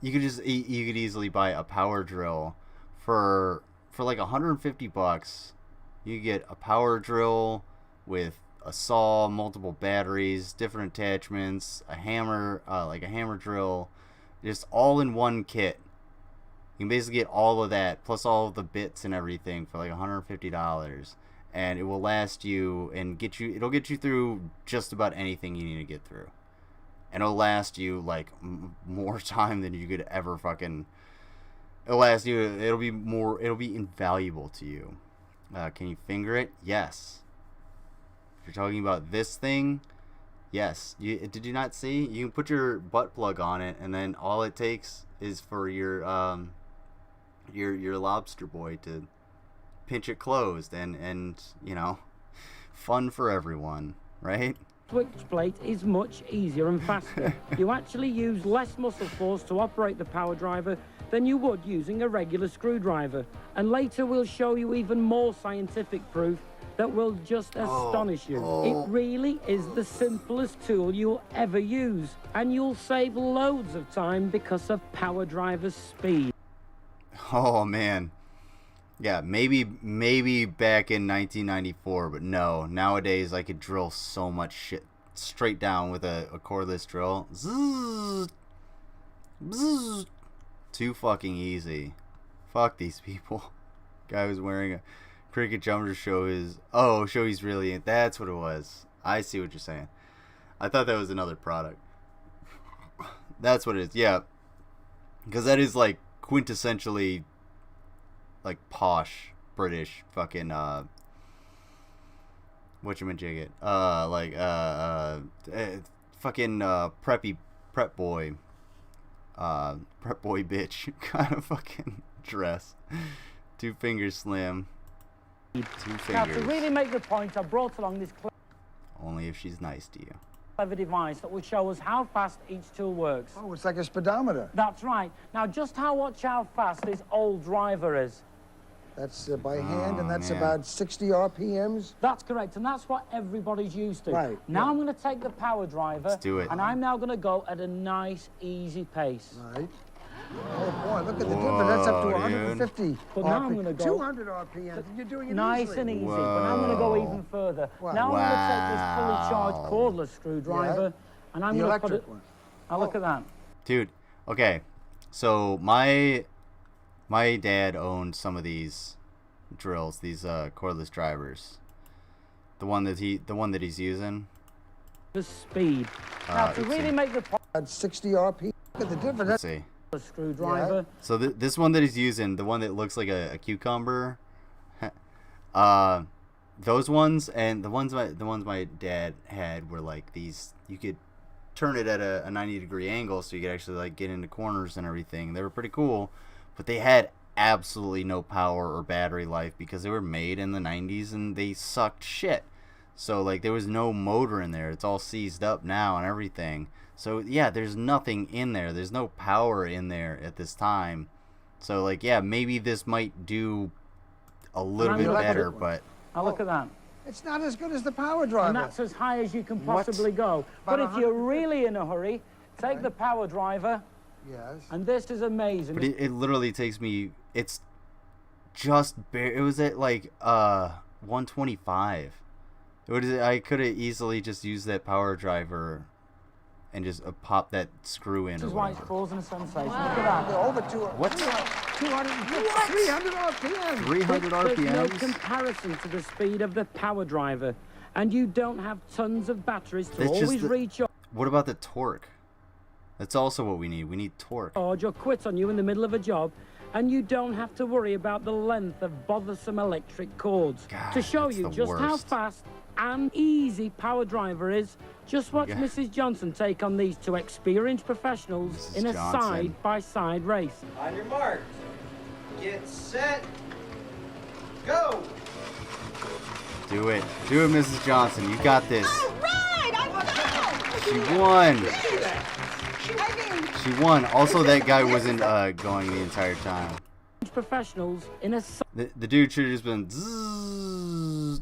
you could easily buy a power drill for $150. You get a power drill, with a saw, multiple batteries, different attachments, a hammer, like a hammer drill, just all in one kit. You can basically get all of that, plus all of the bits and everything for like $150. And it will last you and get you, it'll get you through just about anything you need to get through. And it'll last you like more time than you could ever fucking, it'll last you, it'll be invaluable to you. Can you finger it? Yes. If you're talking about this thing, yes. Did you not see? You can put your butt plug on it, and then all it takes is for your lobster boy to pinch it closed, and you know, fun for everyone, right? Switch plate is much easier and faster. You actually use less muscle force to operate the power driver than you would using a regular screwdriver. And later we'll show you even more scientific proof that will just astonish you. It really is the simplest tool you'll ever use, and you'll save loads of time because of power driver's speed. Oh man. Yeah, maybe back in 1994, but no. Nowadays, I could drill so much shit straight down with a cordless drill. Zzz, zzz. Too fucking easy. Fuck these people. Guy was wearing a cricket jumper to show his... Oh, show he's really in... That's what it was. I see what you're saying. I thought that was another product. That's what it is, yeah. Because that is like quintessentially... like posh British fucking whatchamajigget, fucking prep boy bitch kind of fucking dress. 2 fingers slim. 2 fingers. Now to really make the point, I brought along this only if she's nice to you. clever device that will show us how fast each tool works. Oh, it's like a speedometer. That's right. Now just watch how fast this old driver is. That's by hand, and that's about 60 RPMs? That's correct, and that's what everybody's used to. Right. Now I'm going to take the power driver. Let's do it. And I'm now going to go at a nice, easy pace. Right. Oh, boy, look at the difference. That's up to 150 But now I'm going to go... 200 RPMs, and you're doing it nice easily. and easy, but now I'm going to go even further. Wow. Now I'm going to take this fully charged cordless screwdriver, and I'm going to put it... one. Now look at that. Dude, okay. So my dad owned some of these drills, these cordless drivers. The one that he's using. The speed. Now to really make the point... At 60 RPM, look at the difference. Let's see. A screwdriver. Yeah. So this one that he's using, the one that looks like a cucumber, those ones, and the ones my dad had were like these. You could turn it at a 90-degree angle, so you could actually like get into corners and everything. They were pretty cool, but they had absolutely no power or battery life because they were made in the 90s and they sucked shit. So like there was no motor in there. It's all seized up now and everything. So yeah, there's nothing in there. There's no power in there at this time. So like yeah, maybe this might do a little bit better, but Now look at that. It's not as good as the power driver. And that's as high as you can possibly go. But if you're really in a hurry, take the power driver. Yes. And this is amazing. But it literally takes me. It's just it was at like 125. I could have easily just used that power driver and just pop that screw in. This is why it's causing a sensation. Look at that. They're over 200. What? 300 RPM. 300 There's no RPMs. comparison to the speed of the power driver, and you don't have tons of batteries to It's just always reach your What about the torque? That's also what we need. We need torque. charge or quit on you in the middle of a job, and you don't have to worry about the length of bothersome electric cords. God, to show that's you the just how worst. fast and easy power driver is, just watch Yeah. Mrs. Johnson take on these 2 experienced professionals Mrs. in a Johnson. side-by-side race. On your mark, get set, go! Do it, Mrs. Johnson. You got this. All right, She won. She won. Also, that guy wasn't going the entire time. Professionals in a The dude should have just been zzz,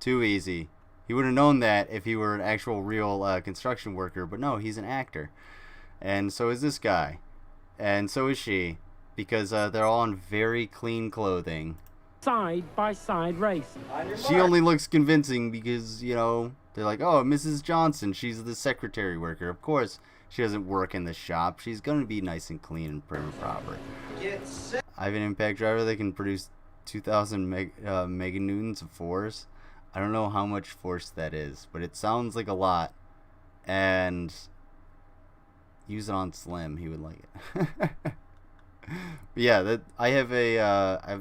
too easy. He would have known that if he were an actual real construction worker, but no, he's an actor. And so is this guy. And so is she, because they're all in very clean clothing. side-by-side race. She only looks convincing because, you know, they're like, oh, Mrs. Johnson, she's the secretary worker. Of course, she doesn't work in the shop. She's going to be nice and clean and prim and proper. I have an impact driver that can produce 2,000 meganewtons of force. I don't know how much force that is, but it sounds like a lot. And use it on Slim. He would like it. But yeah, I have a I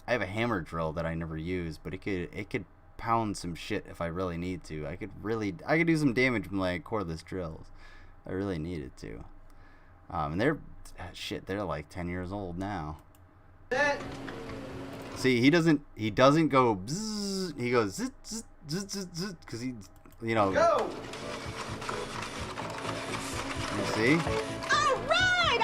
have a hammer drill that I never use, but it could pound some shit if I really need to. I could do some damage with my cordless drills. I really needed to. And they're like 10 years old now. See, he doesn't go bzzz, he goes zzz, zzz, zzz, zzz, zzz, because he, you know. Go. You see? Alright, I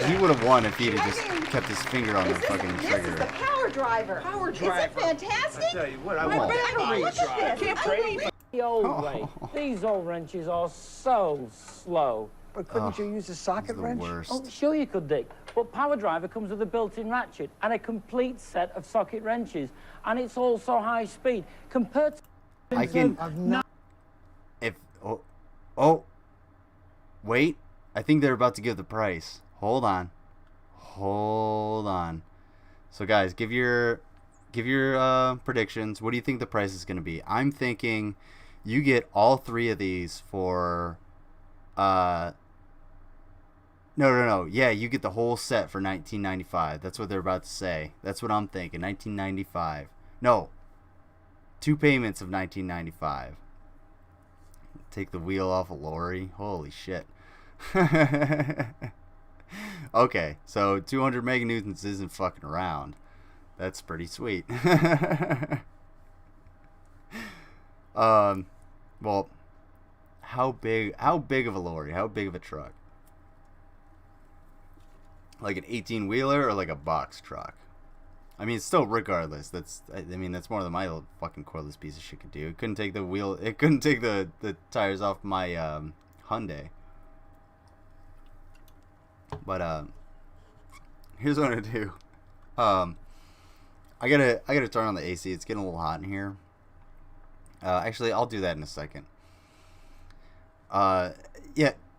He would have won if he had just kept his finger on the fucking trigger. This is the power driver. Power driver. Isn't it fantastic? I tell you what, I My want battery. Look at this. The old way. These old wrenches are so slow. But couldn't you use a socket wrench? Oh, sure you could, Dick. But Power Driver comes with a built-in ratchet and a complete set of socket wrenches, and it's also high speed compared to. I can. Wait. I think they're about to give the price. Hold on. So guys, give your predictions. What do you think the price is going to be? I'm thinking you get all three of these for No. Yeah, you get the whole set for $19.95. That's what they're about to say. That's what I'm thinking. $19.95. No. 2 payments of $19.95. Take the wheel off a lorry. Holy shit. Okay, so 200 meganewtons isn't fucking around. That's pretty sweet. Well, how big of a lorry? How big of a truck? Like an 18-wheeler or like a box truck? I mean, still, regardless, that's more than my little fucking cordless piece of shit could do. It couldn't take the wheel. It couldn't take the tires off my Hyundai. But here's what I'm gonna do. I gotta turn on the AC. It's getting a little hot in here. Actually, I'll do that in a second. Yeah.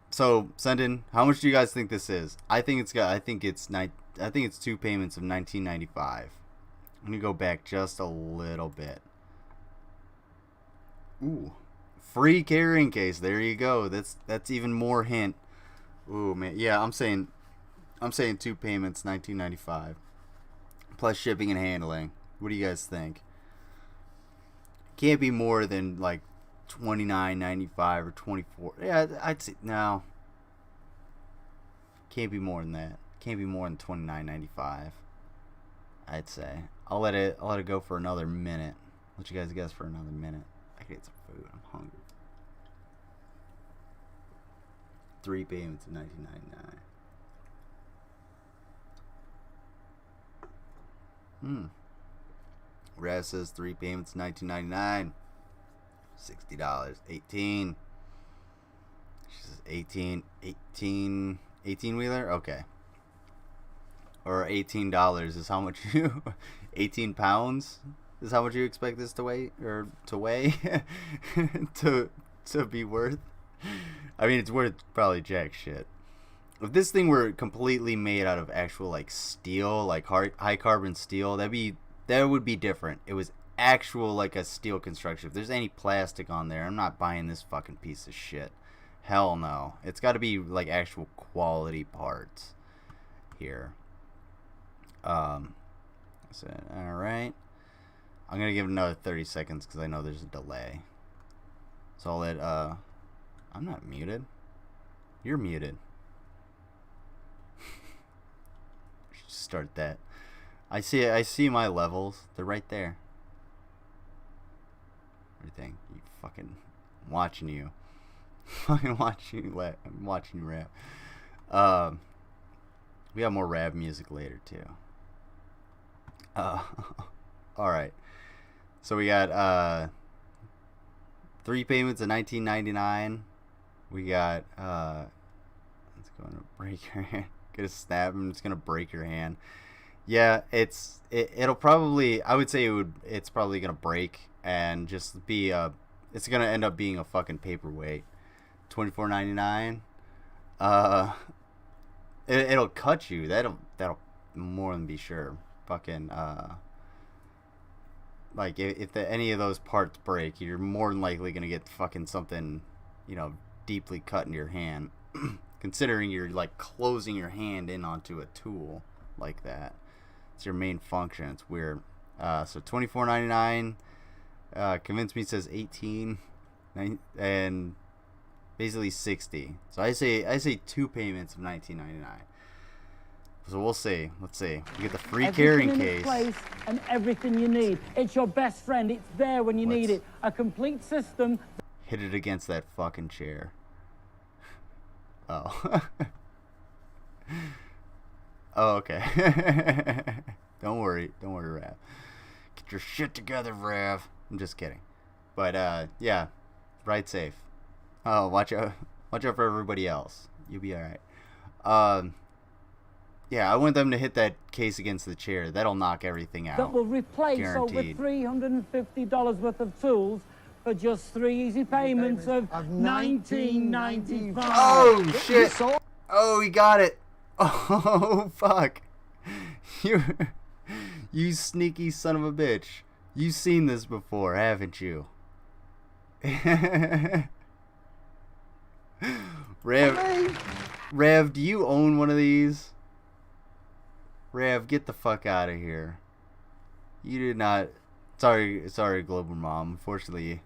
So send in. How much do you guys think this is? I think it's 2 payments of $19.95. I'm gonna go back just a little bit. Ooh, free carrying case. There you go. That's even more hint. Ooh man, yeah. I'm saying 2 payments, $19.95, plus shipping and handling. What do you guys think? Can't be more than like $29.95 or $24. Yeah, I'd say no. Can't be more than that. Can't be more than $29.95. I'd say. I'll let it go for another minute. Let you guys guess for another minute. I can get some food. I'm hungry. 3 payments of $19.99. Raz says 3 payments $19.99. $60. 18. She says 18 wheeler? Okay. Or $18 is how much you 18 pounds is how much you expect this to weigh to be worth. I mean, it's worth probably jack shit. If this thing were completely made out of actual like steel, like high carbon steel, that would be different. It was actual like a steel construction. If there's any plastic on there, I'm not buying this fucking piece of shit. Hell no. It's got to be like actual quality parts here. So, all right. I'm gonna give it another 30 seconds because I know there's a delay. So I'll let I'm not muted. You're muted. Start that. I see my levels. They're right there. Everything. You fucking watching you. Fucking watching you rap. We got more rap music later too. Alright. So we got 3 payments of $19.99. We got let's go on a break here. gonna snap and it's gonna break your hand. Yeah, it'll probably, I would say it's probably gonna break and just be it's gonna end up being a fucking paperweight. $24.99. It'll cut you. That'll more than be sure. Fucking like if any of those parts break, you're more than likely gonna get fucking something, you know, deeply cut into your hand. Considering you're like closing your hand in onto a tool like that. It's your main function. It's weird. So $24.99. Convince Me says 18, and basically 60. So I say 2 payments of $19.99. So we'll see. Let's see. You get the free carrying case. Place and everything you need. It's your best friend. It's there when you need it. A complete system. Hit it against that fucking chair. Oh. Oh, okay. Don't worry, Rav. Get your shit together, Rav. I'm just kidding. But yeah, ride safe. Oh, watch out for everybody else. You'll be all right. Yeah, I want them to hit that case against the chair. That'll knock everything out. That will replace Guaranteed. over $350 worth of tools for just 3 easy payments of $19.95. Oh shit! Oh, he got it. Oh fuck! You sneaky son of a bitch! You've seen this before, haven't you? Rev, do you own one of these? Rev, get the fuck out of here. You did not. Sorry, Global Mom. Unfortunately,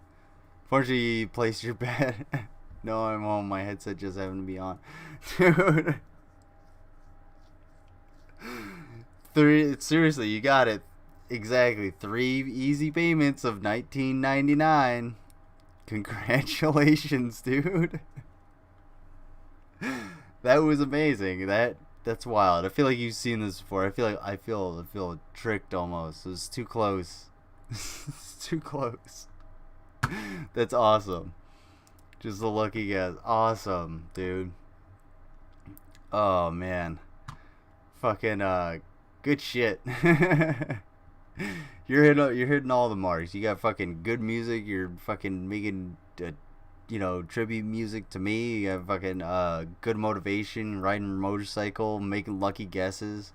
you placed your bet. No, I'm home. My headset just happened to be on. Dude. Seriously, you got it. Exactly. 3 easy payments of $19.99. Congratulations, dude. That was amazing. That's wild. I feel like you've seen this before. I feel tricked almost. It was too close. It's too close. That's awesome. Just a lucky guess. Awesome, dude. Oh man. Fucking good shit. You're hitting all the marks. You got fucking good music. You're fucking making tribute music to me. You have fucking good motivation, riding a motorcycle, making lucky guesses.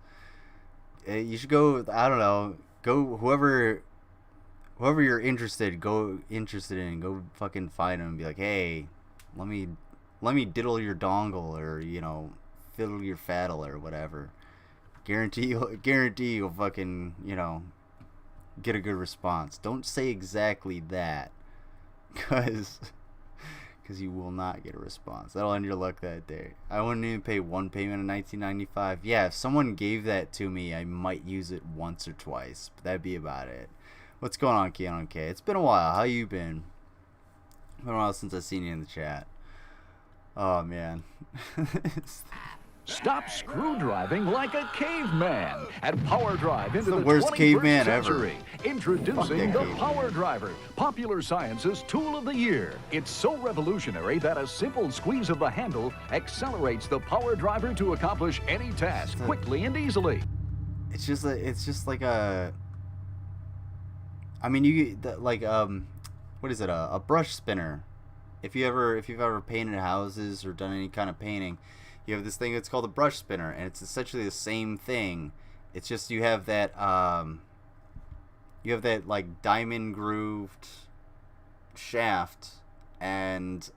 You should go, I don't know, go whoever you're interested in, go fucking find them and be like, hey, let me diddle your dongle, or fiddle your faddle or whatever. Guarantee you'll fucking get a good response. Don't say exactly that, because you will not get a response. That'll end your luck that day. I wouldn't even pay 1 payment of $19.95. Yeah, if someone gave that to me, I might use it once or twice, but that'd be about it. What's going on, Keanu K? It's been a while. How you been? It's been a while since I've seen you in the chat. Oh man. Stop screw driving like a caveman and power drive into the worst 21st caveman century. ever. Introducing the Power Driver, Popular Science's tool of the year. It's so revolutionary that a simple squeeze of the handle accelerates the Power Driver to accomplish any task quickly and easily. It's just like a. I mean, what is it? A brush spinner. If you've ever painted houses or done any kind of painting, you have this thing that's called a brush spinner, and it's essentially the same thing. It's just you have that like diamond grooved shaft, and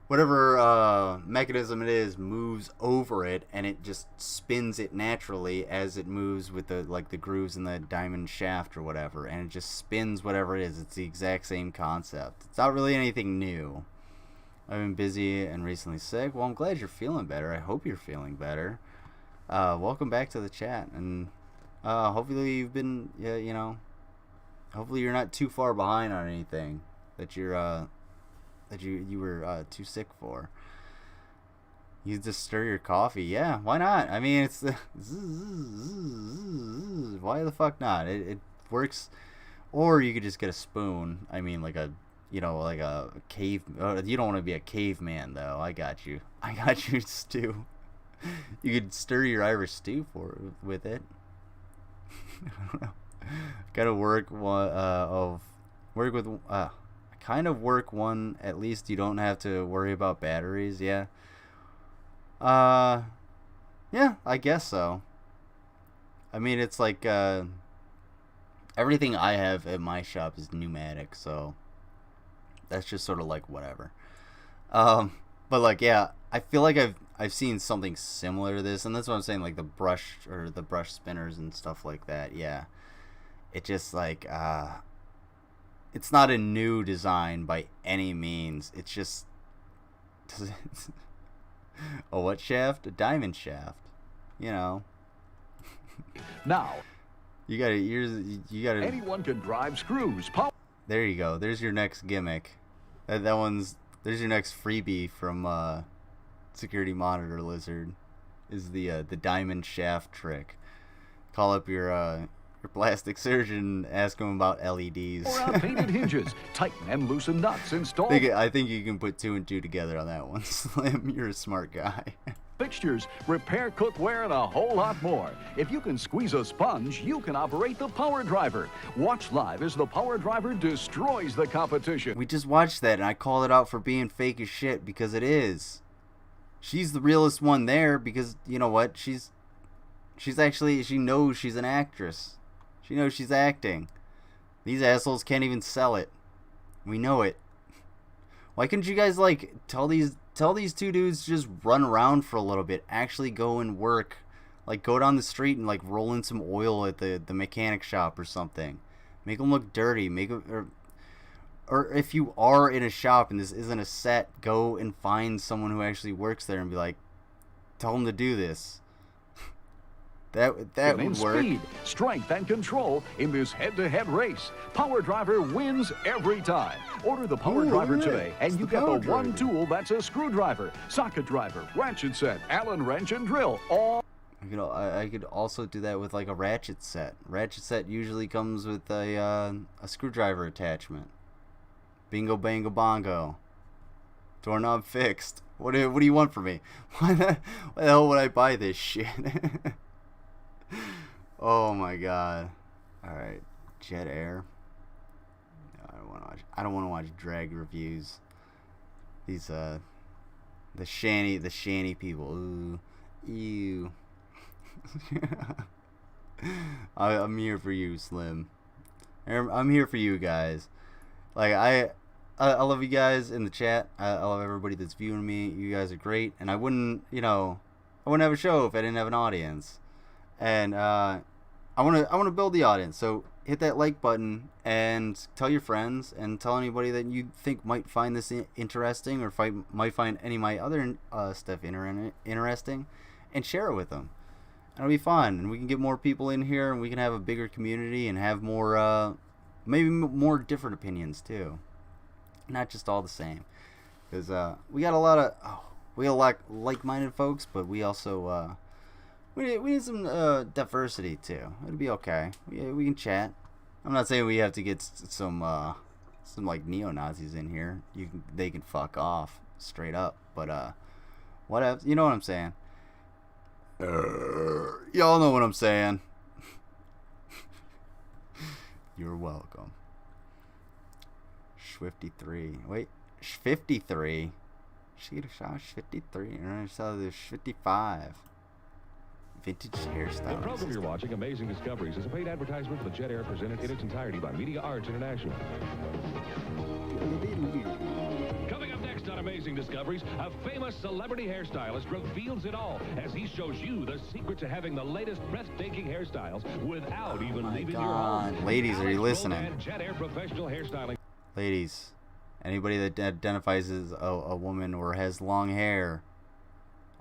whatever mechanism it is moves over it, and it just spins it naturally as it moves with the grooves in the diamond shaft or whatever, and it just spins whatever it is. It's the exact same concept. It's not really anything new. I've been busy and recently sick. Well, I'm glad you're feeling better. I hope you're feeling better. Welcome back to the chat, and hopefully you've been, hopefully you're not too far behind on anything that you were too sick for. You just stir your coffee. Yeah, why not? I mean, it's why the fuck not? It works. Or you could just get a spoon. I mean, like a you know, like a cave. You don't want to be a caveman though. I got you. I got you, Stu. You could stir your Irish stew with it. I don't know. Gotta work one kind of work one. At least you don't have to worry about batteries. Yeah. Yeah, I guess so. I mean, it's like everything I have at my shop is pneumatic, so that's just sort of like whatever. But like, yeah, I feel like I've seen something similar to this, and that's what I'm saying, like the brush spinners and stuff like that. Yeah, it just like it's not a new design by any means. It's just a what shaft? A diamond shaft. You know. Now, you gotta. Anyone can drive screws. There you go. There's your next gimmick. There's your next freebie from Security Monitor Lizard. Is the diamond shaft trick. Call up your plastic surgeon, ask him about LEDs. Or painted hinges, tighten and loosen nuts, install. I think you can put 2 and 2 together on that one. Slim, you're a smart guy. Fixtures, repair cookware, and a whole lot more. If you can squeeze a sponge, you can operate the Power Driver. Watch live as the Power Driver destroys the competition. We just watched that, and I called it out for being fake as shit, because it is. She's the realest one there, because, you know what? She's actually, she knows she's an actress. She knows she's acting. These assholes can't even sell it. We know it. Why couldn't you guys, like, tell these 2 dudes to just run around for a little bit, actually go and work, like go down the street and like roll in some oil at the mechanic shop or something, make them look dirty, or if you are in a shop and this isn't a set, go and find someone who actually works there and be like, tell them to do this. That would work. Speed, strength, and control in this head-to-head race. Power Driver wins every time. Order the Power Driver today, and you get the one tool that's a screwdriver, socket driver, ratchet set, Allen wrench, and drill. All. I could also do that with like a ratchet set. Ratchet set usually comes with a screwdriver attachment. Bingo, bango, bongo. Doorknob fixed. What do you want from me? Why the hell would I buy this shit? Oh my god. Alright. Jet Air. I don't want to watch drag reviews. These the shanty people. Ooh. Ew. I'm here for you, Slim. I'm here for you guys. Like I love you guys in the chat. I love everybody that's viewing me. You guys are great, and I wouldn't have a show if I didn't have an audience. And I want to build the audience. So hit that like button and tell your friends and tell anybody that you think might find this interesting, or might find any of my other stuff interesting, and share it with them. It'll be fun, and we can get more people in here, and we can have a bigger community and have more maybe more different opinions too, not just all the same. Because we got a lot of like-minded folks, but we also we need some diversity too. It'll be okay. We can chat. I'm not saying we have to get some like neo-Nazis in here. They can fuck off straight up. But whatever. You know what I'm saying. Y'all know what I'm saying. You're welcome. 53. Wait, 53. She get a shot. 53. And I saw this 55. Vintage hairstyle. The program you're watching, Amazing Discoveries, is a paid advertisement for the Jet Air presented in its entirety by Media Arts International. Coming up next on Amazing Discoveries, a famous celebrity hairstylist reveals it all as he shows you the secret to having the latest breathtaking hairstyles without even leaving your home. Ladies, are you listening? Jet Air professional hairstyling. Ladies, anybody that identifies as a woman or has long hair,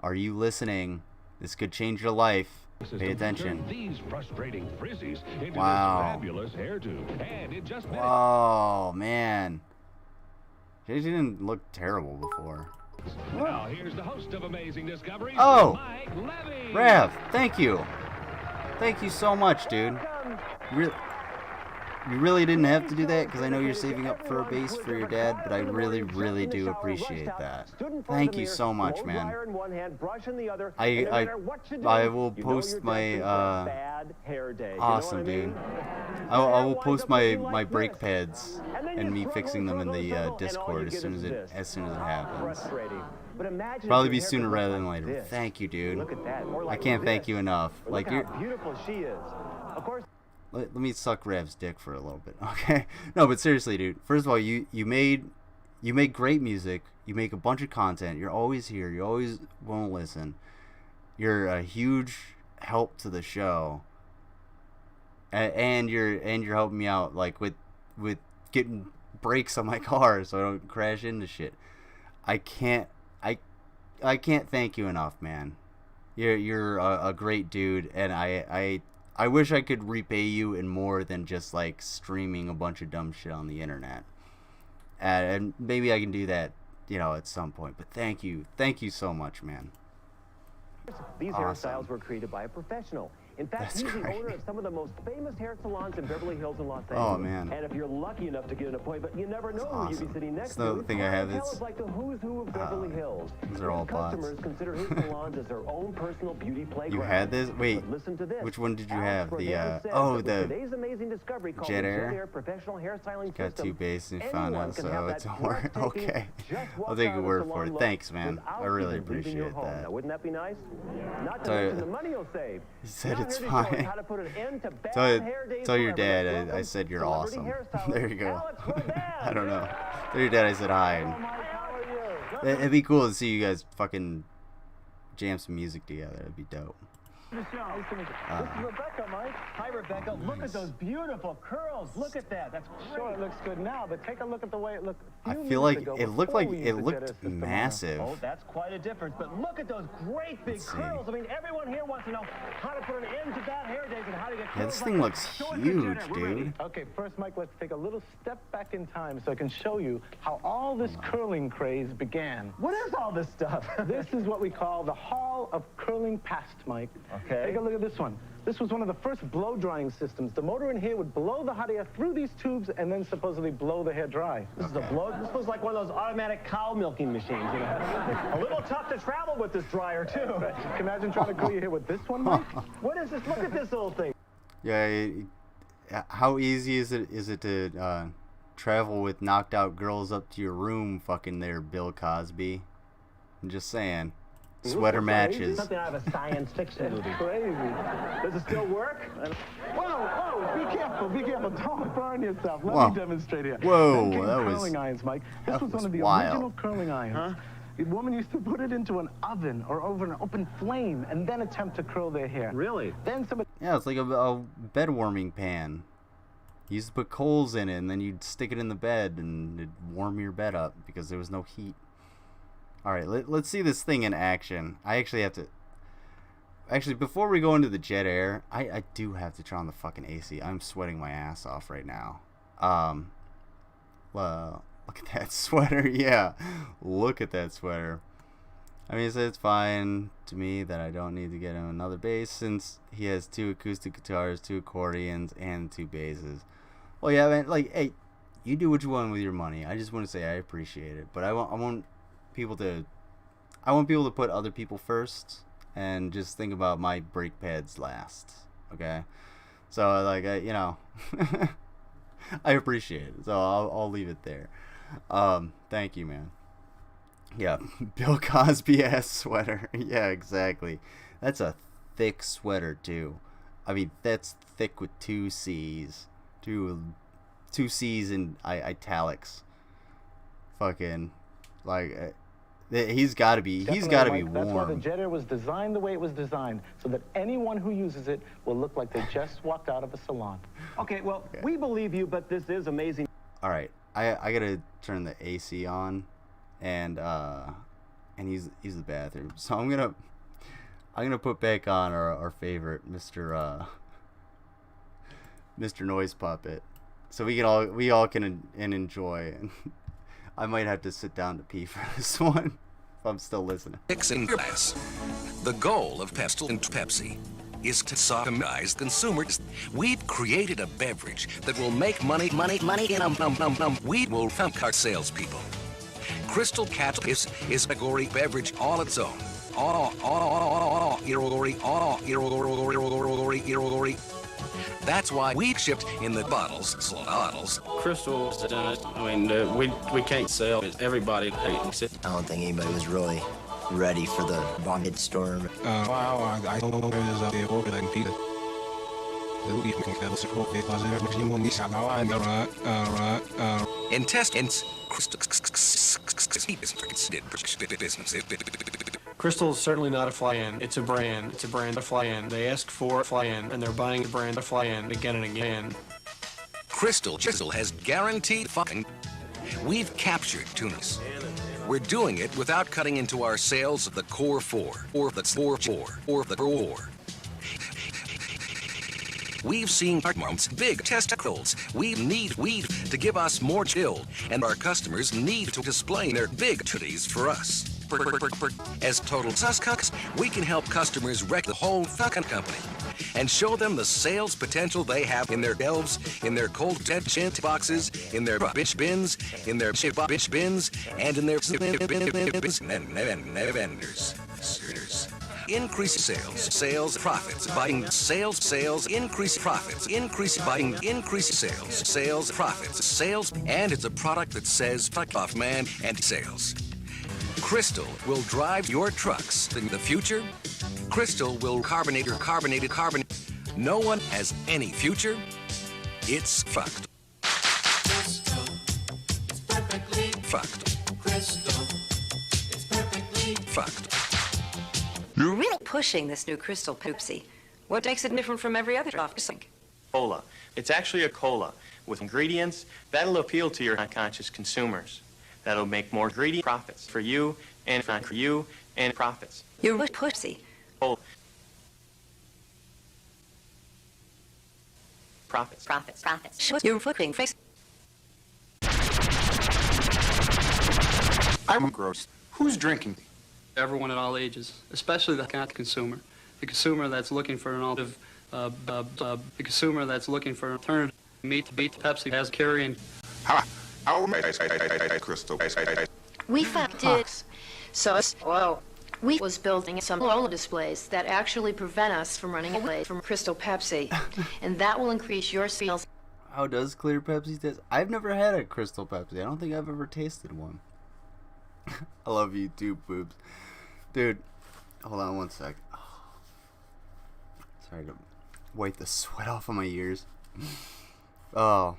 are you listening? This could change your life. Pay attention. These frustrating frizzies into wow. this fabulous hairdo. And in just minutes. Oh man, she didn't look terrible before. Now here's the host of Amazing Discoveries, oh, Mike Levy. Rev, thank you so much, dude. you really didn't have to do that because I know you're saving up for a bass for your dad, but I really, really do appreciate that. Thank you so much, man. I will post my awesome, dude. I will post my brake pads and me fixing them in the Discord as soon as it happens. Probably be sooner rather than later. Thank you, dude. I can't thank you enough. Like, you're beautiful she is. Of course. Let me suck Rav's dick for a little bit, okay? No, but seriously, dude. First of all, you make great music. You make a bunch of content. You're always here. You always won't listen. You're a huge help to the show. And you're helping me out, like, with getting brakes on my car so I don't crash into shit. I can't thank you enough, man. You're a great dude, and I wish I could repay you in more than just like streaming a bunch of dumb shit on the internet. And maybe I can do that, you know, at some point. But thank you so much, man. These hairstyles were created by a professional. In fact, he's the owner of some of the most famous hair salons in Beverly Hills and Los Angeles. Oh, man. And if you're lucky enough to get an appointment, you never know who you'll be sitting next to. That's the thing I have. It's like the who's who of Beverly Hills. These are all bots. Customers consider his salons as their own personal beauty playground. You had this? Wait, listen to this. which one did you have? The today's amazing discovery called Jet Air. Professional hair styling got two bass and found out, so it's okay. I'll take your word for it. Thanks, man. I really appreciate that. Now, wouldn't that be nice? Not to mention the money you'll save. He said it's fine. Tell your dad I said you're awesome. There you go. I don't know. Tell your dad I said hi. It'd be cool to see you guys fucking jam some music together. It'd be dope. This is Rebecca, Mike. Hi, Rebecca. Look at those beautiful curls. Look at that. That's great. Sure, it looks good now, but take a look at the way it looked. I feel like it looked massive. Oh, that's quite a difference. But look at those great big curls. I mean, everyone here wants to know how to put an end to bad hair days and how to get curls. Yeah, this thing looks huge, dude. Okay, first, Mike, let's take a little step back in time so I can show you how all this curling craze began. What is all this stuff? This is what we call the Hall of Curling Past, Mike. Okay. Take a look at this one. This was one of the first blow-drying systems. The motor in here would blow the hot air through these tubes and then supposedly blow the hair dry. This is a blow. This was like one of those automatic cow milking machines, you know. A little tough to travel with this dryer, too. Right. Can you imagine trying to curl your hair with this one, Mike? What is this? Look at this little thing. Yeah, how easy is it to travel with knocked out girls up to your room, fucking there, Bill Cosby? I'm just saying. Sweater matches. Something out of a science fiction movie. Crazy. Does it still work? Whoa, be careful. Don't burn yourself. Let me demonstrate here. Whoa, that was curling irons, Mike. This was one of the original curling irons. Huh? The woman used to put it into an oven or over an open flame and then attempt to curl their hair. Really? Then somebody... Yeah, it's like a bed warming pan. You used to put coals in it and then you'd stick it in the bed and it'd warm your bed up because there was no heat. Alright, let's see this thing in action. I actually have to... Actually, before we go into the Jet Air, I do have to turn on the fucking AC. I'm sweating my ass off right now. Well, look at that sweater. Yeah, look at that sweater. I mean, it's fine to me that I don't need to get him another bass since he has 2 acoustic guitars, 2 accordions, and 2 basses. Well, yeah, man, like, hey, you do what you want with your money. I just want to say I appreciate it, but I want people to put other people first and just think about my brake pads last. Okay, so like you know, I appreciate it. So I'll leave it there. Thank you, man. Yeah, Bill Cosby ass sweater. Yeah, exactly. That's a thick sweater too. I mean, that's thick with 2 C's, two C's in italics. Fucking like. He's got to be warm. That's why the Jet Air was designed the way it was designed, so that anyone who uses it will look like they just walked out of a salon. Okay, well, we believe you, but this is amazing. All right, I gotta turn the AC on, and he's the bathroom, so I'm gonna put back on our favorite Mr. Noise Puppet, so we all can enjoy. I might have to sit down to pee for this one if I'm still listening. Mix in glass. The goal of Pestle and Pepsi is to sodomize consumers. We've created a beverage that will make money in We will thump our salespeople. Crystal Cat is a gory beverage all its own. That's why we shipped in the bottles. Crystal, I mean, we can't sell it. Everybody hates it. I don't think anybody was really ready for the bonded storm. Wow, I don't know where there's a bit over like Peter. Intestines. Crystal is certainly not a fly-in. It's a brand. It's a brand of fly-in. They ask for a fly-in, and they're buying the brand of fly-in again and again. Crystal has guaranteed fucking. We've captured tunas. We're doing it without cutting into our sales of the core four, or the core. We've seen our mom's big testicles. We need weed to give us more chill, and our customers need to display their big titties for us. As total suscucks, we can help customers wreck the whole fucking company and show them the sales potential they have in their delves, in their cold dead shit boxes, in their bitch bins, in their shit bitch bins, and in their vendors. Increase sales profits, buying sales, increase profits, increase buying, increase sales profits, sales, and it's a product that says fuck off man and sales. Crystal will drive your trucks in the future. Crystal will carbonate your carbonated carbon. No one has any future. It's fucked. Crystal, it's perfectly fucked. Crystal, it's perfectly fucked. You're really pushing this new Crystal Poopsie. What makes it different from every other office drink? Cola. It's actually a cola with ingredients that'll appeal to your unconscious consumers. That'll make more ingredient profits for you and for you and profits. You're a pussy. Oh. Profits. You're fucking face. I'm gross. Who's drinking? Everyone at all ages, especially the consumer. The consumer that's looking for an alternative, the consumer that's looking for an alternative meat to beat Pepsi has carrying. Crystal. We fucked it. So, we was building some roller displays that actually prevent us from running away from Crystal Pepsi, and that will increase your sales. How does clear Pepsi taste? I've never had a Crystal Pepsi. I don't think I've ever tasted one. I love you too, boobs. Dude, hold on one sec. Oh. Sorry to wipe the sweat off of my ears. Oh.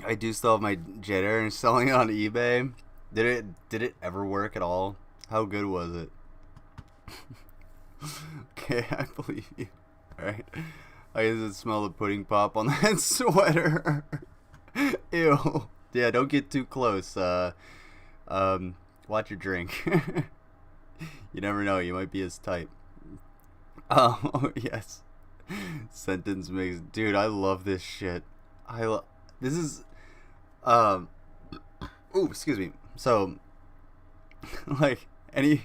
I do still have my Jet Air and selling it on eBay. Did it ever work at all? How good was it? Okay, I believe you. Alright. I can smell the pudding pop on that sweater. Ew. Yeah, don't get too close. Watch your drink. You never know, you might be his type. Oh, yes. Sentence mix. Dude, I love this shit. This is ooh, excuse me. So like it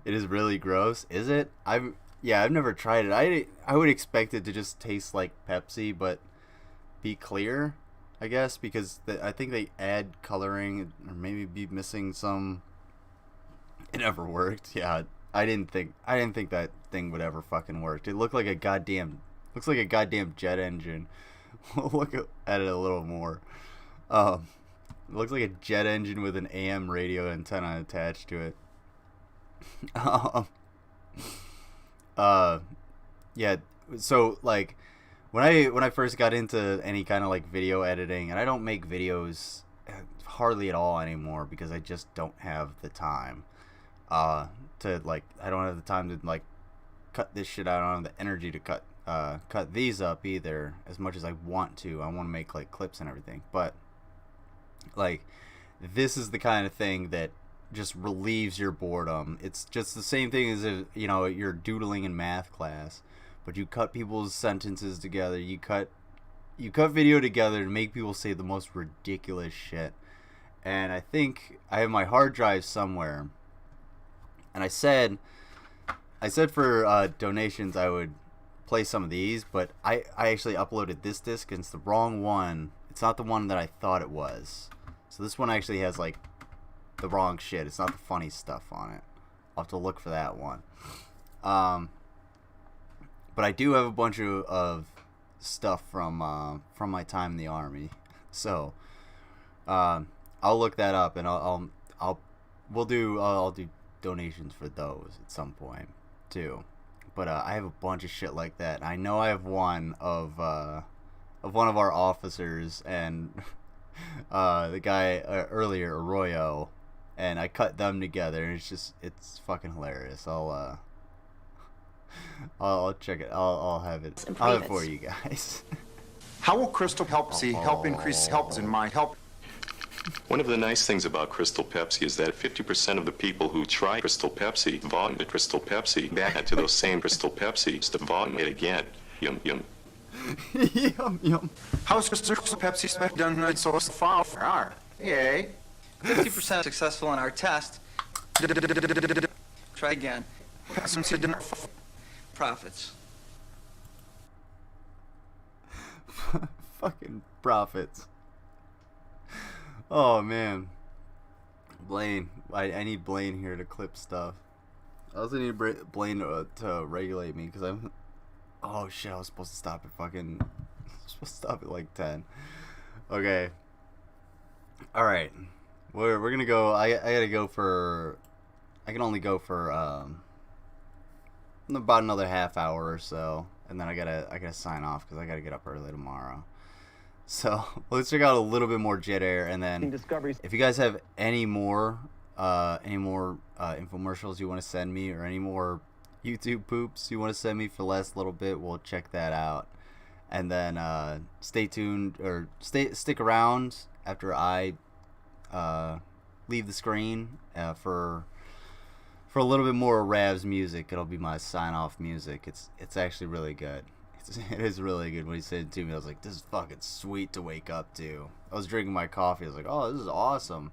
is really gross, is it? I've never tried it. I would expect it to just taste like Pepsi but be clear, I guess, because I think they add coloring or maybe be missing some. It never worked. Yeah, I didn't think that thing would ever fucking work. It looks like a goddamn jet engine. Look at it a little more. It looks like a jet engine with an AM radio antenna attached to it. Yeah. So like, when I first got into any kind of like video editing, and I don't make videos hardly at all anymore because I just don't have the time. I don't have the time to like cut this shit out. I don't have the energy to cut these up either as much as I want to. I want to make like clips and everything, but like this is the kind of thing that just relieves your boredom. It's just the same thing as if, you know, you're doodling in math class, but you cut people's sentences together. You cut video together to make people say the most ridiculous shit. And I think I have my hard drive somewhere. And I said I said for donations I would play some of these, but I actually uploaded this disc and it's the wrong one. It's not the one that I thought it was. So this one actually has like the wrong shit. It's not the funny stuff on it. I'll have to look for that one. But I do have a bunch of stuff from my time in the army. So I'll look that up and I'll do donations for those at some point too. But I have a bunch of shit like that. I know I have one of one of our officers and the guy earlier, Arroyo, and I cut them together, and it's fucking hilarious. I'll check it. I'll have it. I'll have it for you guys. How will Crystal Pepsi help increase helps in my help? One of the nice things about Crystal Pepsi is that 50% of the people who try Crystal Pepsi vomit Crystal Pepsi back into those same Crystal Pepsis to vomit again. Yum, yum. Yum, yum. How is Crystal Pepsi done so far? Yay. 50% successful in our test. Try again. Profits. Fucking profits. Oh man, Blaine. I need Blaine here to clip stuff. I also need Blaine to regulate me because I'm. Oh shit! I was supposed to stop at fucking. I was supposed to stop at like 10. Okay. All right. We're gonna go. I gotta go for. I can only go for about another half hour or so, and then I gotta sign off because I gotta get up early tomorrow. So let's check out a little bit more Jet Air, and then if you guys have any more infomercials you want to send me, or any more YouTube poops you want to send me for the last little bit, we'll check that out. And then stay tuned, or stick around after I leave the screen for a little bit more Rav's music. It'll be my sign-off music. It's actually really good. It is really good. When he said it to me, I was like, this is fucking sweet to wake up to. I was drinking my coffee. I was like, oh, this is awesome.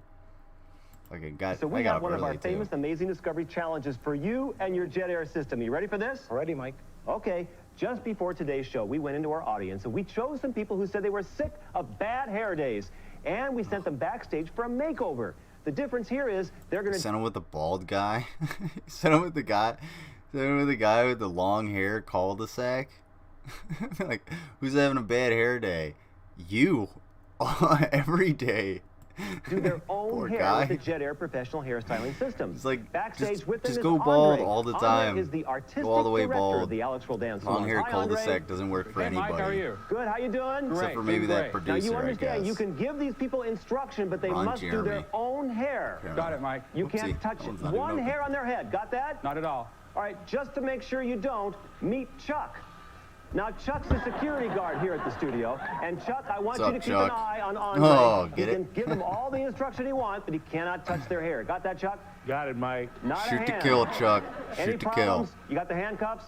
Like, So we got have one of our famous Amazing Discovery challenges for you and your Jet Air system. You ready for this? Ready, Mike. Okay. Just before today's show, we went into our audience and we chose some people who said they were sick of bad hair days. And we sent them backstage for a makeover. The difference here is they're going to... Sent him with the bald guy? Sent him with the guy with the long hair cul-de-sac? Like, who's having a bad hair day? You. Every day. Do their own Poor hair guy. with the Jet Air professional hairstyling system. It's like, backstage with them just is go bald Andre. all the time. Andre is the artistic Go all the way director bald. of the Alex Roldan Long hair Hi, Andre. cul-de-sac doesn't work for anybody. Mike, how are you? Good, how you doing? Except for maybe that producer, Now you understand, I guess. you can give these people instruction, but they Ron must do Jeremy. their own hair. Got it, Mike. You Oopsie. can't touch That one's not one even hair on their head. Got that? Not at all. All right, just to make sure you don't, meet Chuck. Now, Chuck's the security guard here at the studio. And Chuck, I want What's you to up, keep Chuck? an eye on Andre. Oh, get You it? can give them all the instruction you want, but he cannot touch their hair. Got that, Chuck? Got it, Mike. Not Shoot a to hand. kill, Chuck. Any Shoot to kill. problems? You got the handcuffs?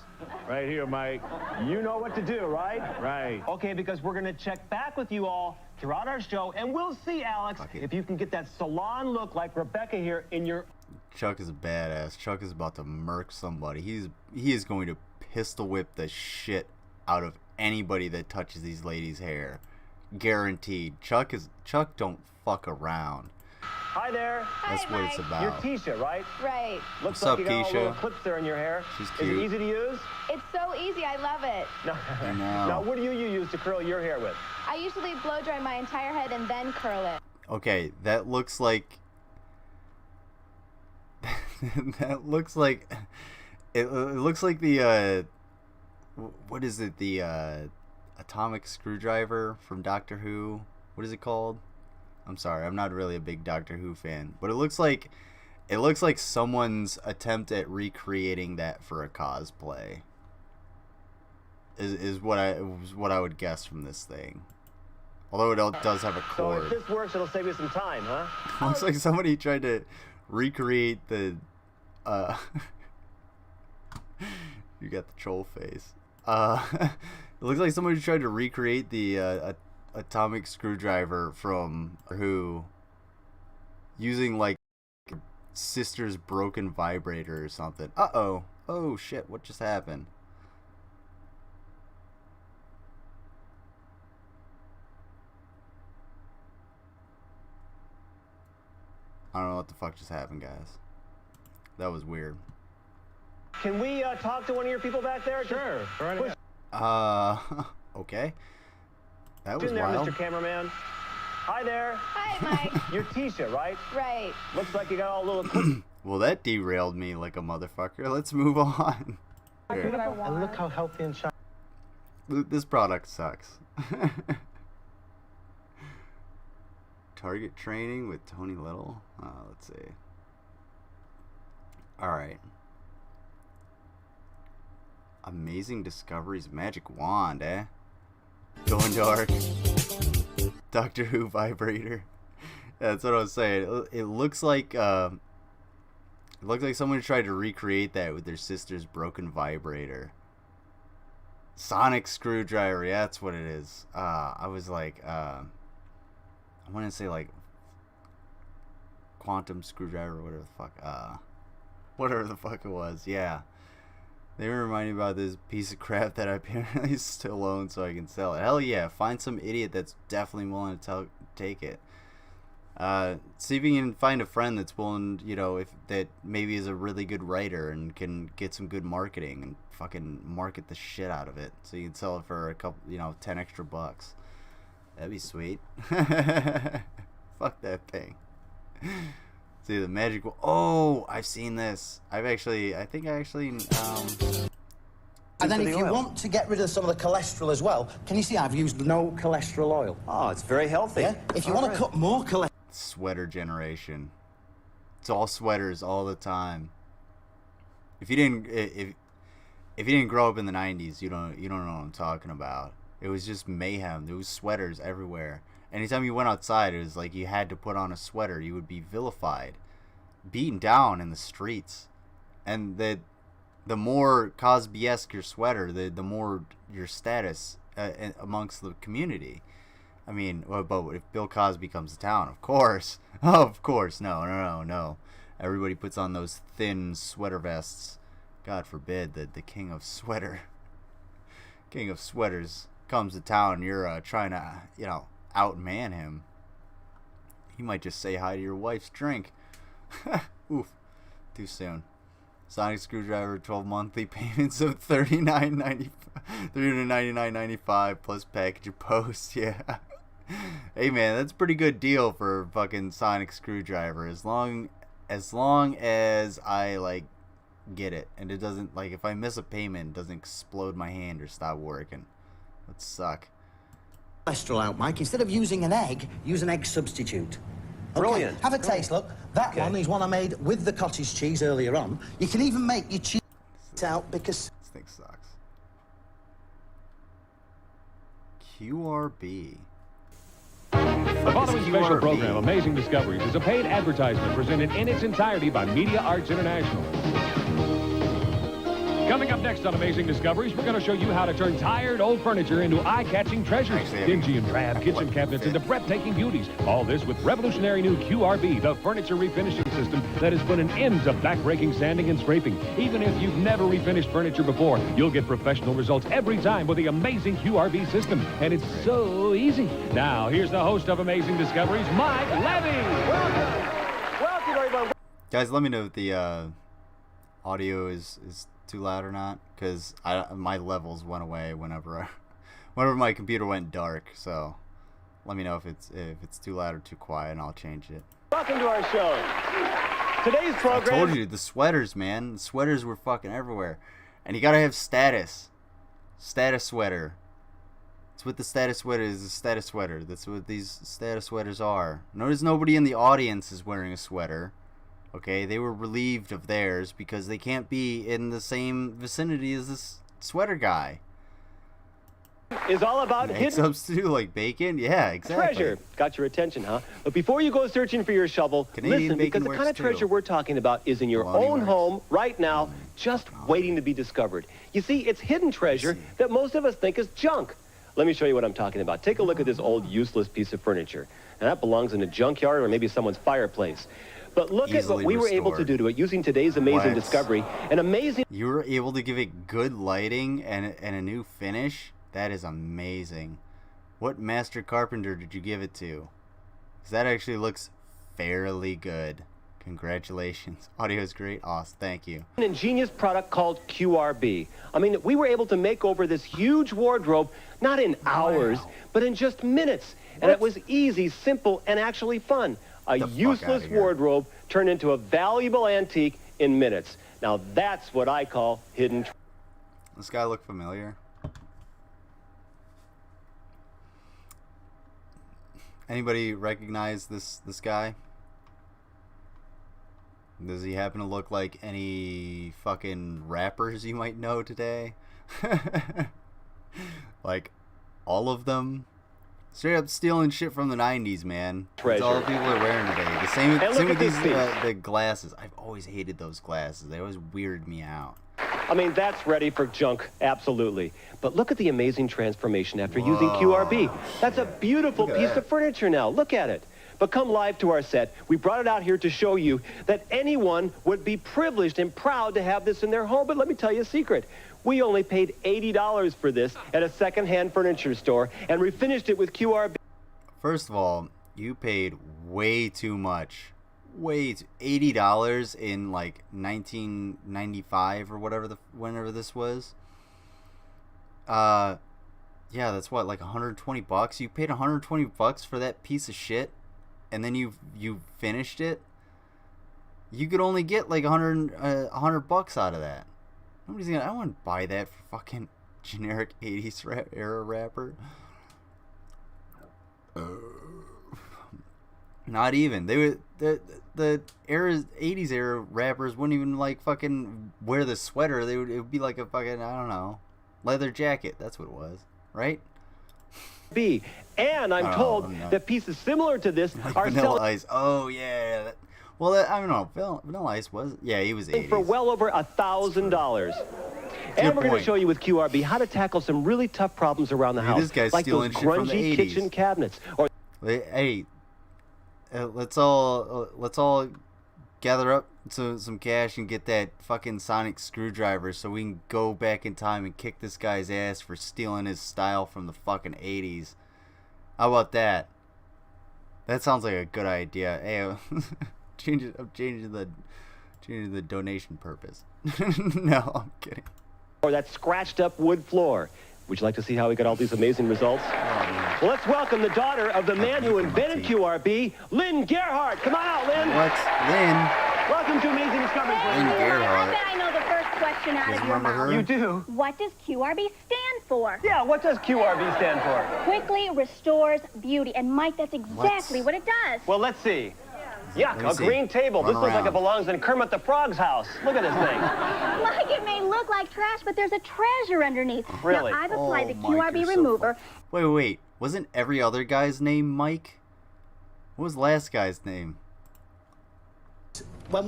Right here, Mike. You know what to do, right? Right. Okay, because we're going to check back with you all throughout our show, and we'll see, Alex, if you can get that salon look like Rebecca here in your... Chuck is a badass. Chuck is about to murk somebody. He is going to pistol whip the shit out of anybody that touches these ladies' hair. Guaranteed. Chuck don't fuck around. Hi there. That's what it's about. You're Keisha, right? Right. Looks What's like up, you got all Keisha? little clips there in your hair. She's Is cute. it easy to use? It's so easy. I love it. No. I know. Now, what do you use to curl your hair with? I usually blow dry my entire head and then curl it. Okay, that looks like... that looks like... It looks like the, what is it? The, atomic screwdriver from Doctor Who? What is it called? I'm sorry, I'm not really a big Doctor Who fan. But it looks like someone's attempt at recreating that for a cosplay. Is what I would guess from this thing. Although it does have a So cord. if this works, it'll save you some time, huh? Looks like somebody tried to recreate the you got the troll face. It looks like somebody tried to recreate the atomic screwdriver from Who using like sister's broken vibrator or something. Uh-oh. Oh shit, what just happened? I don't know what the fuck just happened, guys. That was weird. Can we talk to one of your people back there? Sure. Right okay. That was in there, wild. Mr. Cameraman. Hi there. Hi, Mike. You're Tisha, right? Right. Looks like you got all a little... Well, that derailed me like a motherfucker. Let's move on. Here. And look how healthy and shiny. This product sucks. Target training with Tony Little. Let's see. Alright. Amazing Discoveries Magic Wand, eh? Going dark. Doctor Who vibrator. Yeah, that's what I was saying. It looks like someone tried to recreate that with their sister's broken vibrator. Sonic screwdriver, yeah, that's what it is. I was like, I want to say like quantum screwdriver, whatever the fuck it was. Yeah, they were reminding me about this piece of crap that I apparently still own, so I can sell it. Hell yeah, find some idiot that's definitely willing to take it. See if you can find a friend that's willing, you know, if that maybe is a really good writer and can get some good marketing and fucking market the shit out of it, so you can sell it for a couple, you know, 10 extra bucks. That'd be sweet. Fuck that thing. See the magic. Oh, I've seen this. I think I actually. And then if you want to get rid of some of the cholesterol as well, can you see I've used no cholesterol oil? Oh, it's very healthy. Yeah? If you want to cut more cholesterol... Sweater generation. It's all sweaters all the time. If you didn't grow up in the 90s, you don't know what I'm talking about. It was just mayhem. There was sweaters everywhere. Anytime you went outside, it was like you had to put on a sweater. You would be vilified, beaten down in the streets. And the more Cosby-esque your sweater, the more your status amongst the community. I mean, but if Bill Cosby comes to town, of course. Of course. No. Everybody puts on those thin sweater vests. God forbid that the king of sweaters comes to town and you're trying to, you know, outman him. He might just say hi to your wife's drink. Oof. Too soon. Sonic screwdriver, 12 monthly payments of $399.95 plus package of post. Yeah. Hey man, that's a pretty good deal for fucking Sonic screwdriver. As long as I like get it and it doesn't, like, if I miss a payment, it doesn't explode my hand or stop working. That suck. Cholesterol out, Mike. Instead of using an egg, use an egg substitute. Okay, Brilliant. have a taste, look. That one is one I made with the cottage cheese earlier on. You can even make your cheese out because... This thing sucks. QRB. The following special program, Amazing Discoveries, is a paid advertisement presented in its entirety by Media Arts International. Coming up next on Amazing Discoveries, we're going to show you how to turn tired old furniture into eye-catching treasures, dingy and drab kitchen cabinets into breathtaking beauties. All this with revolutionary new QRB, the furniture refinishing system that has put an end to back-breaking sanding and scraping. Even if you've never refinished furniture before, you'll get professional results every time with the amazing QRB system. And it's so easy. Now, here's the host of Amazing Discoveries, Mike Levy. Welcome, everyone. Guys, let me know if the audio is too loud or not, because my levels went away whenever my computer went dark. So let me know if it's too loud or too quiet, and I'll change it. Welcome to our show. Today's program... I told you, the sweaters, man. The sweaters were fucking everywhere. And you gotta have status. Status sweater. It's what the status sweater is, a status sweater. That's what these status sweaters are. Notice nobody in the audience is wearing a sweater. Okay, they were relieved of theirs because they can't be in the same vicinity as this sweater guy. Is all about Egg hidden substitute like bacon? Yeah, exactly. treasure. Got your attention, huh? But before you go searching for your shovel, Canadian listen, bacon because the kind of works too. treasure we're talking about is in your Bologna own works. home right now, just waiting to be discovered. You see, it's hidden treasure that most of us think is junk. Let me show you what I'm talking about. Take a look at this old, useless piece of furniture. Now, that belongs in a junkyard or maybe someone's fireplace. But look at what we were able to do to it using today's amazing discovery. An amazing... You were able to give it good lighting and a new finish? That is amazing. What master carpenter did you give it to? Because that actually looks fairly good. Congratulations. Audio is great. Awesome. Thank you. An ingenious product called QRB. I mean, we were able to make over this huge wardrobe, not in hours, but in just minutes. And it was easy, simple, and actually fun. A useless wardrobe turned into a valuable antique in minutes. Now that's what I call hidden. This guy look familiar? Anybody recognize this guy? Does he happen to look like any fucking rappers you might know today? Like all of them? Straight up stealing shit from the 90s, man. That's all the people are wearing today. The same with these the glasses. I've always hated those glasses. They always weirded me out. I mean, that's ready for junk, absolutely. But look at the amazing transformation after using QRB. That's a beautiful piece of furniture now. Look at it. But come live to our set. We brought it out here to show you that anyone would be privileged and proud to have this in their home. But let me tell you a secret. We only paid $80 for this at a second-hand furniture store and refinished it with QRB. First of all, you paid way too much. $80 in like 1995 or whatever whenever this was. Yeah, that's what, like 120 bucks. You paid 120 bucks for that piece of shit, and then you finished it. You could only get like 100 bucks out of that. Nobody's gonna. I wouldn't buy that for fucking generic 80s era rapper. Not even. They would the 80s era rappers wouldn't even like fucking wear the sweater. It would be like a fucking, I don't know, leather jacket. That's what it was, right? And I'm told that pieces similar to this like are Vanilla selling. Ice. Oh yeah. Well, I don't know. Vanilla Ice was. Yeah, he was 80s. For well over $1,000. And we're going to show you with QRB how to tackle some really tough problems around the house. This guy's like stealing those shit from the grungy 80s. kitchen cabinets. Or hey, let's all gather up some cash and get that fucking sonic screwdriver so we can go back in time and kick this guy's ass for stealing his style from the fucking 80s. How about that? That sounds like a good idea. Hey, I'm changing the donation purpose. No, I'm kidding. Or that scratched up wood floor. Would you like to see how we got all these amazing results? Well, let's welcome the daughter of the man who invented QRB, Lynn Gerhardt. Come on out, Lynn. What? Lynn? Welcome to Amazing Discoveries. Lynn Gerhardt. I bet I know the first question out of your mouth. You do? What does QRB stand for? Yeah, what does QRB stand for? Quickly restores beauty. And Mike, that's exactly what it does. Well, let's see. Yuck, me a see. green table. Run This looks like around. it belongs in Kermit the Frog's house. Look at this thing. Mike, it may look like trash, but there's a treasure underneath. Really? Now, I've applied the Mike, QRB you're so remover. Wait. Wasn't every other guy's name Mike? What was the last guy's name? When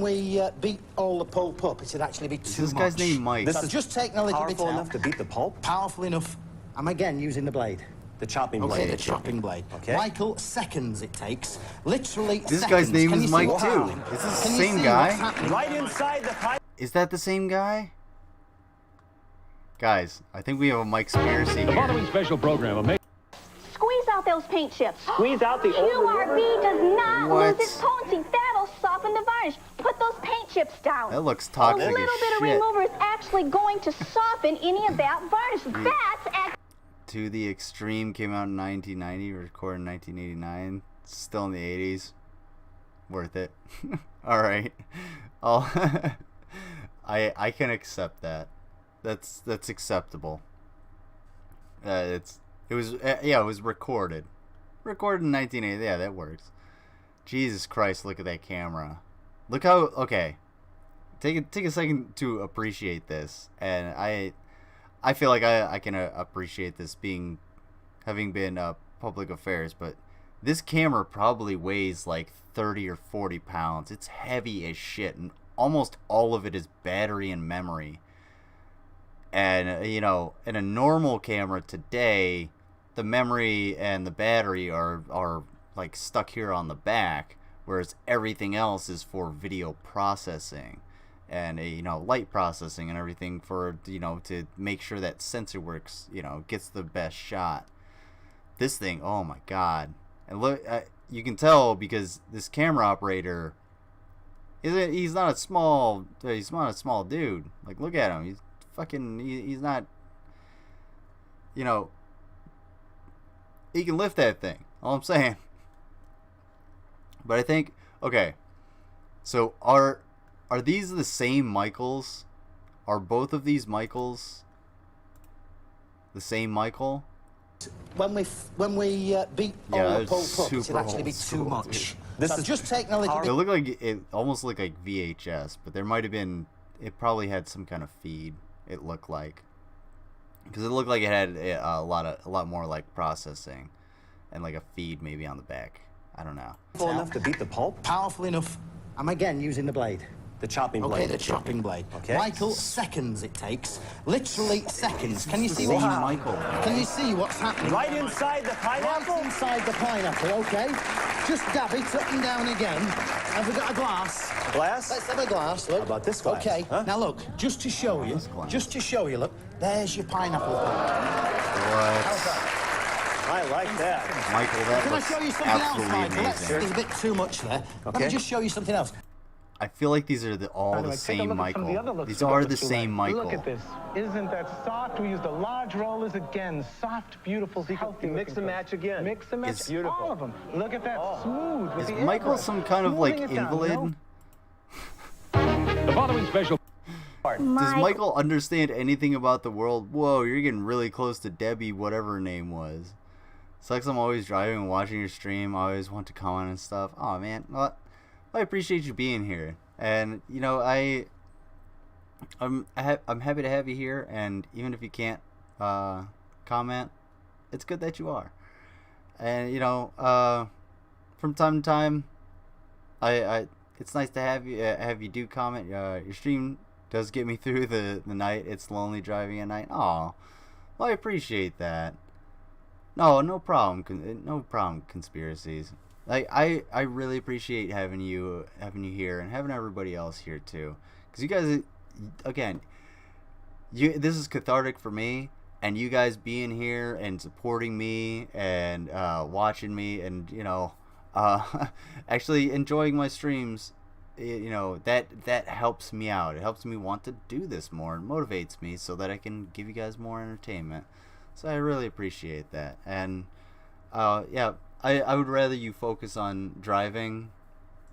we beat all the pulp up, it'd actually be too This much. guy's name Mike. So I've just taken a little bit Powerful out. enough to beat the pulp? Powerful enough. I'm again using the blade. The chopping Okay, blade. the chopping blade. Okay. Michael, seconds it takes. Literally This seconds. guy's name Can is you see Mike what's too. happening? Is this the Can you same see guy? what's happening? Right inside the pipe. Is that the same guy? Guys, I think we have a Mike conspiracy The here. following special program. Squeeze out those paint chips. Squeeze out the old QRB does not What? lose its potency. That'll soften the varnish. Put those paint chips down. That looks A toxic little as bit of shit. remover is actually going to soften any of that varnish. That's To the Extreme came out in 1990, recorded in 1989. Still in the 80s. Worth it. All right. I can accept that. That's acceptable. It was recorded. Recorded in 1980. Yeah, that works. Jesus Christ, look at that camera. Look how okay. Take a second to appreciate this, and I feel like I can appreciate this having been public affairs, but this camera probably weighs like 30 or 40 pounds. It's heavy as shit, and almost all of it is battery and memory. And, you know, in a normal camera today, the memory and the battery are like stuck here on the back. whereas everything else is for video processing and light processing and everything for to make sure that sensor works, gets the best shot. This thing, oh my god. And look, you can tell because this camera operator he's not a small dude. Like, look at him. He's fucking he's not, he can lift that thing. All I'm saying. But I think, okay, so are these the same Michaels? Are both of these Michaels the same Michael? When we beat all the Pole Pups, it'll actually be too much. This is just taking a little bit. It looked like it almost looked like VHS, but there might have been. It probably had some kind of feed. It looked like, because it looked like it had a lot more like processing, and like a feed maybe on the back. I don't know. Powerful enough to beat the pulp? Powerful enough. I'm again using the blade. The chopping blade. Okay, the chopping blade. Okay. Michael, seconds it takes. Literally seconds. Can you see what Michael? Can you see what's happening? Right inside the pineapple? Right inside the pineapple, okay. Just dab it up and down again. Have we got a glass? A glass? Let's have a glass, look. How about this glass? Okay, now look, just to show you, look, there's your pineapple. How's that? I like that. Michael, that looks absolutely amazing. Can I show you something else, Michael? There's a bit too much there. Let me just show you something else. I feel like these are all the same Michael. These are the same Michael. Look at this. Isn't that soft? We used the large rollers again. Soft, beautiful, healthy. Mix and match again. Mix and match. Beautiful. All of them. Look at that. Smooth. Is Michael some kind of like invalid? The following special. Does Michael understand anything about the world? Whoa, you're getting really close to Debbie, whatever her name was. Sucks I'm always driving and watching your stream. I always want to comment and stuff. Oh man, well, I appreciate you being here, and I'm happy to have you here. And even if you can't comment, it's good that you are. And from time to time, it's nice to have you do comment. Your stream does get me through the night. It's lonely driving at night. Aw, well, I appreciate that. No problem. No problem. Conspiracies. Like I really appreciate having you here and having everybody else here too, because you guys, again, this is cathartic for me, and you guys being here and supporting me and watching me and actually enjoying my streams, that helps me out. It helps me want to do this more and motivates me so that I can give you guys more entertainment. So I really appreciate that. And yeah, I would rather you focus on driving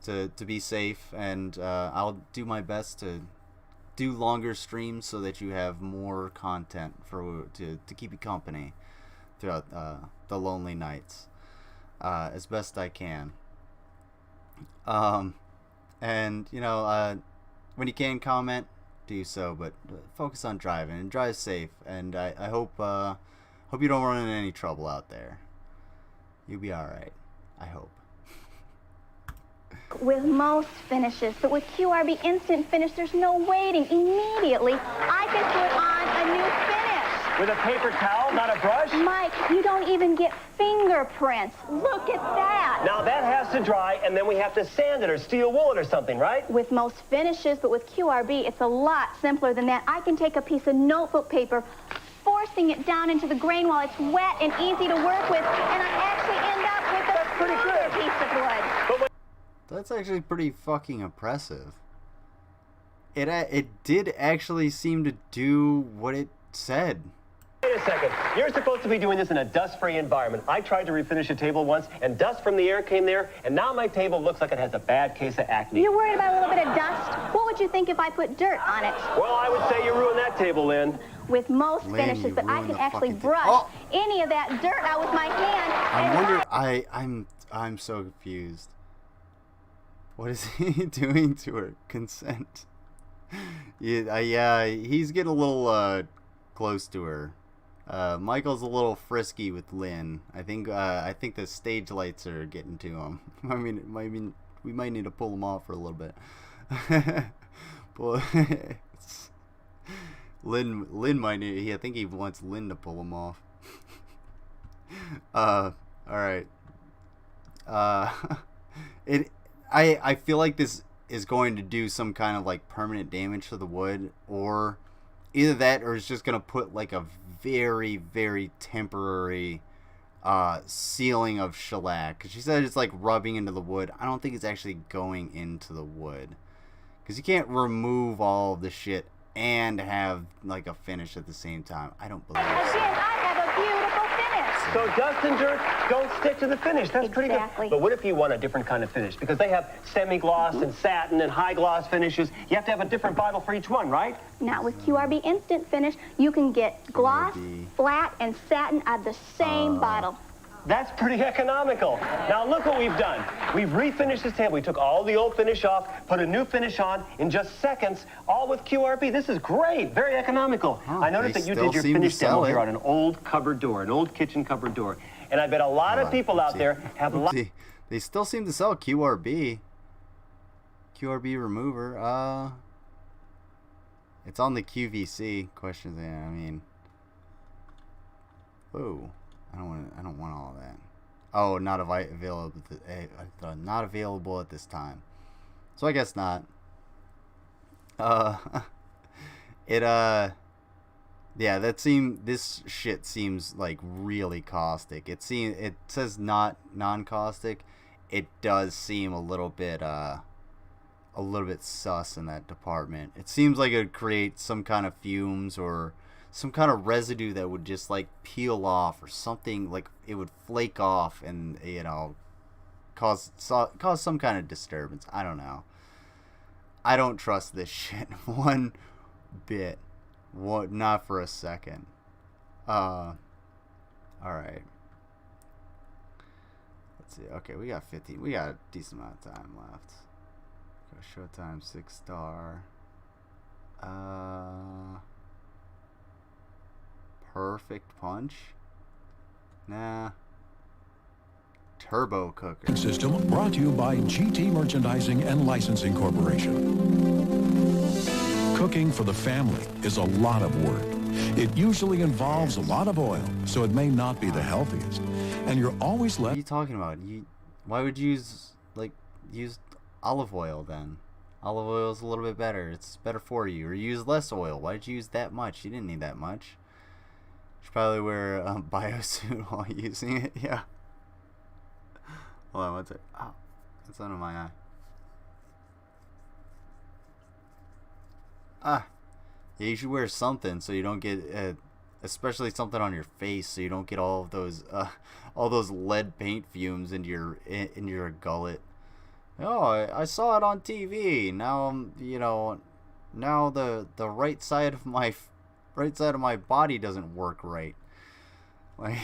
to be safe, and I'll do my best to do longer streams so that you have more content to keep you company throughout the lonely nights as best I can. And when you can comment, do so, but focus on driving and drive safe. And I hope you don't run into any trouble out there. You'll be alright, I hope. With most finishes, but with QRB Instant Finish, there's no waiting. Immediately, I can put on a new finish. With a paper towel, not a brush? Mike, you don't even get fingerprints. Look at that. Now that has to dry, and then we have to sand it or steel wool it or something, right? With most finishes, but with QRB, it's a lot simpler than that. I can take a piece of notebook paper, forcing it down into the grain while it's wet and easy to work with, and I actually end up with a smoother piece of wood. That's actually pretty fucking impressive. It did actually seem to do what it said. Wait a second. You're supposed to be doing this in a dust-free environment. I tried to refinish a table once, and dust from the air came there, and now my table looks like it has a bad case of acne. You're worried about a little bit of dust? What would you think if I put dirt on it? Well, I would say you ruined that table, Lynn. With most finishes, but I can actually brush any of that dirt out with my hand. I'm so confused. What is he doing to her? Consent. Yeah, he's getting a little close to her. Michael's a little frisky with Lynn. I think the stage lights are getting to him. I mean, we might need to pull him off for a little bit. Lynn might need. I think he wants Lynn to pull him off. All right. I feel like this is going to do some kind of like permanent damage to the wood, or either that, or it's just gonna put like a very, very temporary sealing of shellac. Because she said it's like rubbing into the wood. I don't think it's actually going into the wood, because you can't remove all of the shit and have like a finish at the same time. I don't believe Again, so. I have a beautiful finish. So dust and dirt don't stick to the finish. That's pretty Exactly. good. But what if you want a different kind of finish? Because they have semi-gloss and satin and high-gloss finishes. You have to have a different bottle for each one, right? Now with QRB Instant Finish, you can get gloss, flat, and satin out of the same bottle. That's pretty economical. Now look what we've done. We've refinished this table. We took all the old finish off, put a new finish on in just seconds, all with QRB. This is great, very economical. I noticed that you did your finish demo here on an old cupboard door, an old kitchen cupboard door. And I bet a lot of people out there have They still seem to sell QRB. QRB remover. It's on the QVC. Questions. Yeah, I mean, whoa. I don't want all of that. Oh, not available. Not available at this time. So I guess not. Yeah, this shit seems like really caustic. It says not non-caustic. It does seem a little bit sus in that department. It seems like it would create some kind of fumes or some kind of residue that would just like peel off, or something, like it would flake off and, you know, cause some kind of disturbance. I don't know. I don't trust this shit one bit. Not for a second. Alright. Let's see. Okay, we got 15. We got a decent amount of time left. Showtime 6-star. Perfect punch. Nah. Turbo cooker. System brought to you by GT Merchandising and Licensing Corporation. Cooking for the family is a lot of work. It usually involves a lot of oil, so it may not be the healthiest. And you're always left. What are you talking about? Why would you use olive oil then? Olive oil is a little bit better. It's better for you. Or use less oil. Why did you use that much? You didn't need that much. You should probably wear a biosuit while using it. Yeah. Hold on, what's it? Oh, it's under my eye. Yeah, you should wear something so you don't get, especially something on your face, so you don't get all those lead paint fumes into your gullet. Oh, I saw it on TV. Now I'm, now the right side of my body doesn't work right. Like,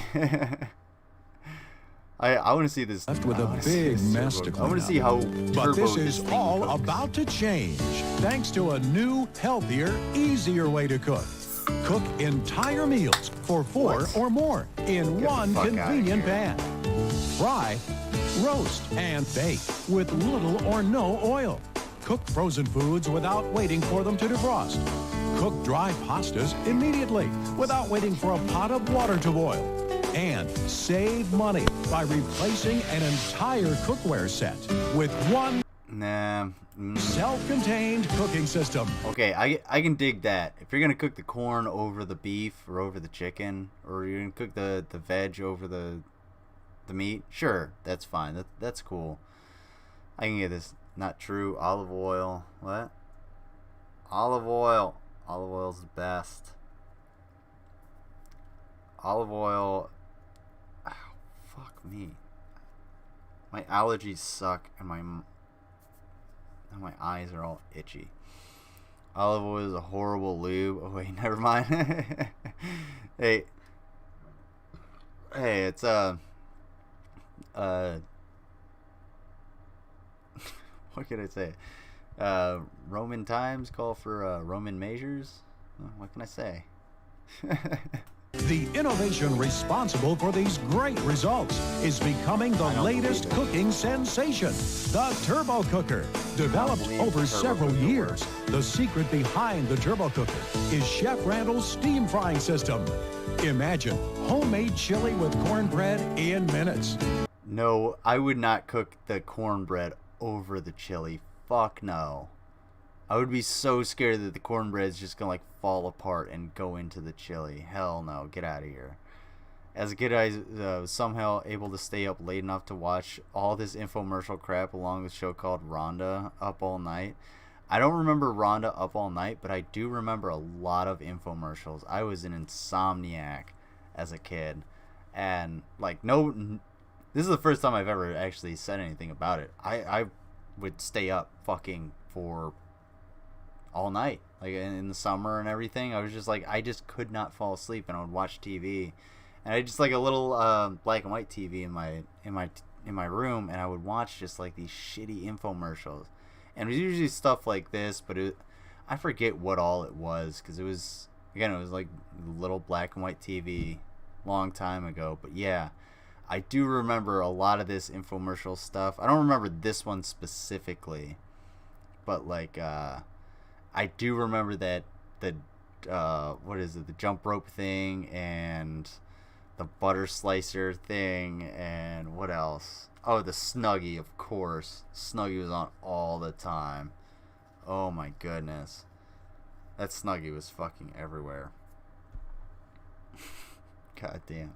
I want to see this. Left with a big mess to clean up. I want to see how. But this is all about to change, thanks to a new, healthier, easier way to cook. Cook entire meals for 4 or more in one convenient pan. Fry, roast, and bake with little or no oil. Cook frozen foods without waiting for them to defrost. Cook dry pastas immediately without waiting for a pot of water to boil. And save money by replacing an entire cookware set with one self-contained cooking system. Okay, I can dig that. If you're gonna cook the corn over the beef or over the chicken, or you're gonna cook the veg over the meat, sure, that's fine. That's cool. I can get this. Not true. Olive oil. What? Olive oil. Olive oil's the best. Olive oil. Oh, fuck me. My allergies suck, and my eyes are all itchy. Olive oil is a horrible lube. Oh wait, never mind. Hey, it's what can I say? Roman times call for Roman measures. What can I say? The innovation responsible for these great results is becoming the latest cooking sensation, the Turbo Cooker. Developed over several years, the secret behind the Turbo Cooker is Chef Randall's steam frying system. Imagine homemade chili with cornbread in minutes. No, I would not cook the cornbread over the chili. Fuck no. I would be so scared that the cornbread's just gonna like fall apart and go into the chili. Hell no, get out of here. As a kid, I was somehow able to stay up late enough to watch all this infomercial crap along with a show called Rhonda Up All Night. I don't remember Rhonda Up All Night, but I do remember a lot of infomercials. I was an insomniac as a kid. And, like, this is the first time I've ever actually said anything about it. I would stay up fucking for all night. Like, in the summer and everything. I was just like, I just could not fall asleep, and I would watch TV. And I just like a little black and white TV in my room, and I would watch just like these shitty infomercials. And it was usually stuff like this, but I forget what all it was, because it was like little black and white TV long time ago. But yeah, I do remember a lot of this infomercial stuff. I don't remember this one specifically, but like I do remember that the jump rope thing and the butter slicer thing, and what else? Oh, the Snuggie, of course. Snuggie was on all the time. Oh my goodness. That Snuggie was fucking everywhere. God damn.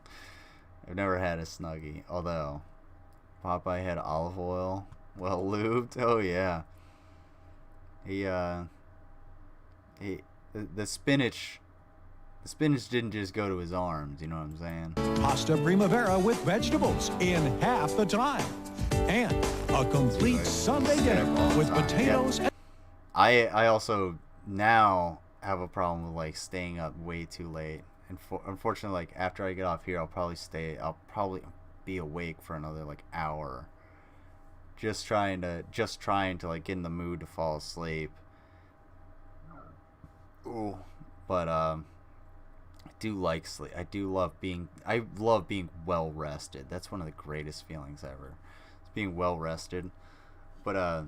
I've never had a Snuggie. Although, Popeye had olive oil. Well lubed. Oh yeah. The spinach didn't just go to his arms, you know what I'm saying? Pasta Primavera with vegetables in half the time. And a complete Sunday dinner with potatoes and... I also now have a problem with like staying up way too late. And unfortunately, like after I get off here, I'll probably be awake for another like hour. Just trying to like get in the mood to fall asleep. Ooh. But I do like sleep. I love being well rested. That's one of the greatest feelings ever. It's being well rested. But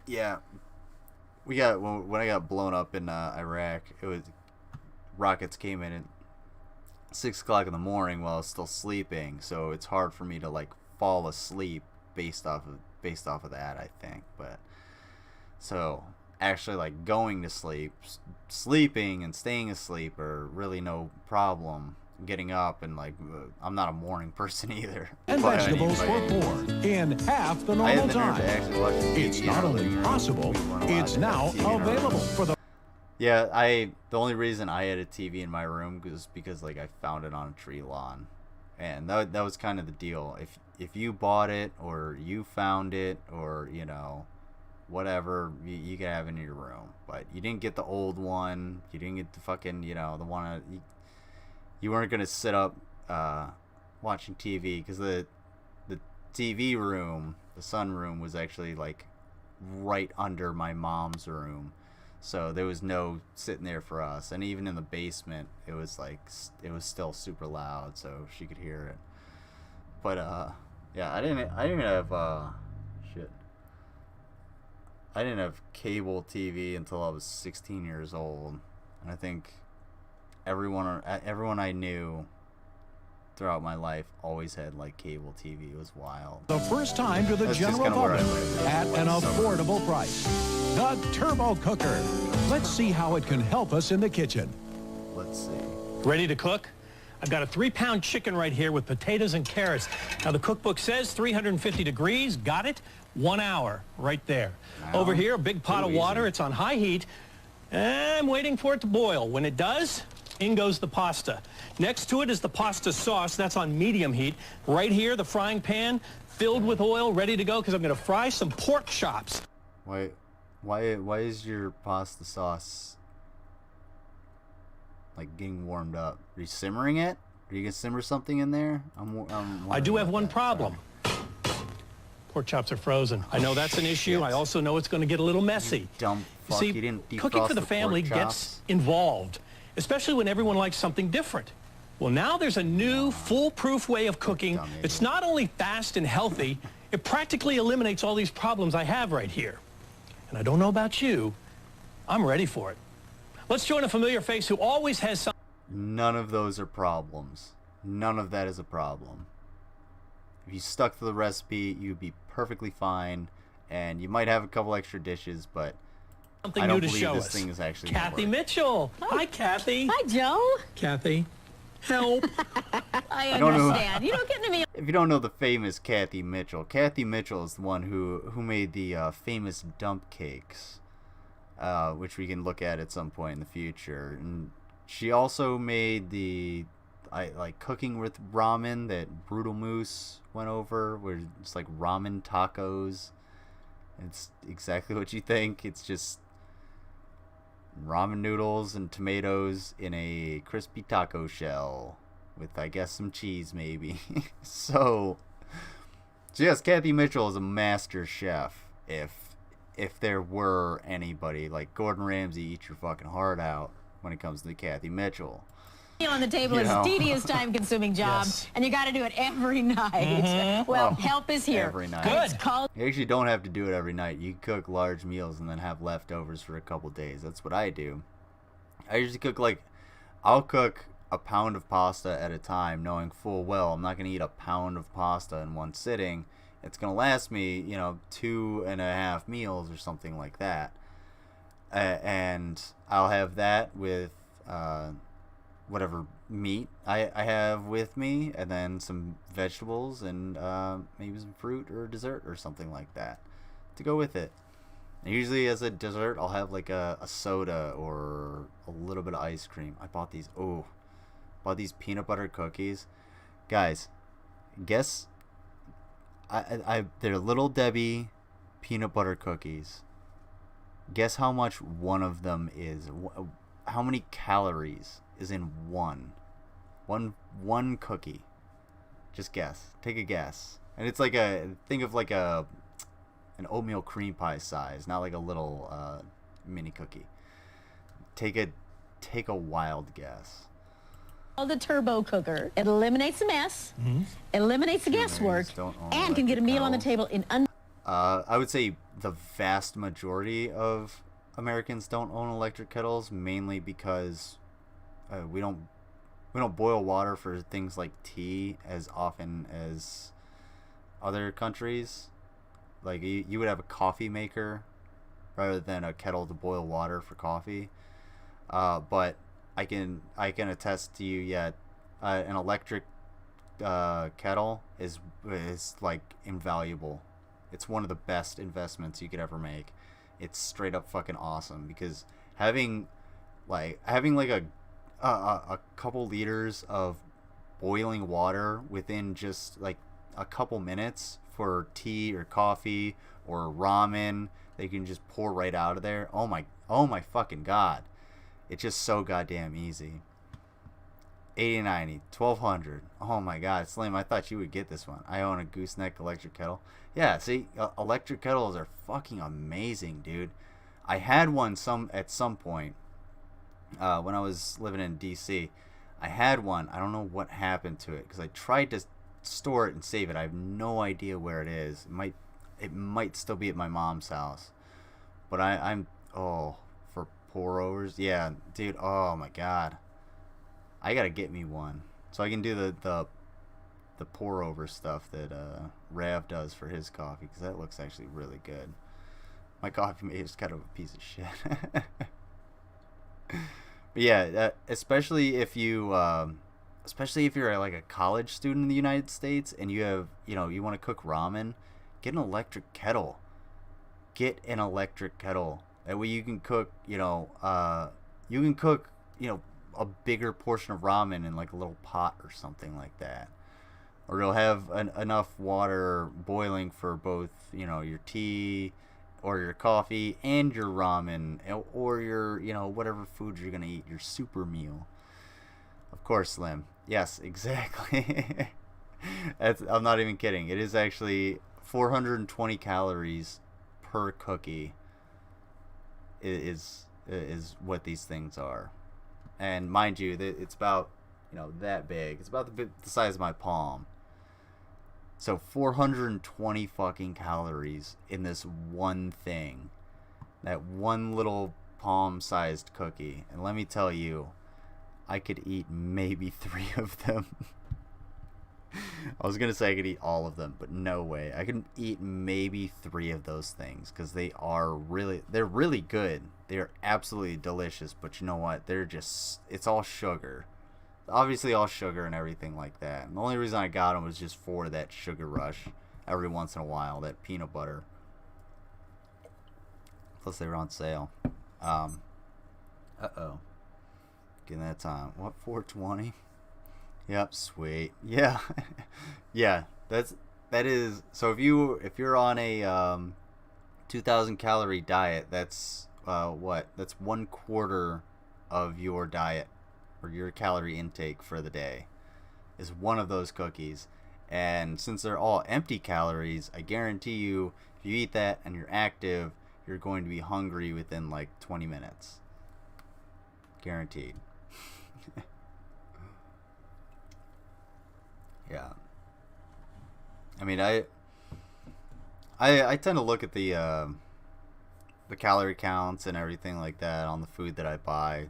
yeah, when I got blown up in Iraq, it was rockets came in at 6 o'clock in the morning while I was still sleeping. So it's hard for me to like fall asleep based off of that, I think. But so actually like going to sleep, sleeping and staying asleep are really no problem. Getting up and like I'm not a morning person either. And vegetables for $4 in half the normal time. It's not only possible, it's now available for the... Yeah, the only reason I had a TV in my room was because like I found it on a tree lawn. And that was kind of the deal. If you bought it or you found it or, you know, whatever, you could have it in your room. But you didn't get the old one. You didn't get the fucking, you know, the one... You weren't going to sit up watching TV because the TV room, the sunroom, was actually like right under my mom's room. So there was no sitting there for us. And even in the basement, it was still super loud, so she could hear it. But yeah, I didn't have I didn't have cable TV until I was 16 years old. And I think everyone I knew throughout my life always had like cable TV. It was wild. The first time to the general public at an affordable price. The Turbo Cooker. Let's see how it can help us in the kitchen. Let's see. Ready to cook? I've got a 3-pound chicken right here with potatoes and carrots. Now the cookbook says 350 degrees. Got it? 1 hour right there. Wow. Over here, a big pot of water. It's on high heat. And I'm waiting for it to boil. When it does, in goes the pasta. Next to it is the pasta sauce. That's on medium heat. Right here, the frying pan filled with oil, ready to go, because I'm going to fry some pork chops. Why is your pasta sauce like getting warmed up? Are you simmering it? Are you going to simmer something in there? I do have one problem. Pork chops are frozen. I know that's an issue. I also know it's going to get a little messy. Dumb fuck. See, You didn't defrost cooking for the family pork gets chops? involved, especially when everyone likes something different. Well, now there's a new foolproof way of cooking. It's not only fast and healthy, it practically eliminates all these problems I have right here. And I don't know about you, I'm ready for it. Let's join a familiar face who always has some... None of those are problems. None of that is a problem. If you stuck to the recipe, you'd be perfectly fine, and you might have a couple extra dishes, but Something I don't new to believe show this us. thing is actually gonna Kathy work. Mitchell. Hi, Kathy. Hi, Joe. Kathy, help. I I don't know. understand. You don't get to me. If you don't know the famous Kathy Mitchell is the one who made the famous dump cakes, which we can look at some point in the future. And she also made the like cooking with ramen that Brutal Moose went over, where it's like ramen tacos. It's exactly what you think. It's just ramen noodles and tomatoes in a crispy taco shell with, I guess, some cheese maybe. So yes, Kathy Mitchell is a master chef. If there were anybody, like Gordon Ramsay, eat your fucking heart out when it comes to Kathy Mitchell. Meal on the table You is know. a tedious, time-consuming job, Yes. and you got to do it every night. Well, Oh, help is here. Every night. It's called. You actually don't have to do it every night. You can cook large meals and then have leftovers for a couple days. That's what I do. I usually cook I'll cook a pound of pasta at a time, knowing full well I'm not going to eat a pound of pasta in one sitting. It's going to last me, 2.5 meals or something like that. And I'll have that with whatever meat I have with me, and then some vegetables and maybe some fruit or dessert or something like that to go with it. And usually as a dessert I'll have like a soda or a little bit of ice cream. I bought these peanut butter cookies. Guys, guess they're Little Debbie peanut butter cookies. Guess how much one of them is. How many calories is in one cookie? Just guess. Take a guess. And it's like think of like an oatmeal cream pie size, not like a little mini cookie. Take a wild guess. The turbo cooker. It eliminates the mess, eliminates the guesswork, and can get a meal on the table in under. I would say the vast majority of Americans don't own electric kettles, mainly because we don't boil water for things like tea as often as other countries. Like you would have a coffee maker rather than a kettle to boil water for coffee. But I can attest to you, an electric kettle is like invaluable. It's one of the best investments you could ever make. It's straight up fucking awesome, because having like a couple liters of boiling water within just like a couple minutes for tea or coffee or ramen that you can just pour right out of there. Oh my fucking god. It's just so goddamn easy. 8090, 1200. Oh my god, Slim, I thought you would get this one. I own a gooseneck electric kettle. Yeah, see, electric kettles are fucking amazing, dude. I had one at some point when I was living in DC. I had one. I don't know what happened to it, because I tried to store it and save it. I have no idea where it is. It might still be at my mom's house. But I'm for pour overs. Yeah, dude. Oh my god. I gotta get me one so I can do the pour over stuff that Rav does for his coffee, because that looks actually really good. My coffee mate is kind of a piece of shit. But yeah, especially if you're like a college student in the United States and you have you want to cook ramen, get an electric kettle. Get an electric kettle. That way you can cook a bigger portion of ramen in like a little pot or something like that, or you'll have enough water boiling for both your tea or your coffee and your ramen, or your whatever food you're gonna eat, your super meal. Of course, Slim. Yes, exactly. I'm not even kidding. It is actually 420 calories per cookie is what these things are. And mind you, it's about that big. It's about the size of my palm. So 420 fucking calories in this one thing. That one little palm-sized cookie. And let me tell you, I could eat maybe 3 of them. I was gonna say I could eat all of them, but no way. I can eat maybe 3 of those things because they're really good. They're absolutely delicious, but you know what? It's all sugar. Obviously all sugar and everything like that. And the only reason I got them was just for that sugar rush every once in a while, that peanut butter. Plus they were on sale. Uh-oh. Getting that time. What, 420? Yep, sweet. Yeah. Yeah, that is, so if you're on a 2,000 calorie diet, that's what? That's 1/4 of your diet or your calorie intake for the day is one of those cookies. And since they're all empty calories, I guarantee you if you eat that and you're active, you're going to be hungry within like 20 minutes. Guaranteed. Yeah. I mean, I tend to look at the calorie counts and everything like that on the food that I buy.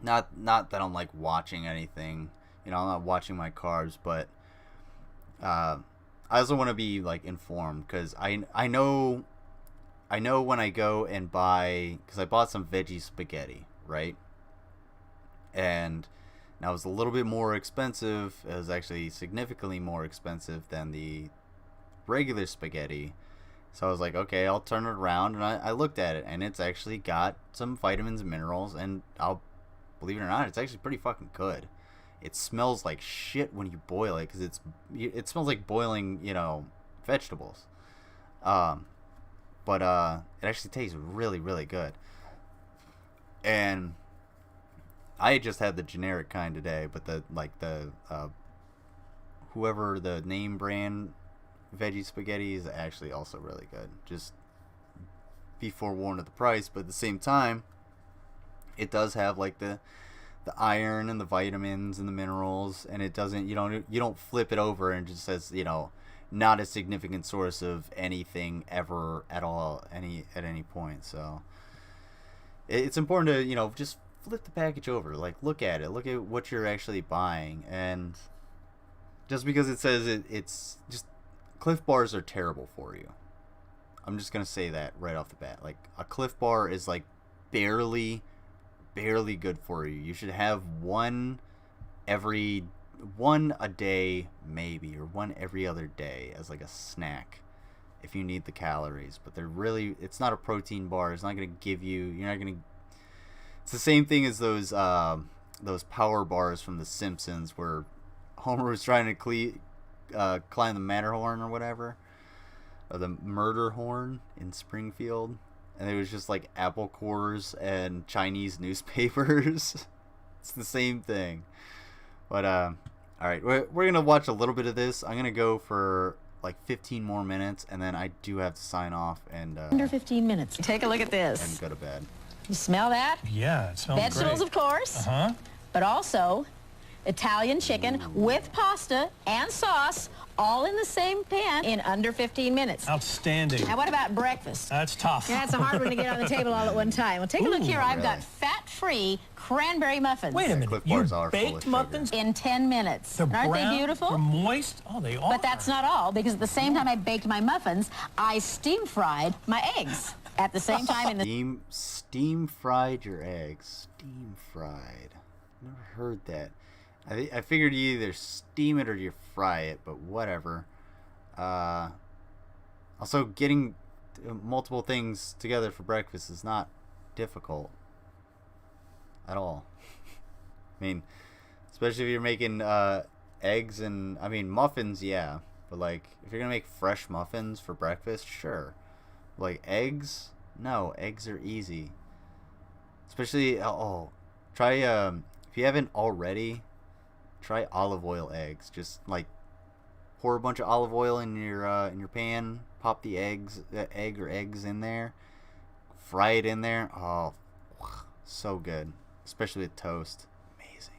Not that I'm like watching anything, you know, I'm not watching my carbs, but I also want to be like informed because I know when I go and buy, because I bought some veggie spaghetti, right? And now it's a little bit more expensive. It was actually significantly more expensive than the regular spaghetti. So I was like, okay, I'll turn it around, and I looked at it, and it's actually got some vitamins and minerals, and I'll believe it or not, it's actually pretty fucking good. It smells like shit when you boil it, because it smells like boiling, you know, vegetables. But it actually tastes really, really good. And I just had the generic kind today, but the whoever the name brand veggie spaghetti is actually also really good. Just be forewarned of the price, but at the same time, it does have like the iron and the vitamins and the minerals, and it doesn't, you don't flip it over and it just says, you know, not a significant source of anything ever at all at any point. So it's important to, you know, just flip the package over, like look at it, look at what you're actually buying. And just because it says it's just, Cliff Bars are terrible for you. I'm just gonna say that right off the bat. Like a Cliff Bar is like barely good for you. You should have one a day maybe, or one every other day as like a snack if you need the calories. But it's not a protein bar. It's not gonna give you, it's the same thing as those power bars from The Simpsons where Homer was trying to climb the Matterhorn or whatever, or the Murder Horn in Springfield, and it was just like apple cores and Chinese newspapers. It's the same thing. But all right, we're gonna watch a little bit of this. I'm gonna go for like 15 more minutes, and then I do have to sign off and under 15 minutes. Take a look at this. And go to bed. You smell that? Yeah, it smells great. Vegetables, of course. But also Italian chicken with pasta and sauce, all in the same pan in under 15 minutes. Outstanding. Now, what about breakfast? That's tough. Yeah, it's a hard one to get on the table all at one time. Well, take a look here. I've got fat-free cranberry muffins. Wait a minute. You baked muffins? In 10 minutes. They're Aren't brown, they beautiful? they're moist. Oh, they are. But that's not all, because at the same time I baked my muffins, I steam-fried my eggs. At the same time in the... Steam-fried your eggs. Steam-fried. Never heard that. I figured you either steam it or you fry it, but whatever. Also, getting multiple things together for breakfast is not difficult at all. I mean, especially if you're making eggs and, I mean, muffins, yeah. But, like, if you're going to make fresh muffins for breakfast, sure. Like, eggs? No, eggs are easy. Especially, try, if you haven't already... try olive oil eggs. Just like pour a bunch of olive oil in your pan, pop the egg or eggs in there, fry it in there. Oh, so good, especially with toast. Amazing.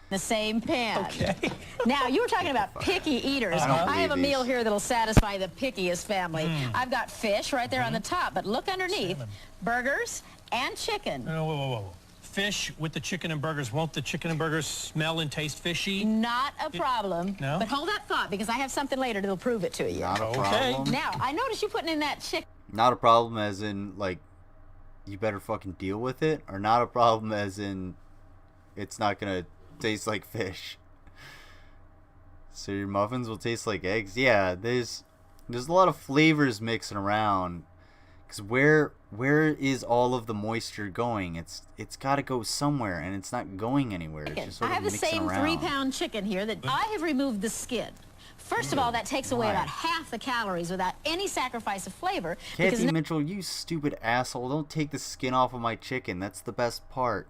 The same pan. Okay. Now, you were talking about picky eaters. I have a meal here that'll satisfy the pickiest family. I've got fish right there on the top, but look underneath. Burgers and chicken. Whoa. fish with the chicken and burgers, won't the chicken and burgers smell and taste fishy? Not a problem. No? But hold that thought, because I have something later that'll prove it to you. Not a problem. Now, I noticed you putting in that chicken. Not a problem as in, like, you better fucking deal with it, or not a problem as in it's not gonna taste like fish. So your muffins will taste like eggs? Yeah, there's a lot of flavors mixing around. Because where is all of the moisture going? It's got to go somewhere, and it's not going anywhere. It's just sort I of have the mixing same around. 3-pound chicken here that I have removed the skin. First of all, that takes away about half the calories without any sacrifice of flavor. Kathy Mitchell, you stupid asshole. Don't take the skin off of my chicken. That's the best part.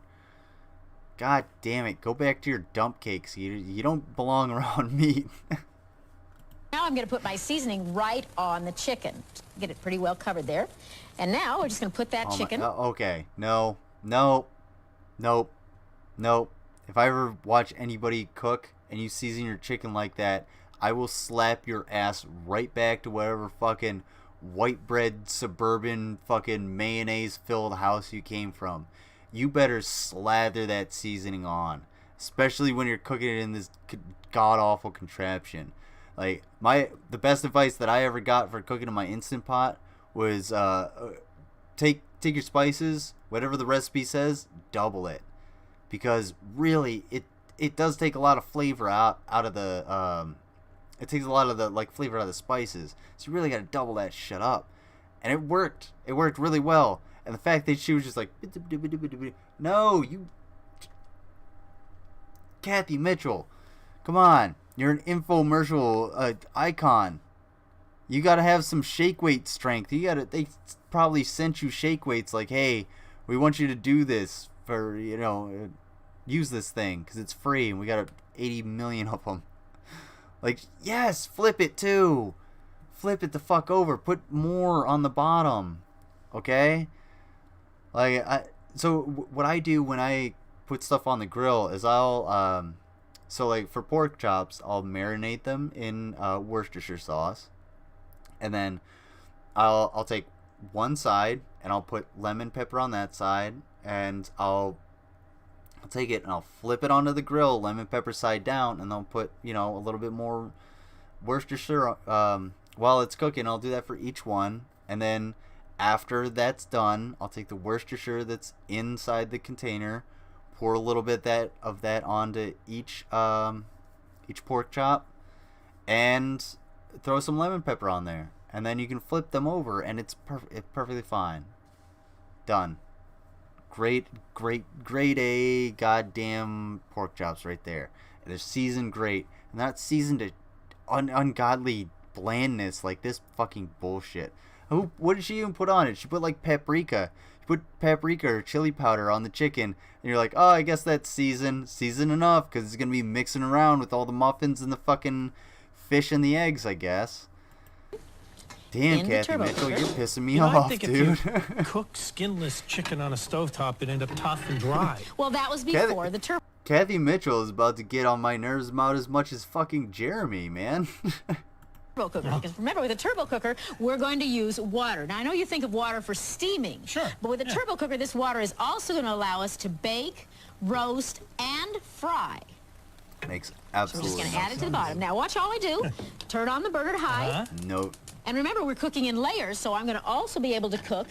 God damn it. Go back to your dump cakes. You don't belong around meat. Now I'm going to put my seasoning right on the chicken. Get it pretty well covered there. And now we're just going to put that chicken. Okay. No. Nope. If I ever watch anybody cook and you season your chicken like that, I will slap your ass right back to whatever fucking white bread suburban fucking mayonnaise filled house you came from. You better slather that seasoning on, especially when you're cooking it in this god awful contraption. Like the best advice that I ever got for cooking in my Instant Pot was take your spices, whatever the recipe says, double it, because really it does take a lot of flavor out of the it takes a lot of the flavor out of the spices. So you really got to double that shit up, and it worked. It worked really well. And the fact that she was just like, no, you, Kathy Mitchell, come on. You're an infomercial icon. You gotta have some shake weight strength. They probably sent you shake weights like, hey, we want you to do this for, use this thing because it's free and we got 80 million of them. Like, yes, flip it too. Flip it the fuck over. Put more on the bottom. Okay? So what I do when I put stuff on the grill is I'll, so like for pork chops, I'll marinate them in Worcestershire sauce. And then I'll take one side and I'll put lemon pepper on that side. And I'll take it and I'll flip it onto the grill, lemon pepper side down. And I'll put, a little bit more Worcestershire while it's cooking. I'll do that for each one. And then after that's done, I'll take the Worcestershire that's inside the container, pour a little bit of that onto each pork chop, and throw some lemon pepper on there. And then you can flip them over, and it's perfectly fine. Done. Great A goddamn pork chops right there. And they're seasoned great. And they're not seasoned to ungodly blandness like this fucking bullshit. What did she even put on it? She put like paprika. She put paprika or chili powder on the chicken. And you're like, oh, I guess that's seasoned enough because it's going to be mixing around with all the muffins and the fucking fish and the eggs, I guess. Damn, Kathy Mitchell, you're pissing me off, I think dude. If you cook skinless chicken on a stovetop, it'd end up tough and dry. Well, that was before the turbo. Kathy Mitchell is about to get on my nerves about as much as fucking Jeremy, man. Cooker, because remember, with a turbo cooker, we're going to use water. Now, I know you think of water for steaming. Sure. But with a turbo cooker, this water is also going to allow us to bake, roast, and fry. Makes absolutely So we're just going to add it to the bottom. Now, watch all I do. Turn on the burner to high. Nope. And remember, we're cooking in layers, so I'm going to also be able to cook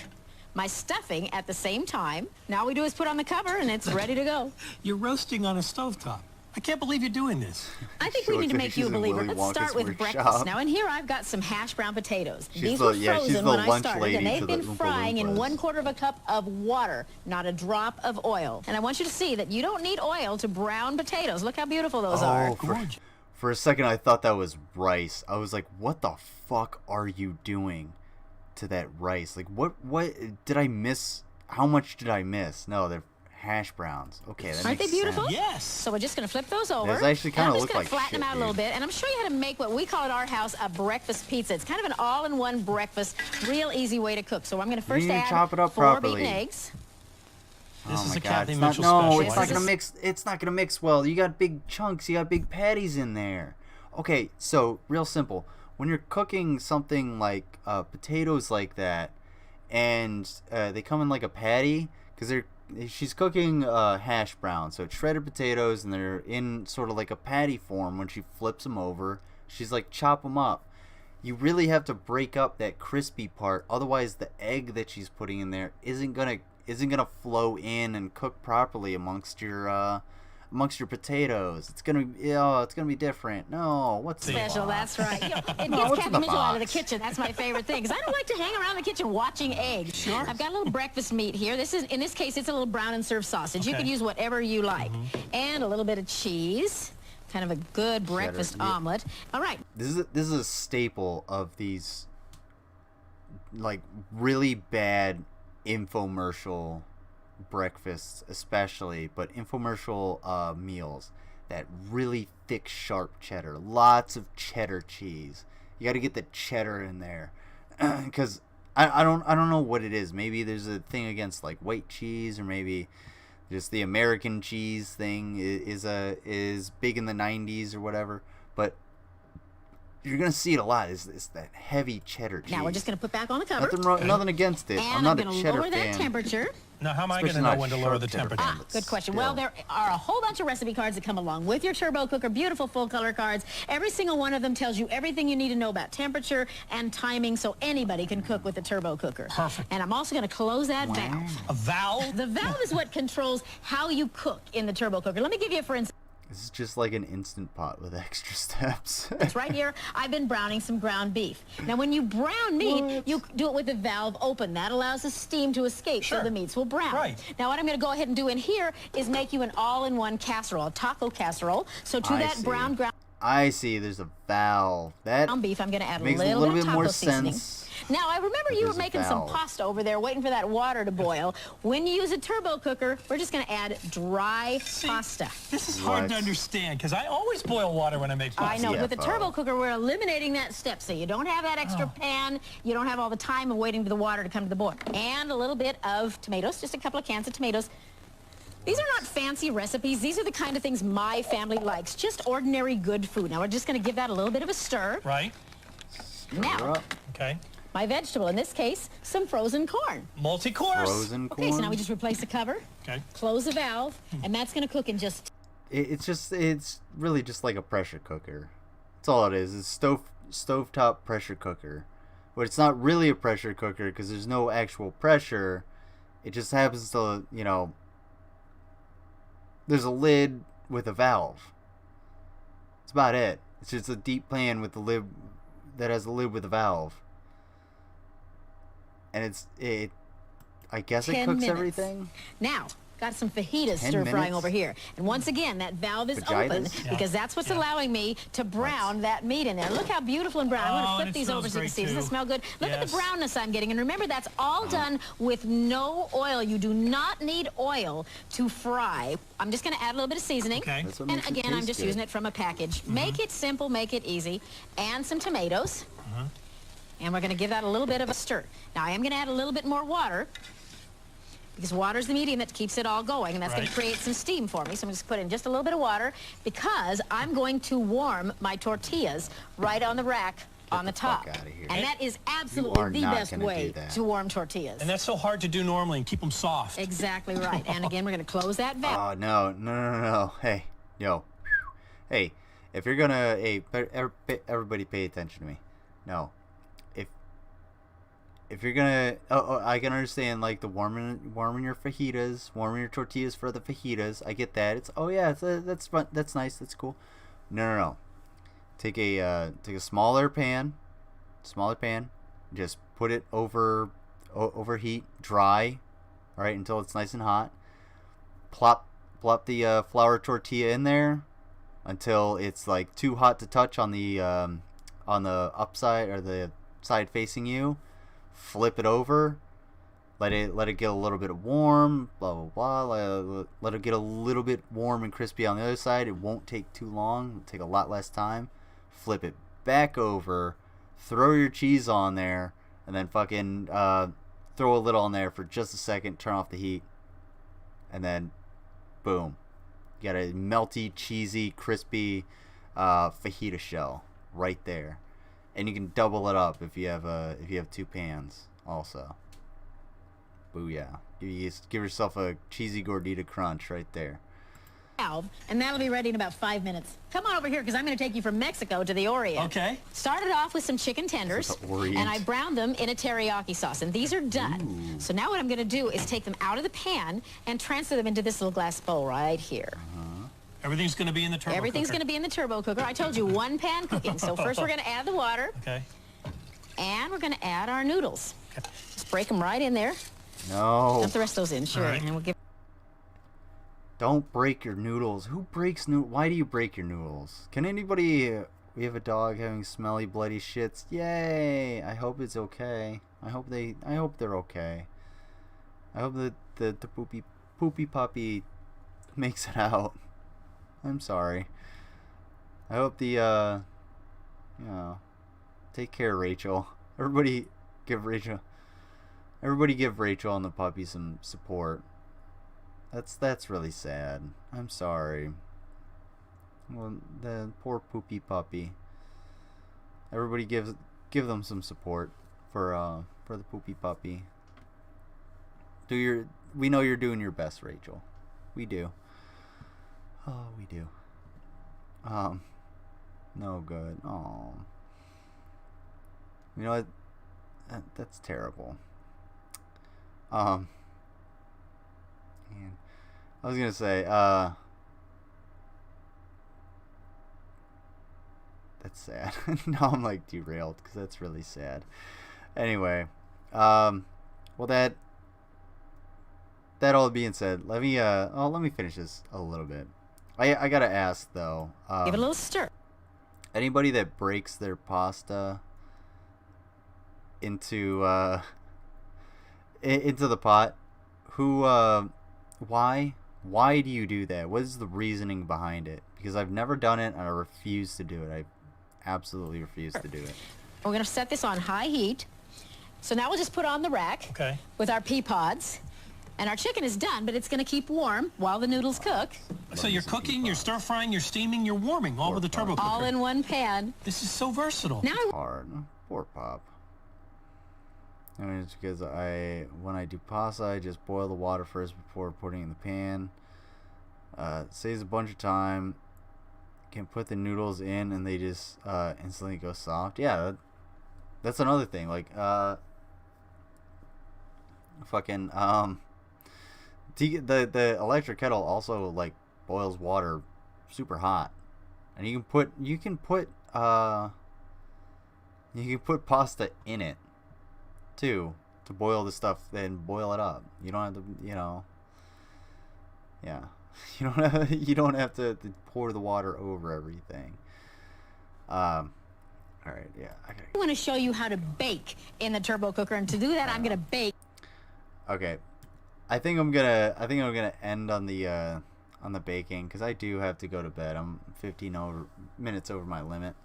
my stuffing at the same time. Now all we do is put on the cover, and it's ready to go. You're roasting on a stovetop. I can't believe you're doing this. I think we need to make you a believer. Let's start with breakfast. Now, in here, I've got some hash brown potatoes. These were frozen when I started, and they've been frying in 1/4 cup of water, not a drop of oil. And I want you to see that you don't need oil to brown potatoes. Look how beautiful those are. For a second, I thought that was rice. I was like, what the fuck are you doing to that rice? Like, what did I miss? How much did I miss? No, they're hash browns. Okay, that Aren't they makes beautiful? sense. Yes. So we're just going to flip those over. Those actually kind of look like I'm just going to flatten them out a little bit, and I'm show you how to make what we call at our house a breakfast pizza. It's kind of an all-in-one breakfast, real easy way to cook. So I'm going to first add chop it up 4 properly. beaten eggs. This is a God, Kathy it's Mitchell not, no, special. it's not gonna mix. It's not gonna mix well. You got big chunks. You got big patties in there. Okay, so real simple. When you're cooking something like potatoes like that, and they come in like a patty, because she's cooking hash browns, so it's shredded potatoes, and they're in sort of like a patty form. When she flips them over, she's like, chop them up. You really have to break up that crispy part, otherwise the egg that she's putting in there isn't gonna flow in and cook properly amongst your potatoes. It's gonna be different. No, what's special? That's right. You know, it No, gets what's in Captain the Mitchell out of the box? kitchen. That's my favorite thing, because I don't like to hang around the kitchen watching eggs. Sure. I've got a little breakfast meat here. In this case, it's a little brown and served sausage. You Okay. can use whatever you like, and a little bit of cheese. Kind of a good breakfast omelet. All right. This is a staple of these, like, really bad infomercial breakfasts, especially, but infomercial meals. That really thick, sharp cheddar, lots of cheddar cheese. You got to get the cheddar in there, because I don't know what it is. Maybe there's a thing against like white cheese, or maybe just the American cheese thing is big in the 90s or whatever. But you're gonna see it a lot. Is that heavy cheddar cheese? Now we're just gonna put back on the cover. Nothing against it. And I'm not gonna a cheddar lower fan. that temperature. Now, how am I going to Especially know not when to sharp lower the cheddar temperature? fan, but Good question. still. Well, there are a whole bunch of recipe cards that come along with your turbo cooker. Beautiful full color cards. Every single one of them tells you everything you need to know about temperature and timing, so anybody can cook with the turbo cooker. Perfect. And I'm also going to close that valve. A valve? The valve is what controls how you cook in the turbo cooker. Let me give you, for instance. This is just like an Instant Pot with extra steps. It's right here. I've been browning some ground beef. Now, when you brown meat, you do it with the valve open. That allows the steam to escape so the meats will brown. Right. Now, what I'm going to go ahead and do in here is make you an all-in-one casserole, a taco casserole. So to that brown ground I see. There's a valve. That beef, I'm going to add a makes little bit of bit taco more seasoning. sense. Now, I remember that you were there's a making some valve. pasta over there, waiting for that water to boil. When you use a turbo cooker, we're just going to add dry pasta. This is hard to understand, because I always boil water when I make pasta. I know. With the turbo cooker, we're eliminating that step, so you don't have that extra pan. You don't have all the time of waiting for the water to come to the boil. And a little bit of tomatoes, just a couple of cans of tomatoes. These are not fancy recipes. These are the kind of things my family likes. Just ordinary good food. Now, we're just going to give that a little bit of a stir. Right. Now, Okay. my vegetable, in this case, some frozen corn. Multi-course. Frozen corn. Okay, so now we just replace the cover, Okay. close the valve, and that's going to cook in just... It's really just like a pressure cooker. That's all it is. It's stovetop pressure cooker. But it's not really a pressure cooker because there's no actual pressure. It just happens to, you know, there's a lid with a valve. That's about it. It's just a deep pan with the lid that has a lid with a valve. And I guess it 10 cooks minutes. everything. Now, got some fajitas 10 stir-frying minutes? over here. And once again, that valve is open Vaginas? because that's what's allowing me to brown that meat in there. Look how beautiful and brown. I'm going Oh, to and flip it these over smells so you can great, see. Doesn't it too. smell good? Look at the Yes. brownness I'm getting. And remember, that's all done with no oil. You do not need oil to fry. I'm just going to add a little bit of seasoning. Okay. That's what And makes it again, I'm taste just good. using it from a package. Make it simple, make it easy. And some tomatoes. And we're going to give that a little bit of a stir. Now, I am going to add a little bit more water because water is the medium that keeps it all going, and that's going to create some steam for me. So I'm just put in just a little bit of water because I'm going to warm my tortillas right on the rack on the top. outta here. And that is You absolutely are the not best gonna way do that. to warm tortillas. And that's so hard to do normally and keep them soft. Exactly right. And again, we're going to close that valve. Oh, no. Hey, yo. Hey, if you're gonna... Hey, everybody pay attention to me. No. If you're gonna... Oh, I can understand, like, the warming your fajitas, warming your tortillas for the fajitas. I get that. It's... Oh, yeah, that's fun. That's nice. That's cool. No. Take a smaller pan. Just put it overheat, dry, all right, until it's nice and hot. Plop the flour tortilla in there until it's like too hot to touch on the upside or the side facing you. Flip it over. Let it get a little bit warm. Blah blah blah. Let it get a little bit warm and crispy on the other side. It won't take too long. It'll take a lot less time. Flip it back over. Throw your cheese on there, and then fucking throw a little on there for just a second. Turn off the heat, and then boom, you got a melty, cheesy, crispy fajita shell right there. And you can double it up if you have two pans also. Booyah. Give yourself a cheesy gordita crunch right there. And that'll be ready in about 5 minutes. Come on over here, because I'm going to take you from Mexico to the Orient. Okay. Started off with some chicken tenders, and I browned them in a teriyaki sauce, and these are done. Ooh. So now what I'm going to do is take them out of the pan and transfer them into this little glass bowl right here. Everything's going to be in the turbo Everything's cooker. going to be in the turbo cooker. I told you, one pan cooking. So first we're going to add the water. Okay. And we're going to add our noodles. Okay. Just break them right in there. No. Dump the rest of those in, sure. Right. And then we'll give... Don't break your noodles. Who breaks noodles? Why do you break your noodles? Can anybody... we have a dog having smelly, bloody shits. Yay! I hope it's okay. I hope they're okay. I hope that the poopy puppy makes it out. I'm sorry. I hope the, you know, take care, Rachel. Everybody give Rachel and the puppy some support. That's really sad. I'm sorry. Well, the poor poopy puppy. Everybody give them some support for the poopy puppy. We know you're doing your best, Rachel. We do. Oh, we do. No good. Oh. You know what? That's terrible. Man, I was gonna say, that's sad. Now I'm like derailed because that's really sad. Anyway, well that all being said, let me finish this a little bit. I gotta ask though. Give it a little stir. Anybody that breaks their pasta into the pot, why do you do that? What is the reasoning behind it? Because I've never done it and I refuse to do it. I absolutely refuse to do it. We're going to set this on high heat. So now we'll just put on the rack with our pea pods. And our chicken is done, but it's going to keep warm while the noodles cook. So you're cooking, you're stir-frying, you're steaming, you're warming, all with the turbo cooker. All in one pan. This is so versatile. Now hard. Poor Pop. I mean, it's because when I do pasta, I just boil the water first before putting it in the pan. Saves a bunch of time. Can put the noodles in and they just instantly go soft. Yeah, that's another thing. Like, the electric kettle also like boils water super hot, and you can put pasta in it too to boil the stuff and boil it up. You don't have to, yeah, you don't have to pour the water over everything. All right, yeah. I want to show you how to bake in the turbo cooker, and to do that, I'm gonna bake. Okay, I think I'm gonna end on the baking because I do have to go to bed. I'm 15 minutes over my limit,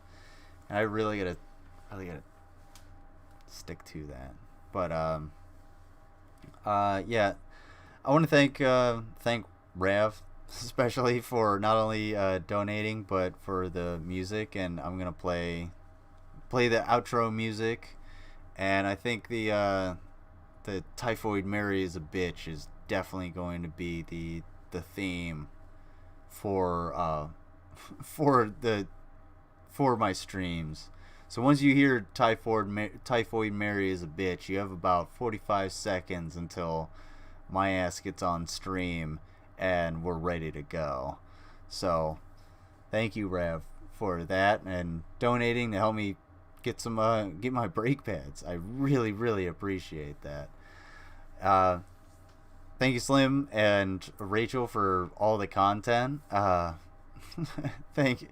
and I really gotta stick to that. But yeah, I want to thank Rav especially for not only donating but for the music, and I'm gonna play the outro music, and I think the Typhoid Mary is a bitch is definitely going to be the theme for my streams. So once you hear Typhoid Mary is a bitch, you have about 45 seconds until my ass gets on stream and we're ready to go. So thank you, Rav, for that and donating to help me get my brake pads. I really, really appreciate that. Thank you, Slim and Rachel, for all the content. Thank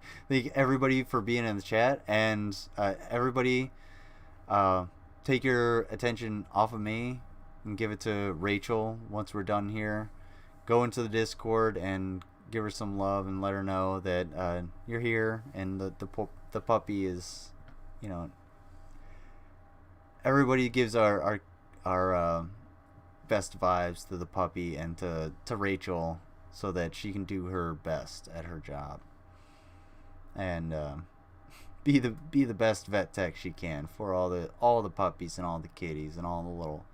everybody for being in the chat, and everybody take your attention off of me and give it to Rachel once we're done here. Go into the Discord and give her some love and let her know that you're here, and the puppy is, everybody gives our best vibes to the puppy and to Rachel, so that she can do her best at her job and be the best vet tech she can for all the puppies and all the kitties and all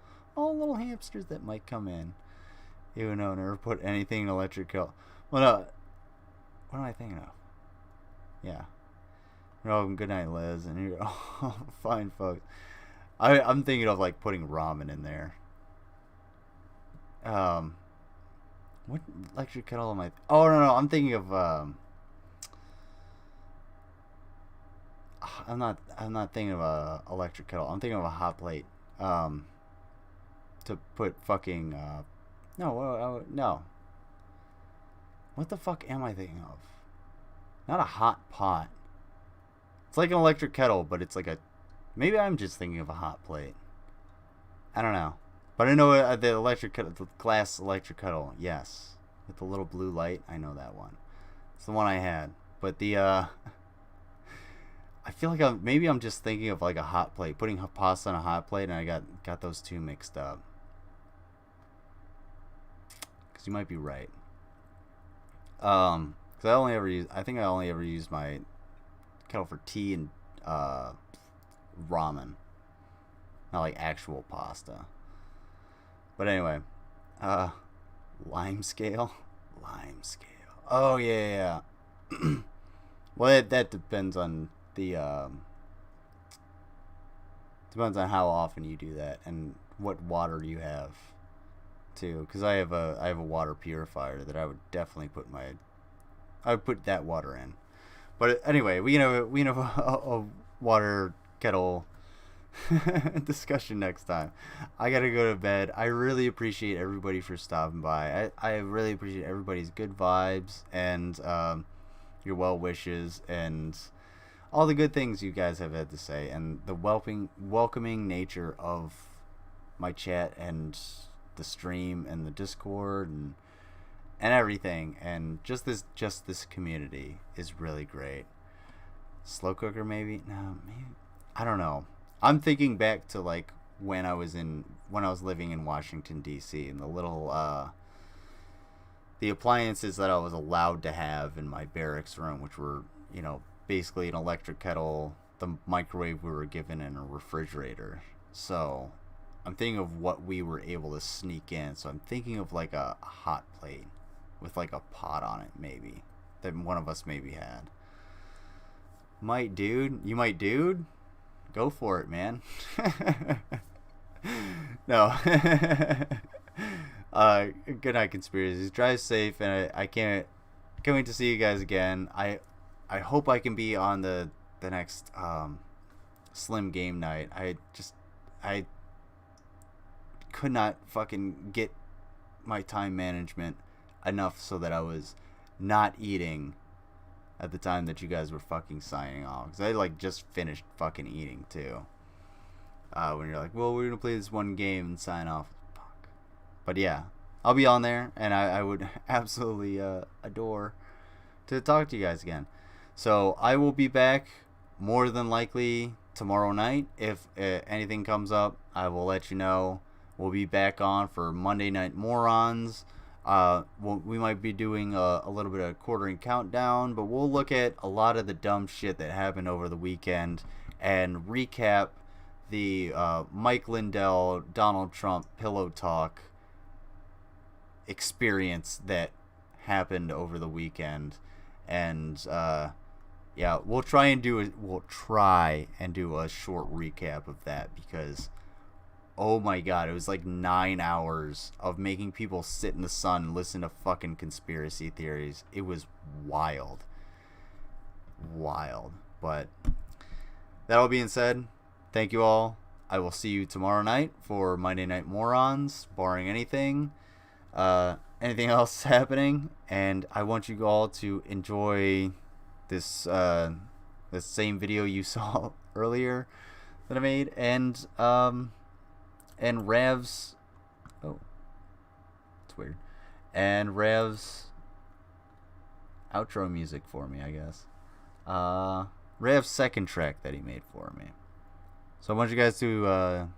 all little hamsters that might come in. Even though I never put anything in electric kettle. Well, no. What am I thinking of? Yeah. Oh, good night, Liz. And you're fine, folks. I'm thinking of like putting ramen in there. What electric kettle am I? Oh no, I'm thinking of I'm not thinking of a electric kettle. I'm thinking of a hot plate. To put fucking no. What the fuck am I thinking of? Not a hot pot. It's like an electric kettle, but it's like a... Maybe I'm just thinking of a hot plate. I don't know. But I know the electric kettle, the glass electric kettle. Yes. With the little blue light. I know that one. It's the one I had. But the, I feel like maybe I'm just thinking of like a hot plate. Putting pasta on a hot plate, and I got those two mixed up. Because you might be right. Because I think I only ever use my kettle for tea and ramen, not like actual pasta. But anyway, lime scale. Oh yeah. Well, that depends on the depends on how often you do that and what water you have too. Because I have a water purifier that I would definitely I would put that water in. But anyway, we have a water kettle discussion next time. I gotta go to bed. I really appreciate everybody for stopping by. I really appreciate everybody's good vibes and your well wishes and all the good things you guys have had to say, and the welcoming nature of my chat and the stream and the Discord and everything, and just this community is really great. Slow cooker maybe? No, maybe, I don't know. I'm thinking back to like when I was living in Washington DC, and the little the appliances that I was allowed to have in my barracks room, which were, you know, basically an electric kettle, the microwave we were given, and a refrigerator. So I'm thinking of what we were able to sneak in. So I'm thinking of like a hot plate with like a pot on it, maybe, that one of us maybe had. You might, dude? Go for it, man. No. Good night, conspiracies. Drive safe, and I can't wait to see you guys again. I hope I can be on the next Slim game night. I could not fucking get my time management enough so that I was not eating at the time that you guys were fucking signing off, because I like just finished fucking eating too. When you're like, well, we're gonna play this one game and sign off. Fuck. But yeah, I'll be on there, and I would absolutely adore to talk to you guys again. So I will be back more than likely tomorrow night. If anything comes up, I will let you know. We'll be back on for Monday Night Morons. We might be doing a little bit of quartering countdown, but we'll look at a lot of the dumb shit that happened over the weekend and recap the Mike Lindell, Donald Trump pillow talk experience that happened over the weekend. And yeah, we'll try and do a short recap of that, because oh my god, it was like 9 hours of making people sit in the sun and listen to fucking conspiracy theories. It was wild. But that all being said, thank you all. I will see you tomorrow night for Monday Night Morons, barring anything else happening. And I want you all to enjoy this same video you saw earlier that I made, and Rav's, oh, it's weird, and Rav's outro music for me, I guess. Rav's second track that he made for me. So I want you guys to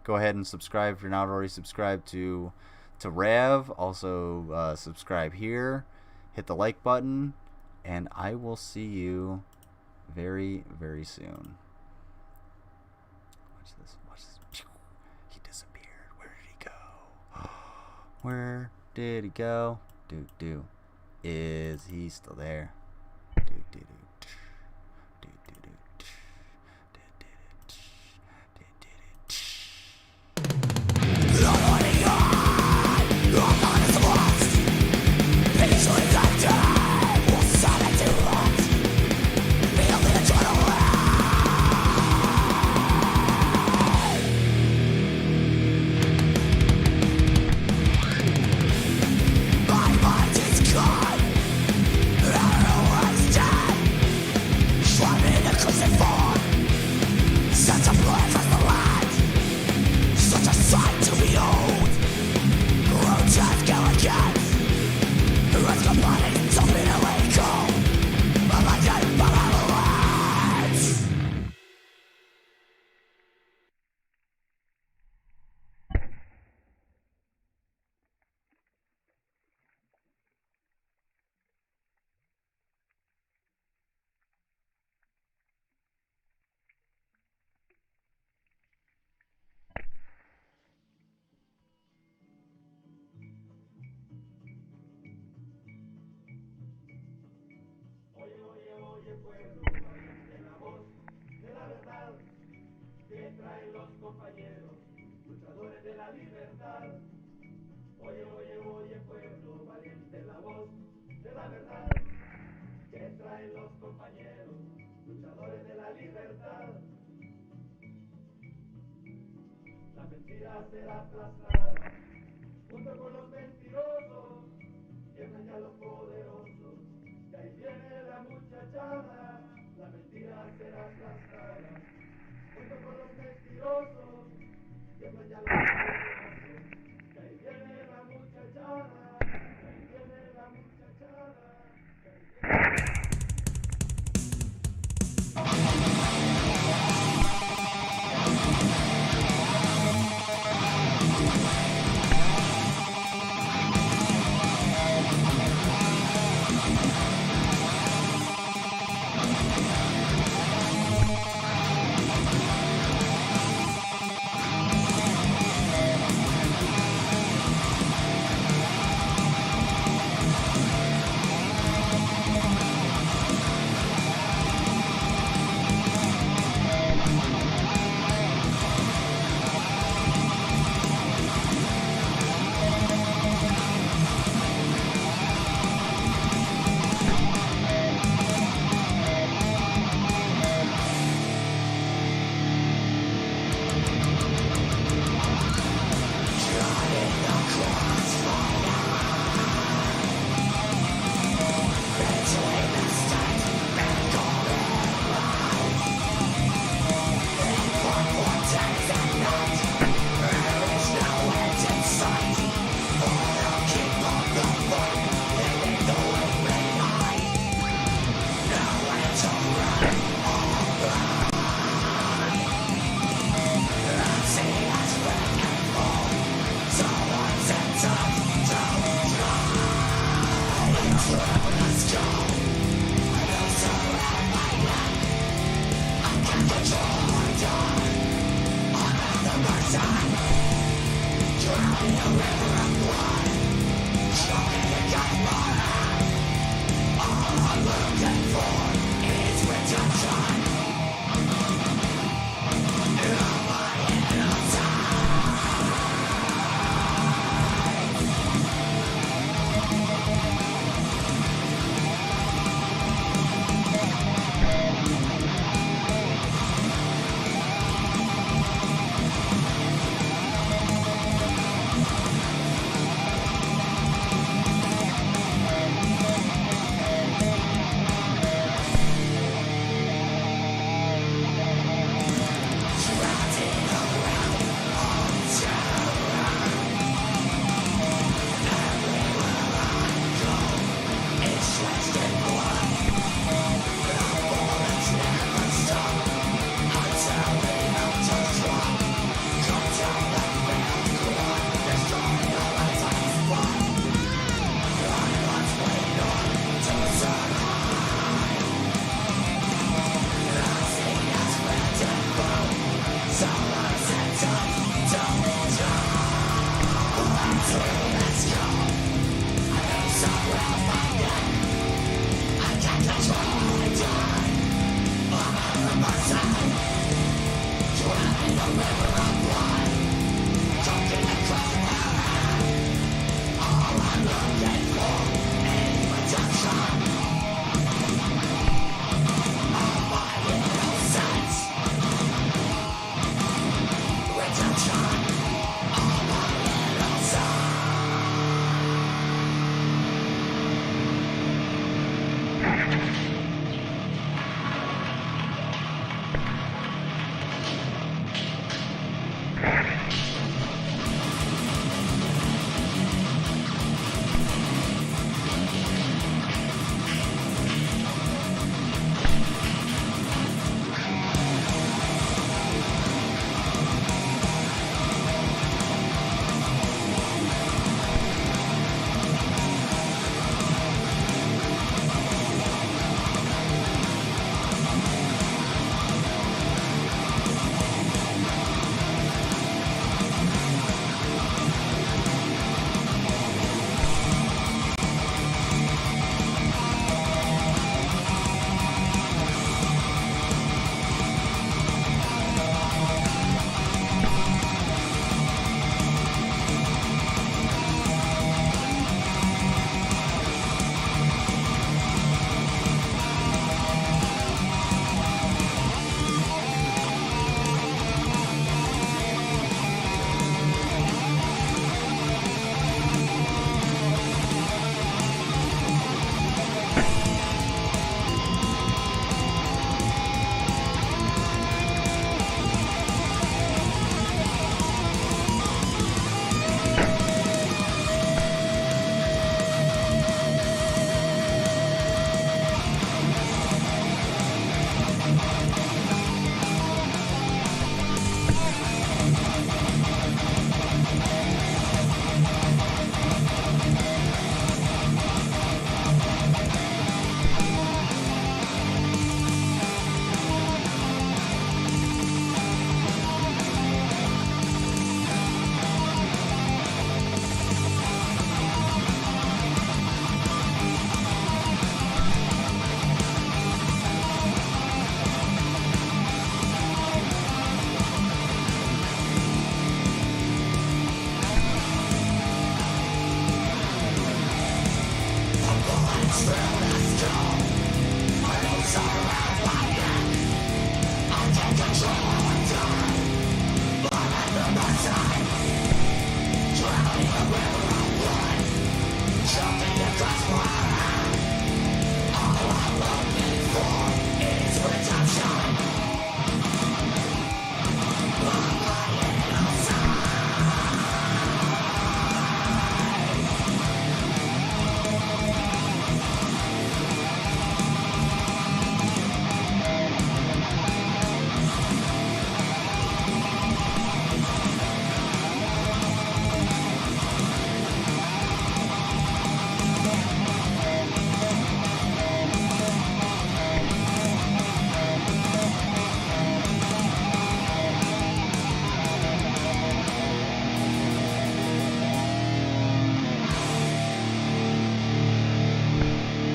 go ahead and subscribe if you're not already subscribed to Rav. Also subscribe here, hit the like button, and I will see you very, very soon. Watch this. He disappeared. Where did he go? Is he still there? All I'm looking for